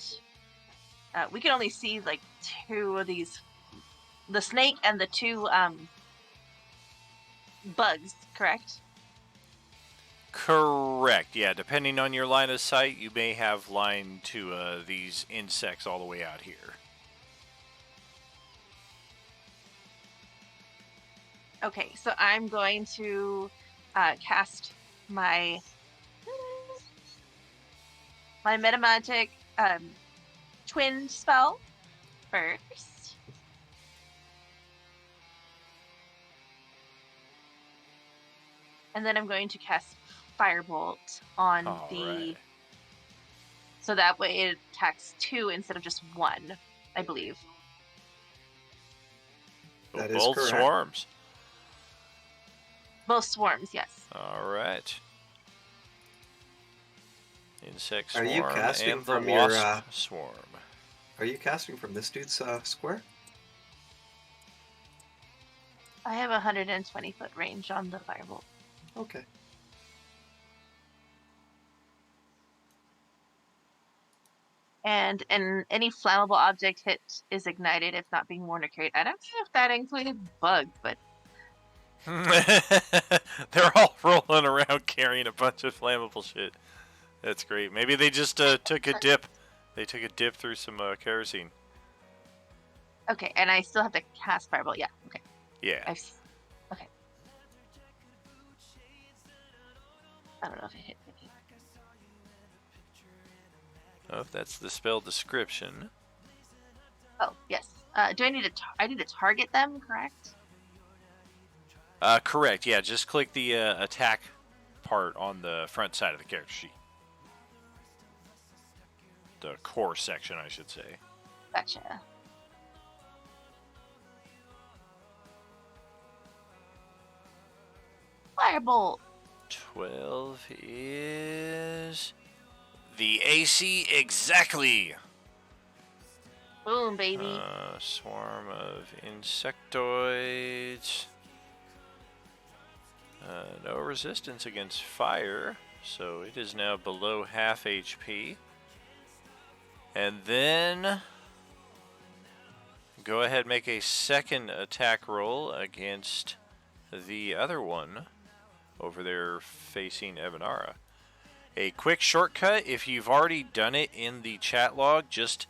We can only see like two of these, the snake and the two bugs, correct? Correct, yeah. Depending on your line of sight, you may have line to these insects all the way out here. Okay, so I'm going to cast my meta magic twin spell first. And then I'm going to cast Firebolt on Right. So that way it attacks 2 instead of just 1, I believe. That is Both correct. swarms. Both swarms, yes. All right. Insect Are swarm you casting and the from your, wasp swarm. Are you casting from this dude's square? I have 120-foot range on the Firebolt. Okay. And any flammable object hit is ignited if not being worn or carried. I don't know if that included bugs, but They're all rolling around carrying a bunch of flammable shit. That's great. Maybe they just took a dip. They took a dip through some kerosene. okay. And I still have to cast Firebolt. Yeah. Okay. Yeah. Okay. I don't know if it hit me. Oh, if that's the spell description. Oh yes. Do I need to? I need to target them, correct? Correct. Yeah. Just click the attack part on the front side of the character sheet. The core section, I should say. Gotcha. Firebolt. 12 is the AC exactly. Boom, baby. Swarm of insectoids. No resistance against fire, so it is now below half HP. And then go ahead and make a second attack roll against the other one over there facing Evanara. A quick shortcut, if you've already done it in the chat log, just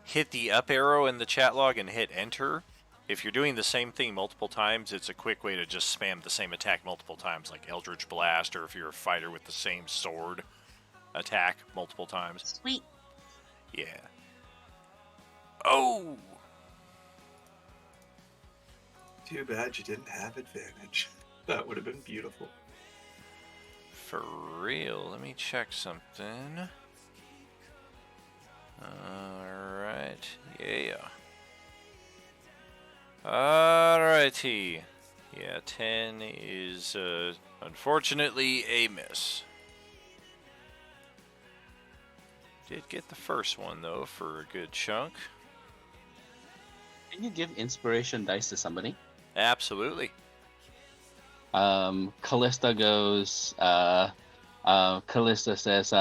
hit the up arrow in the chat log and hit enter If you're doing the same thing multiple times, it's a quick way to just spam the same attack multiple times, like Eldritch Blast, or if you're a fighter with the same sword, attack multiple times. Sweet. Yeah. Oh! Too bad you didn't have advantage. That would have been beautiful. For real. Let me check something. Alright. Yeah. Alrighty. Yeah, 10 is unfortunately a miss. Did get the first one though for a good chunk. Can you give inspiration dice to somebody? Absolutely. Callista goes. Callista says,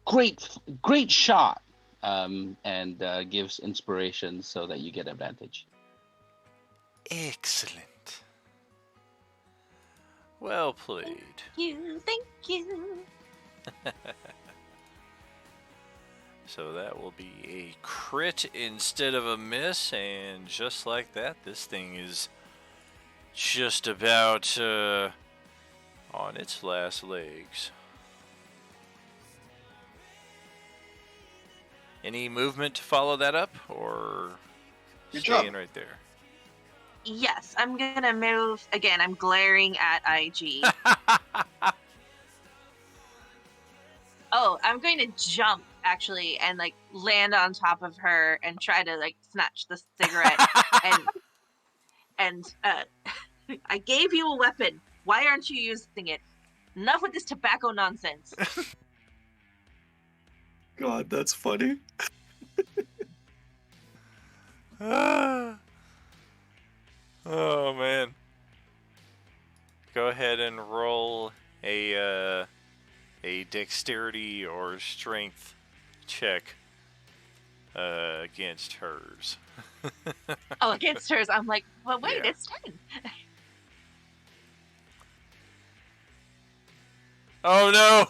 "Great shot," and gives inspiration so that you get advantage. Excellent. Well played. Thank you. So that will be a crit instead of a miss, and just like that, this thing is just about on its last legs. Any movement to follow that up, or Good staying job. right there? Yes, I'm gonna move again. I'm glaring at Aijy. Oh, I'm going to jump actually and like land on top of her and try to like snatch the cigarette and I gave you a weapon. Why aren't you using it? Enough with this tobacco nonsense. God, that's funny. Oh man. Go ahead and roll a dexterity or strength check against hers. Oh, against hers. I'm like, well, wait, Yeah. it's 10. Oh no!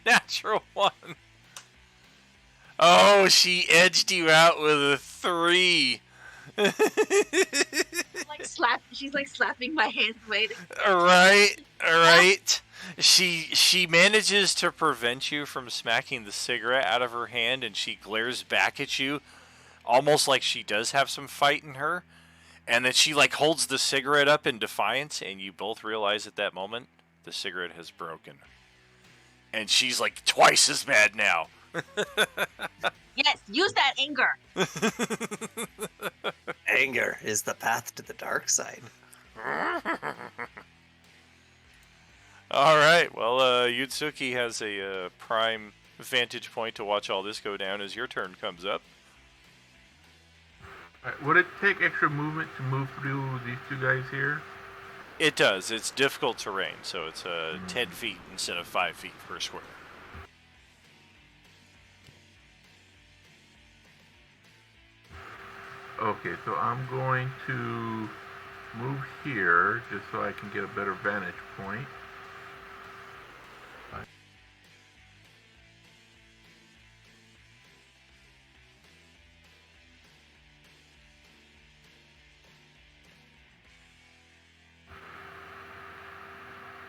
Natural 1. Oh, she edged you out with a 3. She's like slapping my hands away. Right. She manages to prevent you from smacking the cigarette out of her hand, and she glares back at you, almost like she does have some fight in her. And then she like holds the cigarette up in defiance, and you both realize at that moment the cigarette has broken. And she's like twice as mad now. Yes, use that anger. Anger is the path to the dark side. All right. Well, Yutsuki has a prime vantage point to watch all this go down as your turn comes up. Alright, would it take extra movement to move through these two guys here? It does. It's difficult terrain, so it's 10 feet instead of 5 feet per square. Okay, so I'm going to move here just so I can get a better vantage point.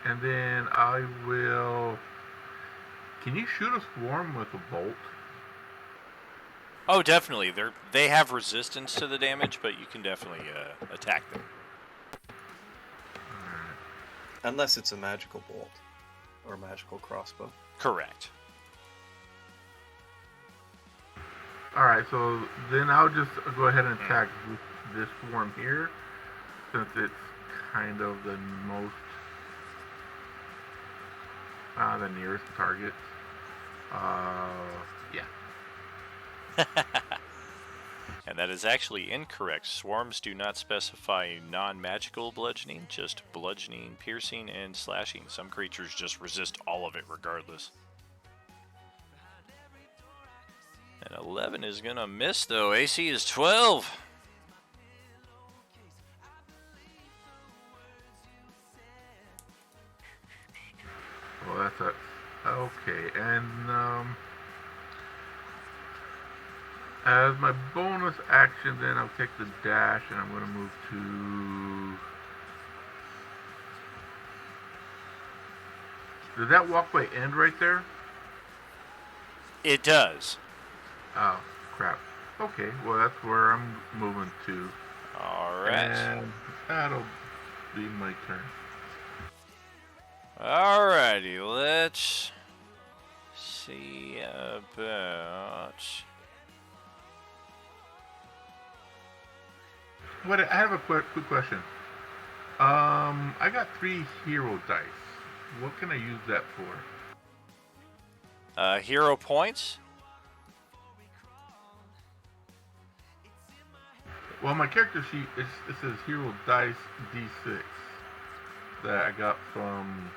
And then I will... Can you shoot a swarm with a bolt? Oh, definitely. They have resistance to the damage, but you can definitely attack them. Unless it's a magical bolt or magical crossbow. Correct. Alright, so then I'll just go ahead and attack this swarm here, since it's kind of the most... the nearest target. Yeah. And that is actually incorrect. Swarms do not specify non-magical bludgeoning, just bludgeoning, piercing, and slashing. Some creatures just resist all of it regardless. And 11 is going to miss, though. AC is 12. Well, that's a... Okay, and, As my bonus action, then I'll take the dash and I'm going to move to. Did that walkway end right there? It does. Oh, crap. Okay, well, that's where I'm moving to. Alright. And that'll be my turn. Alrighty, let's see about... Wait, I have a quick question. I got 3 hero dice. What can I use that for? Hero points? Well, my character sheet, it says hero dice D6 that I got from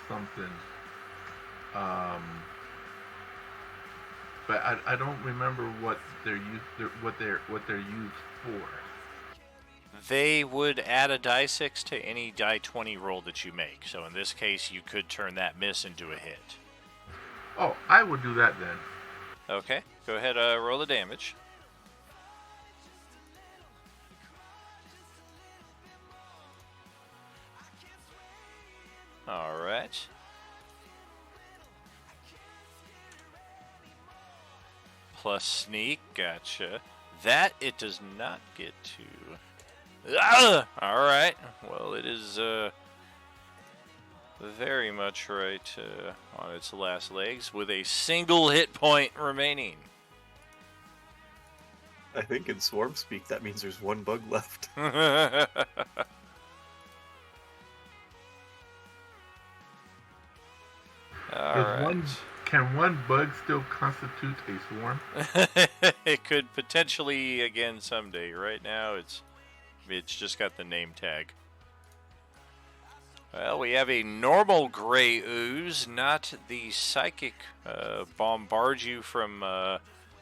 something. But I don't remember what they're used for. They would add a die 6 to any die 20 roll that you make. So in this case, you could turn that miss into a hit. Oh, I would do that then. Okay, go ahead, roll the damage. Alright. Plus sneak, gotcha. That it does not get to. Alright, well it is very much right on its last legs with a single hit point remaining. I think in Swarm speak that means there's 1 bug left. Can one bug still constitute a swarm? It could potentially again someday. Right now, it's just got the name tag. Well, we have a normal gray ooze, not the psychic bombard you from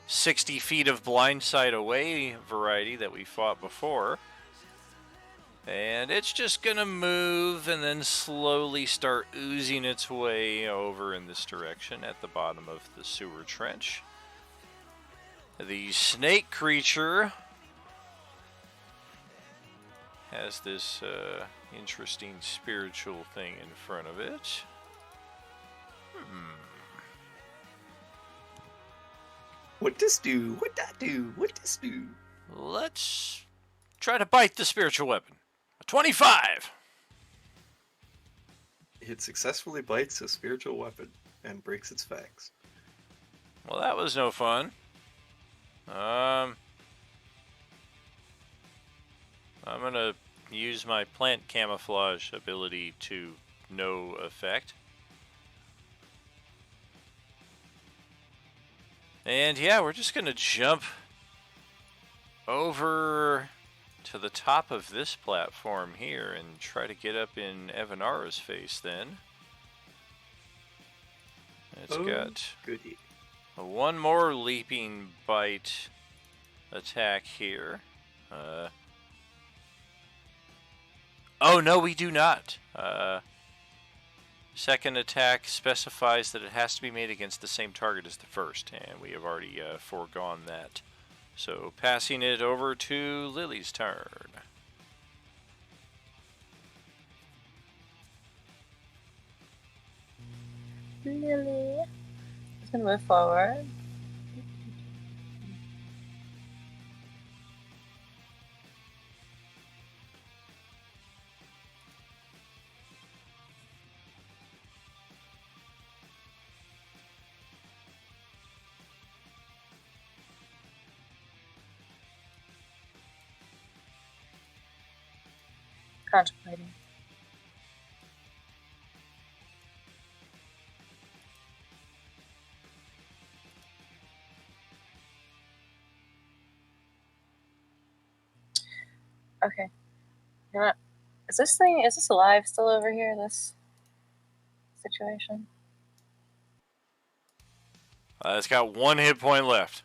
60 feet of blindside away variety that we fought before. And it's just going to move and then slowly start oozing its way over in this direction at the bottom of the sewer trench. The snake creature has this interesting spiritual thing in front of it. What this do? What that do? What this do? Let's try to bite the spiritual weapon. 25! It successfully bites a spiritual weapon and breaks its fangs. Well, that was no fun. I'm gonna use my plant camouflage ability to no effect. And yeah, we're just gonna jump over to the top of this platform here and try to get up in Evanara's face then. It's got goody. One more leaping bite attack here. Oh no, we do not. Second attack specifies that it has to be made against the same target as the first, and we have already foregone that. So passing it over to Lily's turn. Lily. Just gonna move forward. Contemplating. Okay. You know what? Is this alive still over here, this situation? It's got 1 hit point left.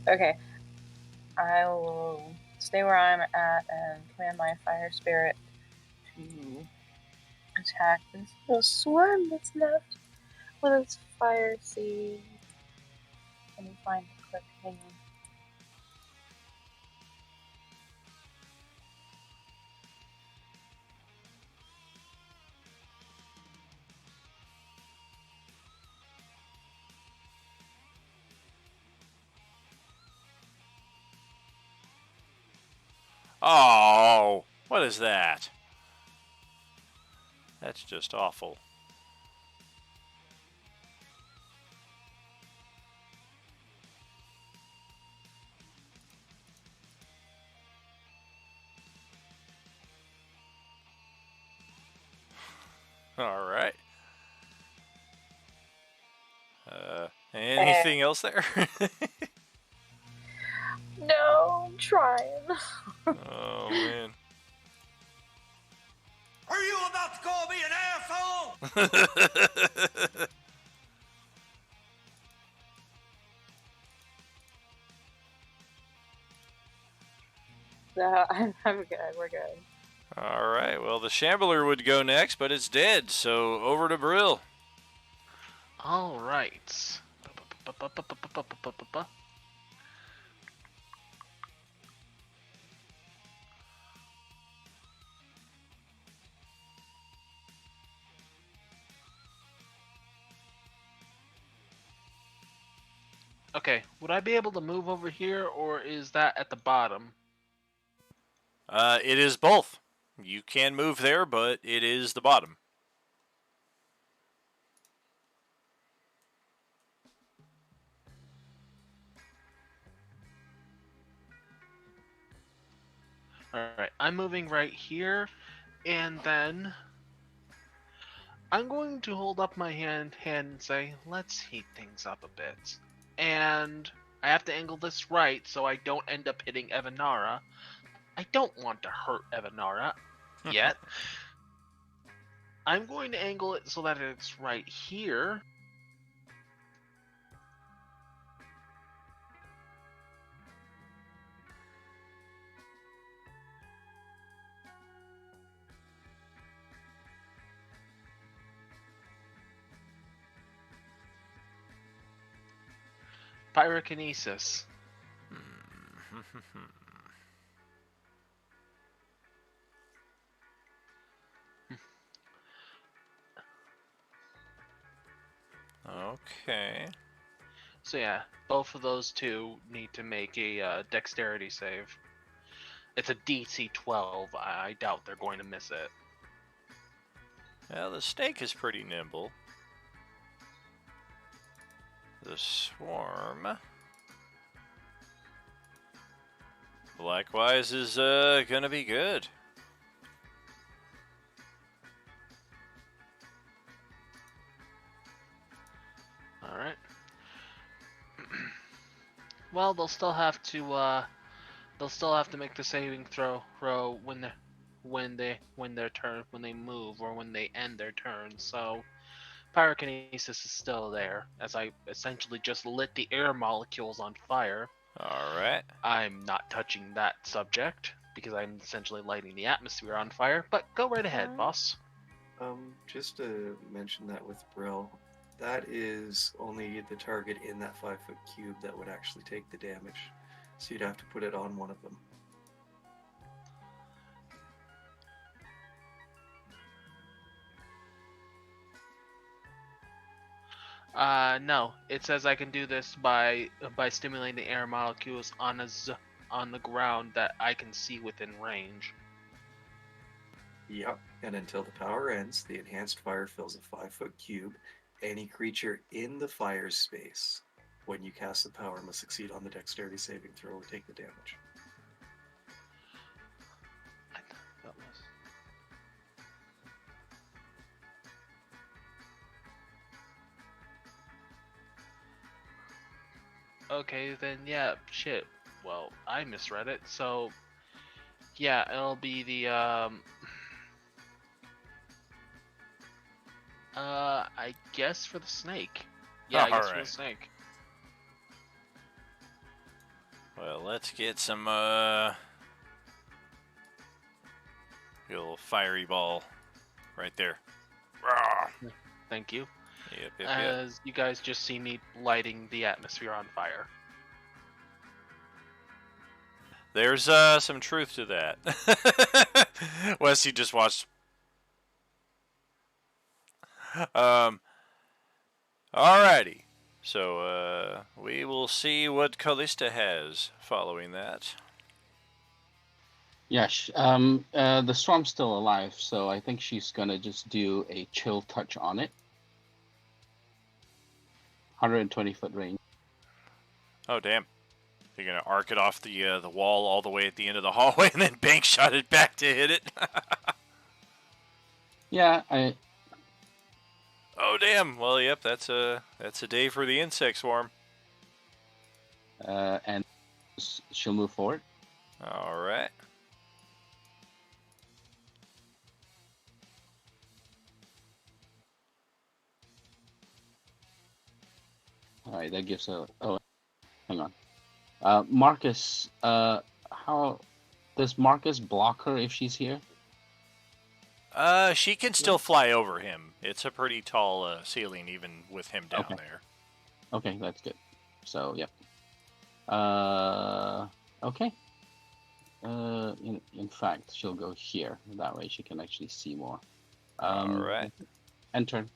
Okay. I will stay where I'm at and command my fire spirit to attack this little swarm that's left with its fire seed. Let me find the clip. Hang on. Oh, what is that? That's just awful. All right. Anything else there? No, I'm trying. Oh, man. Are you about to call me an asshole? No, I'm good. We're good. All right. Well, the Shambler would go next, but it's dead. So over to Brill. All right. Okay, would I be able to move over here, or is that at the bottom? It is both. You can move there, but it is the bottom. Alright, I'm moving right here, and then I'm going to hold up my hand and say, let's heat things up a bit. And I have to angle this right so I don't end up hitting Evanara. I don't want to hurt Evanara yet. I'm going to angle it so that it's right here. Pyrokinesis. Okay. So yeah, both of those two need to make a dexterity save. It's a DC 12. I doubt they're going to miss it. Well, the snake is pretty nimble. The swarm, likewise, is gonna be good. All right. Well, they'll still have to make the saving throw when they move or when they end their turn. So pyrokinesis is still there, as I essentially just lit the air molecules on fire. All right. I'm not touching that subject because I'm essentially lighting the atmosphere on fire. But go right ahead, boss. Just to mention that with Brill, that is only the target in that 5-foot cube that would actually take the damage. So you'd have to put it on one of them. No. It says I can do this by stimulating the air molecules on the ground that I can see within range. Yep, and until the power ends, the enhanced fire fills a 5-foot cube. Any creature in the fire space, when you cast the power, must succeed on the dexterity saving throw or take the damage. That was... Okay, then yeah, shit. Well, I misread it, so yeah, it'll be the I guess for the snake. Yeah, I guess for the snake. Well, let's get some little fiery ball right there. Rah. Thank you. Yep. As you guys just see me lighting the atmosphere on fire. There's some truth to that. Wes, you just watched. Alrighty. So we will see what Callista has following that. Yes. The storm's still alive, so I think she's gonna just do a chill touch on it. 120-foot range. Oh damn! You're gonna arc it off the wall all the way at the end of the hallway, and then bank shot it back to hit it. Yeah, Oh damn! Well, yep, that's a day for the insect swarm. and she'll move forward. All right. All right, that gives a. Oh, hang on. Marcus, how does Marcus block her if she's here? She can still fly over him. It's a pretty tall ceiling, even with him down there. Okay, that's good. So, yep. Okay. In fact, she'll go here. That way she can actually see more. All right. And turn.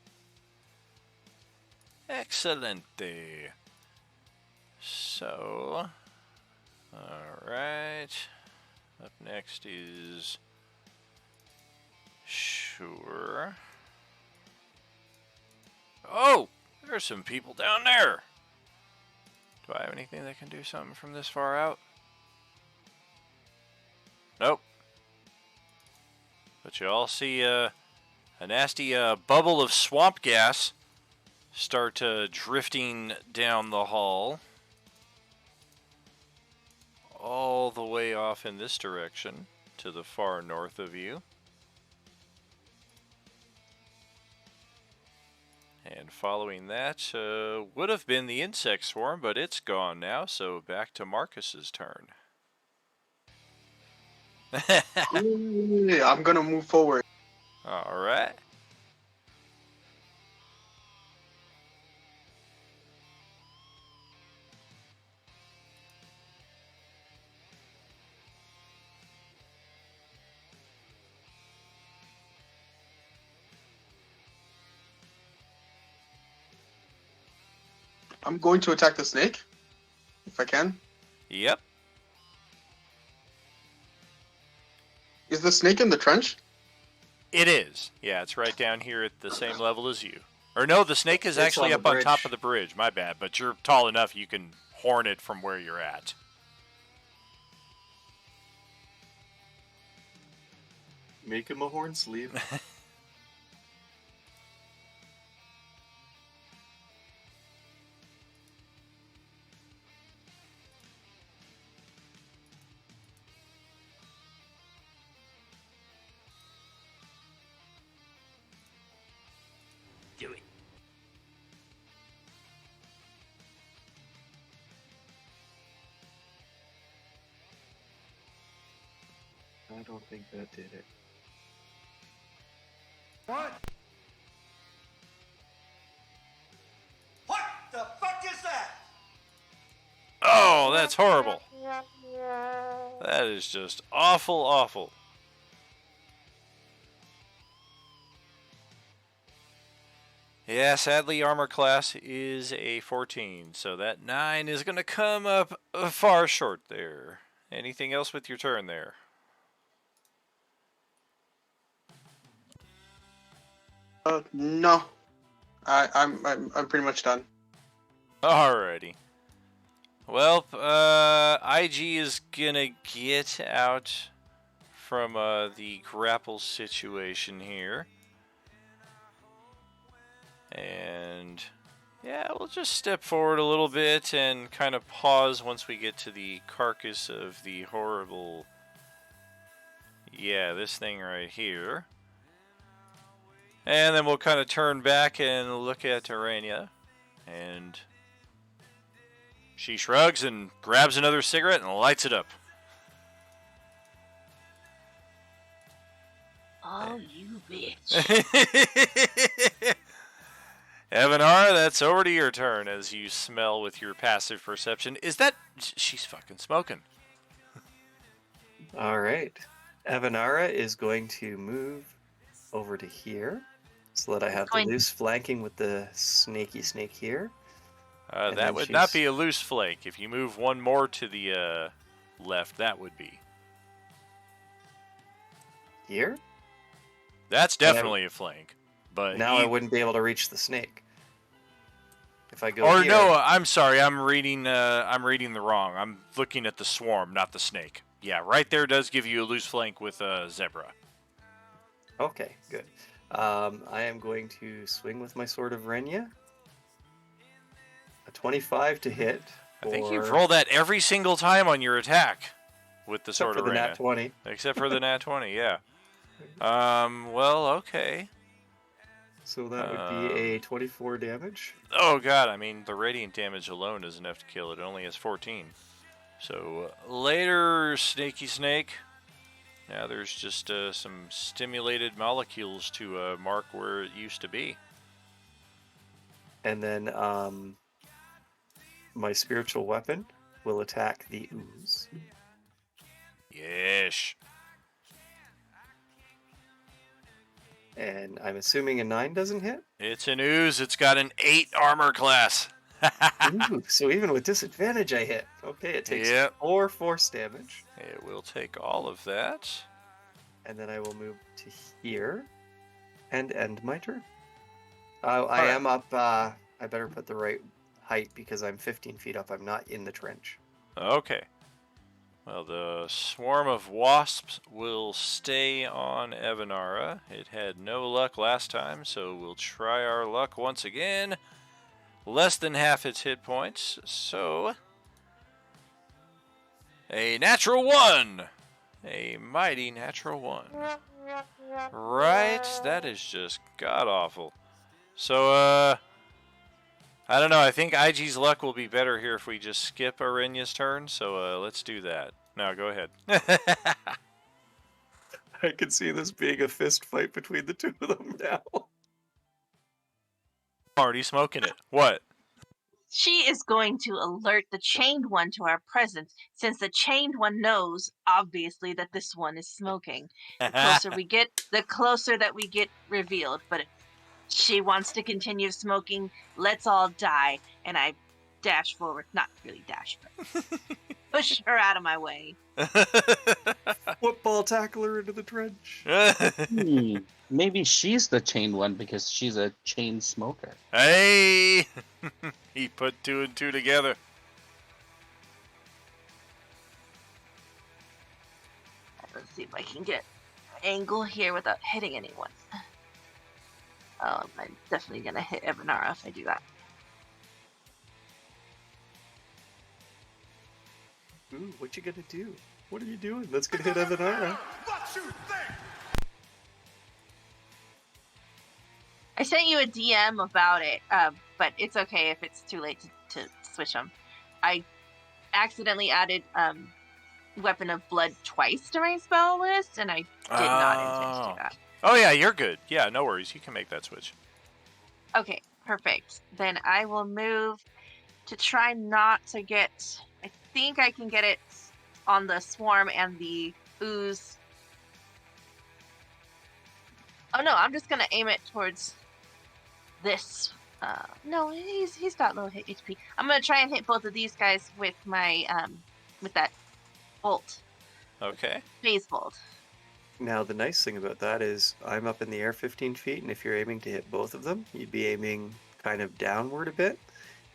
Excellent. So, all right. Up next is Sure. Oh, there's some people down there. Do I have anything that can do something from this far out? Nope. But you all see a nasty bubble of swamp gas start drifting down the hall. All the way off in this direction to the far north of you. And following that would have been the insect swarm, but it's gone now, so back to Marcus's turn. Yeah, I'm gonna move forward. All right. I'm going to attack the snake, if I can. Yep. Is the snake in the trench? It is. Yeah, it's right down here at the same level as you. Or no, the snake is It's actually on up the on top bridge. of the bridge. My bad, but you're tall enough you can horn it from where you're at. Make him a horn sleeve. Do it. I don't think that did it. What? What the fuck is that? Oh, that's horrible. That is just awful, awful. Yeah, sadly, armor class is a 14, so that 9 is going to come up far short there. Anything else with your turn there? No. I'm pretty much done. Alrighty. Well, Aijy is gonna get out from the grapple situation here. And yeah, we'll just step forward a little bit and kind of pause once we get to the carcass of the horrible... Yeah, this thing right here. And then we'll kind of turn back and look at Terania. And she shrugs and grabs another cigarette and lights it up. Oh, you bitch. Evanara, that's over to your turn as you smell with your passive perception. Is that... She's fucking smoking. All right. Avanara is going to move over to here so that I have the Going- loose flanking with the snaky snake here. And That then would not she's- be a loose flake. If you move one more to the left, that would be. Here? That's definitely a flank. But Now I wouldn't be able to reach the snake. If I go Or here, no, I'm sorry. I'm reading the wrong. I'm looking at the swarm, not the snake. Yeah, right there does give you a loose flank with a zebra. Okay, good. I am going to swing with my Sword of Renya. A 25 to hit. I think you've for- rolled that every single time on your attack with the except Sword for of the Rena. nat 20. Except for the nat 20, yeah. Well, okay. So that would be a 24 damage. Oh god, I mean, the radiant damage alone is enough to kill it. It only has 14. So, later, snaky snake. Now there's just some stimulated molecules to mark where it used to be. And then my spiritual weapon will attack the ooze. Yes. And I'm assuming a 9 doesn't hit? It's an ooze. It's got an 8 armor class. Ooh, so even with disadvantage I hit. Okay, it takes Yep. 4 force damage. It will take all of that. And then I will move to here and end my turn. I am up. I better put the right height because I'm 15 feet up. I'm not in the trench. Okay. Well, the swarm of wasps will stay on Evanara. It had no luck last time, so we'll try our luck once again. Less than half its hit points, so... A natural 1! A mighty natural 1. Right? That is just god-awful. So, I don't know. I think Aijy's luck will be better here if we just skip Arenya's turn. So let's do that. No, go ahead. I can see this being a fist fight between the two of them now. Already smoking it. What? She is going to alert the chained one to our presence, since the chained one knows, obviously, that this one is smoking. The closer we get, the closer that we get revealed. But if she wants to continue smoking, let's all die. And I dash forward. Not really dash, but push her out of my way. Football tackle her into the trench. Maybe she's the chained one because she's a chain smoker. Hey! He put 2 and 2 together. Let's see if I can get an angle here without hitting anyone. Oh, I'm definitely going to hit Evanara if I do that. Ooh, what you gonna do? What are you doing? That's gonna hit Evanara. I sent you a DM about it, but it's okay if it's too late to switch them. I accidentally added Weapon of Blood twice to my spell list, and I did not intend to do that. Oh, yeah, you're good. Yeah, no worries. You can make that switch. Okay, perfect. Then I will move to try not to get... I think I can get it on the swarm and the ooze. Oh no, I'm just gonna aim it towards this. No, he's got low hit HP. I'm gonna try and hit both of these guys with my with that bolt. Okay. Phase bolt. Now, the nice thing about that is I'm up in the air 15 feet, and if you're aiming to hit both of them, you'd be aiming kind of downward a bit,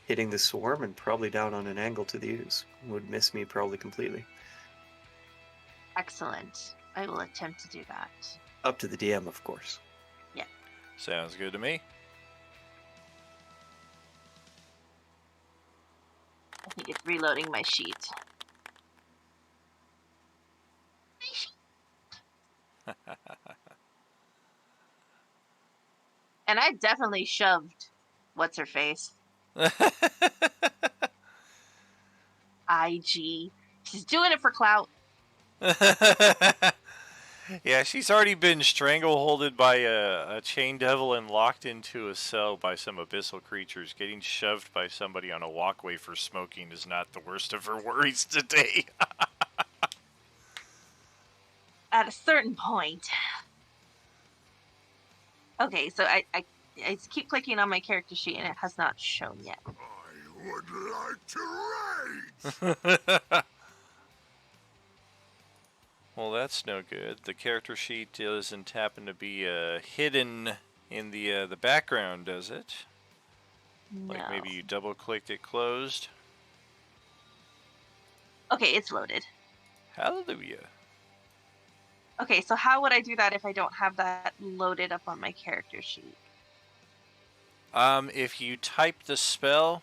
hitting the swarm and probably down on an angle to the ooze. Would miss me probably completely. Excellent. I will attempt to do that. Up to the DM, of course. Yeah. Sounds good to me. I think it's reloading my sheet. And I definitely shoved what's her face. Aijy. She's doing it for clout. Yeah, she's already been strangleholded by a chain devil and locked into a cell by some abyssal creatures. Getting shoved by somebody on a walkway for smoking is not the worst of her worries today. At a certain point. Okay, so I keep clicking on my character sheet and it has not shown yet. I would like to rage! Well, that's no good. The character sheet doesn't happen to be hidden in the background, does it? No. Like maybe you double-clicked it closed? Okay, it's loaded. Hallelujah. Okay, so how would I do that if I don't have that loaded up on my character sheet? If you type the spell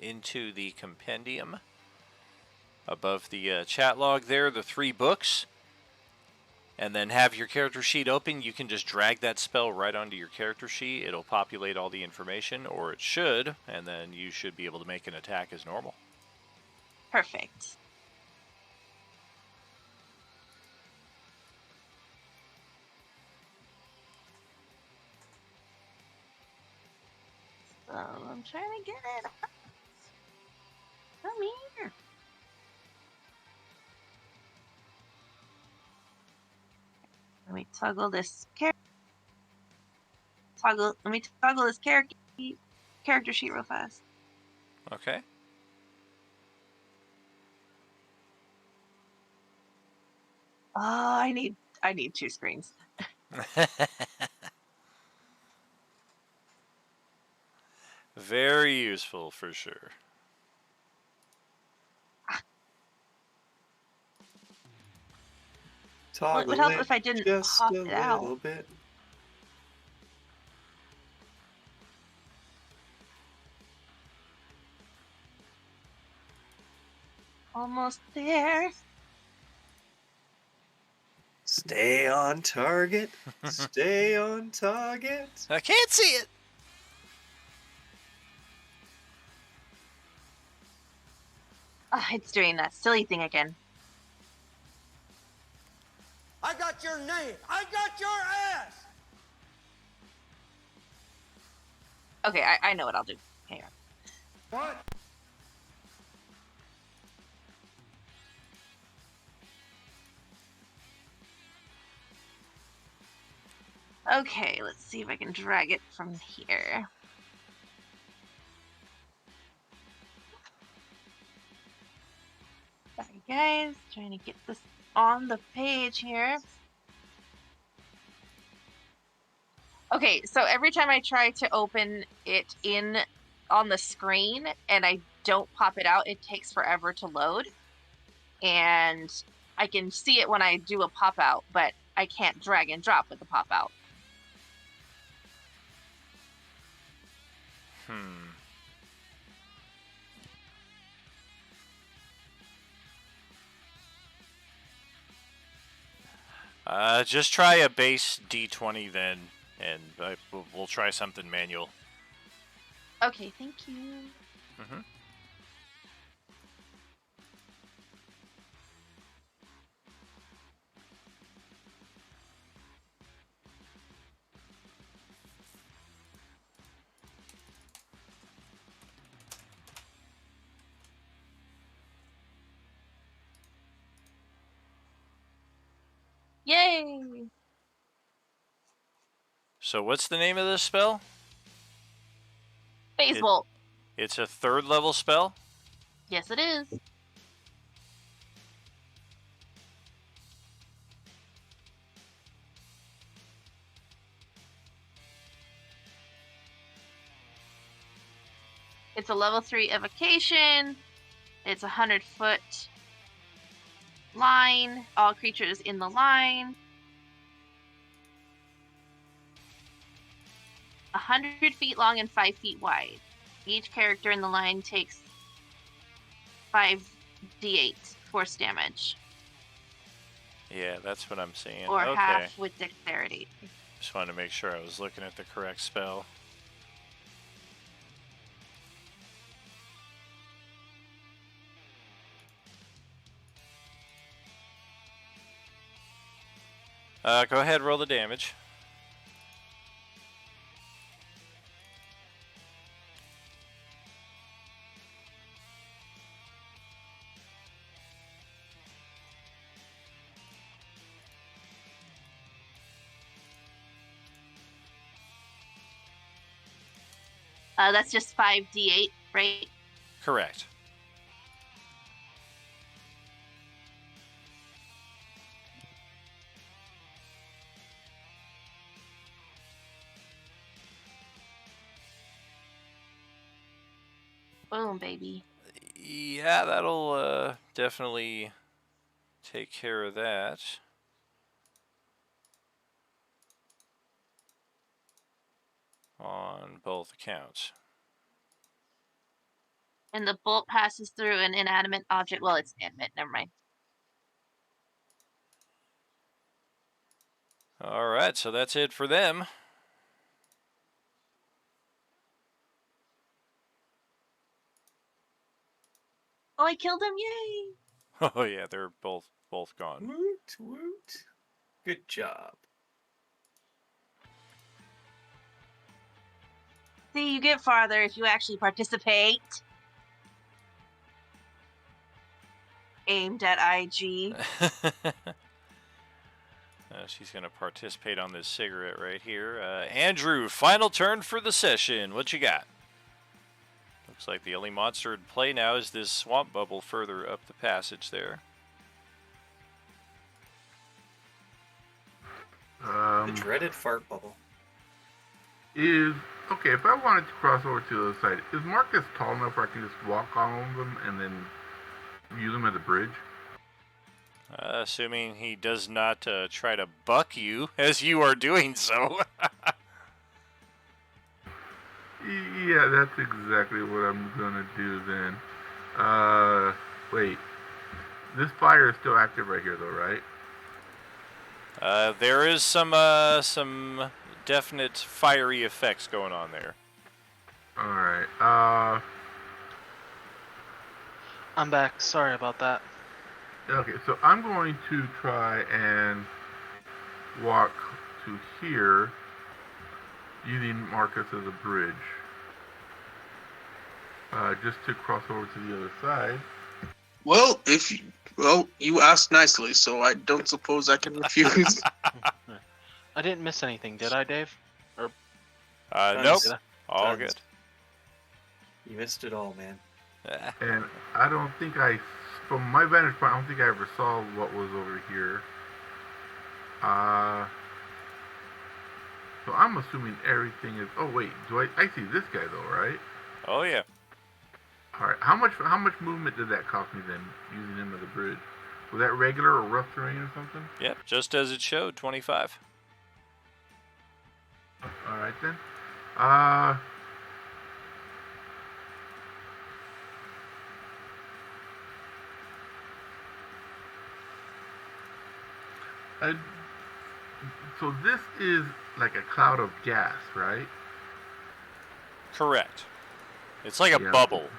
into the compendium above the chat log there, the 3 books, and then have your character sheet open, you can just drag that spell right onto your character sheet. It'll populate all the information, or it should, and then you should be able to make an attack as normal. Perfect. So I'm trying to get it up. Come here. Let me toggle this let me toggle this character sheet real fast. Okay. Oh, I need 2 screens. Very useful for sure. Well, it would help if I didn't just pop a it out. little bit. Almost there. Stay on target. Stay on target. I can't see it. It's doing that silly thing again. I got your name! I got your ass! Okay, I know what I'll do. Hang on. What? Okay, let's see if I can drag it from here. Sorry guys, trying to get this on the page here. Okay, so every time I try to open it on the screen and I don't pop it out, it takes forever to load. And I can see it when I do a pop out, but I can't drag and drop with the pop out. Just try a base D20 then, and we'll try something manual. Okay, thank you. Mm-hmm. Yay! So what's the name of this spell? Phase Bolt. It's a 3rd level spell? Yes, it is. It's a level 3 evocation. It's 100-foot line. All creatures in the line. 100 feet long and 5 feet wide. Each character in the line takes 5d8 force damage. Yeah, that's what I'm seeing. Or okay. half with dexterity. Just wanted to make sure I was looking at the correct spell. Go ahead, roll the damage. That's just 5d8, right? Correct. Boom, baby. Yeah, that'll definitely take care of that. On both accounts. And the bolt passes through an inanimate object. Well, it's animate. Never mind. All right, so that's it for them. Oh, I killed him! Yay! Oh yeah, they're both gone. Woot woot. Good job. See, you get farther if you actually participate. Aimed at Aijy. She's going to participate on this cigarette right here. Andrew, final turn for the session. What you got? Looks like the only monster in play now is this swamp bubble further up the passage there. The dreaded fart bubble. Okay, if I wanted to cross over to the other side, is Marcus tall enough where I can just walk on them and then use them as a bridge? Assuming he does not try to buck you as you are doing so. Yeah, that's exactly what I'm gonna do then. Wait. This fire is still active right here though, right? There is some definite fiery effects going on there. Alright, I'm back. Sorry about that. okay, so I'm going to try and walk to here using Marcus as a bridge. Just to cross over to the other side. Well, you asked nicely, so I don't suppose I can refuse. I didn't miss anything, did I, Dave? Or nope. did I? All Tons. good. You missed it all, man. And I don't think from my vantage point, I don't think I ever saw what was over here. So I'm assuming everything is. Oh wait, I see this guy though, right? Oh yeah. All right. How much movement did that cost me then, using him as a bridge? Was that regular or rough terrain or something? Yep, just as it showed, 25. All right then. So this is like a cloud of gas, right? Correct. It's like a Yeah. bubble.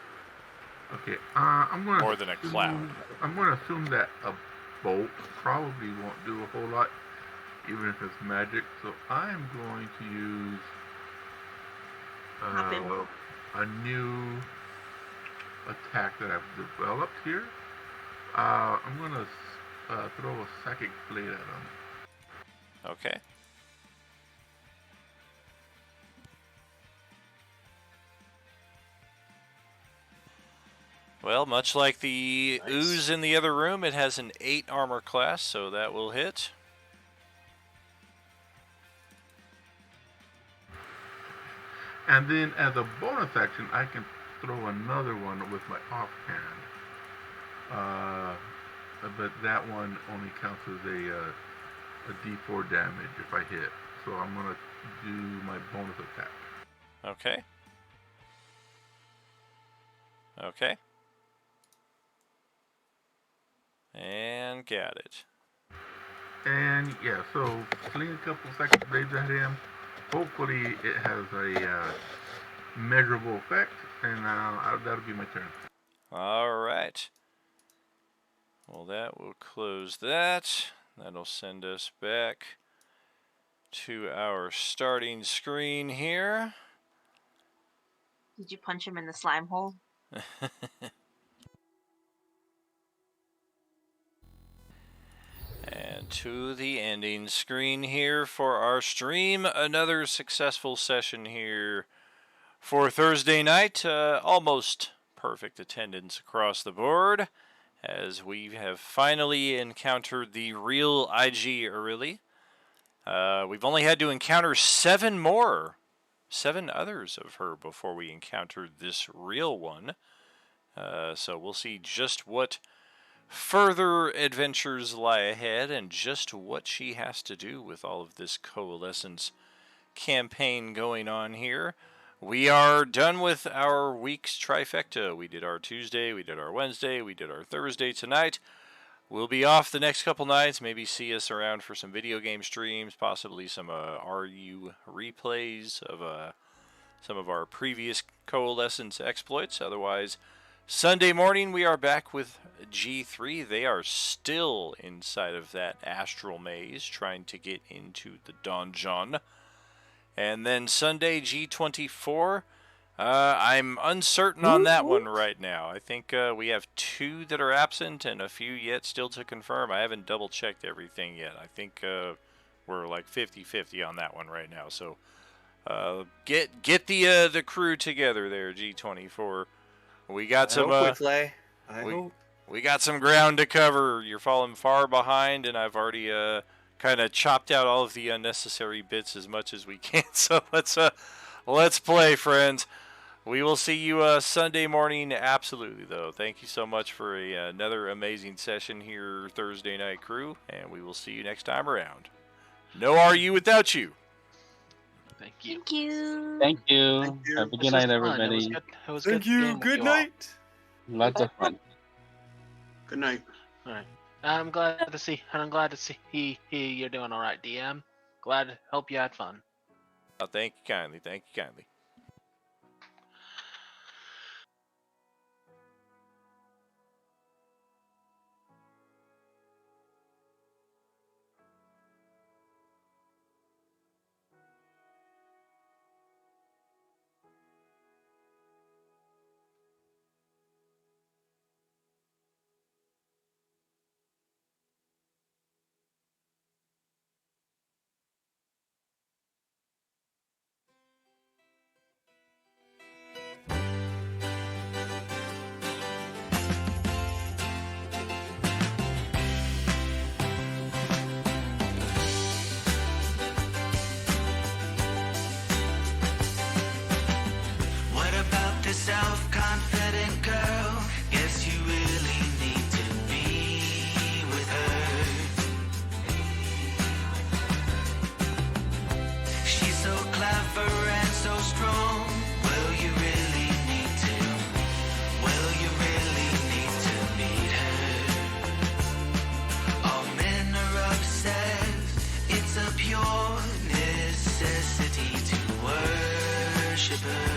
Okay. I'm gonna More than a cloud. I'm gonna assume that a bolt probably won't do a whole lot, even if it's magic. So I'm going to use a new attack that I've developed here. I'm gonna throw a psychic blade at him. Okay. Well, much like the ooze in the other room, it has an 8 armor class, so that will hit. And then as a bonus action, I can throw another one with my offhand. But that one only counts as a D4 damage if I hit. So I'm gonna do my bonus attack. Okay. Okay. And got it. And yeah, so sling a couple psychic blades at him. Hopefully it has a measurable effect, and that'll be my turn. All right. Well, that will close that. That'll send us back to our starting screen here. Did you punch him in the slime hole? And to the ending screen here for our stream. Another successful session here for Thursday night. Almost perfect attendance across the board, as we have finally encountered the real Aijy Oreli. We've only had to encounter 7 others of her before we encountered this real one. So we'll see just what further adventures lie ahead and just what she has to do with all of this coalescence campaign going on here. We are done with our week's trifecta. We did our Tuesday, we did our Wednesday, we did our Thursday tonight. We'll be off the next couple nights. Maybe see us around for some video game streams, possibly some RU replays of some of our previous coalescence exploits. Otherwise, Sunday morning we are back with G3. They are still inside of that astral maze trying to get into the donjon. And then Sunday G24, I'm uncertain on that one right now. I think we have 2 that are absent and a few yet still to confirm. I haven't double checked everything yet. I think we're like 50-50 on that one right now. So get the crew together there, G24. We got we got some ground to cover. You're falling far behind, and I've already kind of chopped out all of the unnecessary bits as much as we can. So let's play, friends. We will see you Sunday morning. Absolutely, though. Thank you so much for another amazing session here, Thursday night crew, and we will see you next time around. No RU without you. Thank you. Thank you. Thank you. Thank you. Have a This good was night, fun. everybody. It was Thank good you. being with Good all. night. Lots of fun. Good night. All right. I'm glad to see you're doing all right, DM. Glad to help you had fun. Oh, thank you kindly. Thank you kindly. What about this self-confident girl? Guess you really need to be with her. She's so clever and so strong. Will you really need to? Will you really need to meet her? All men are obsessed. It's a pure necessity to worship her.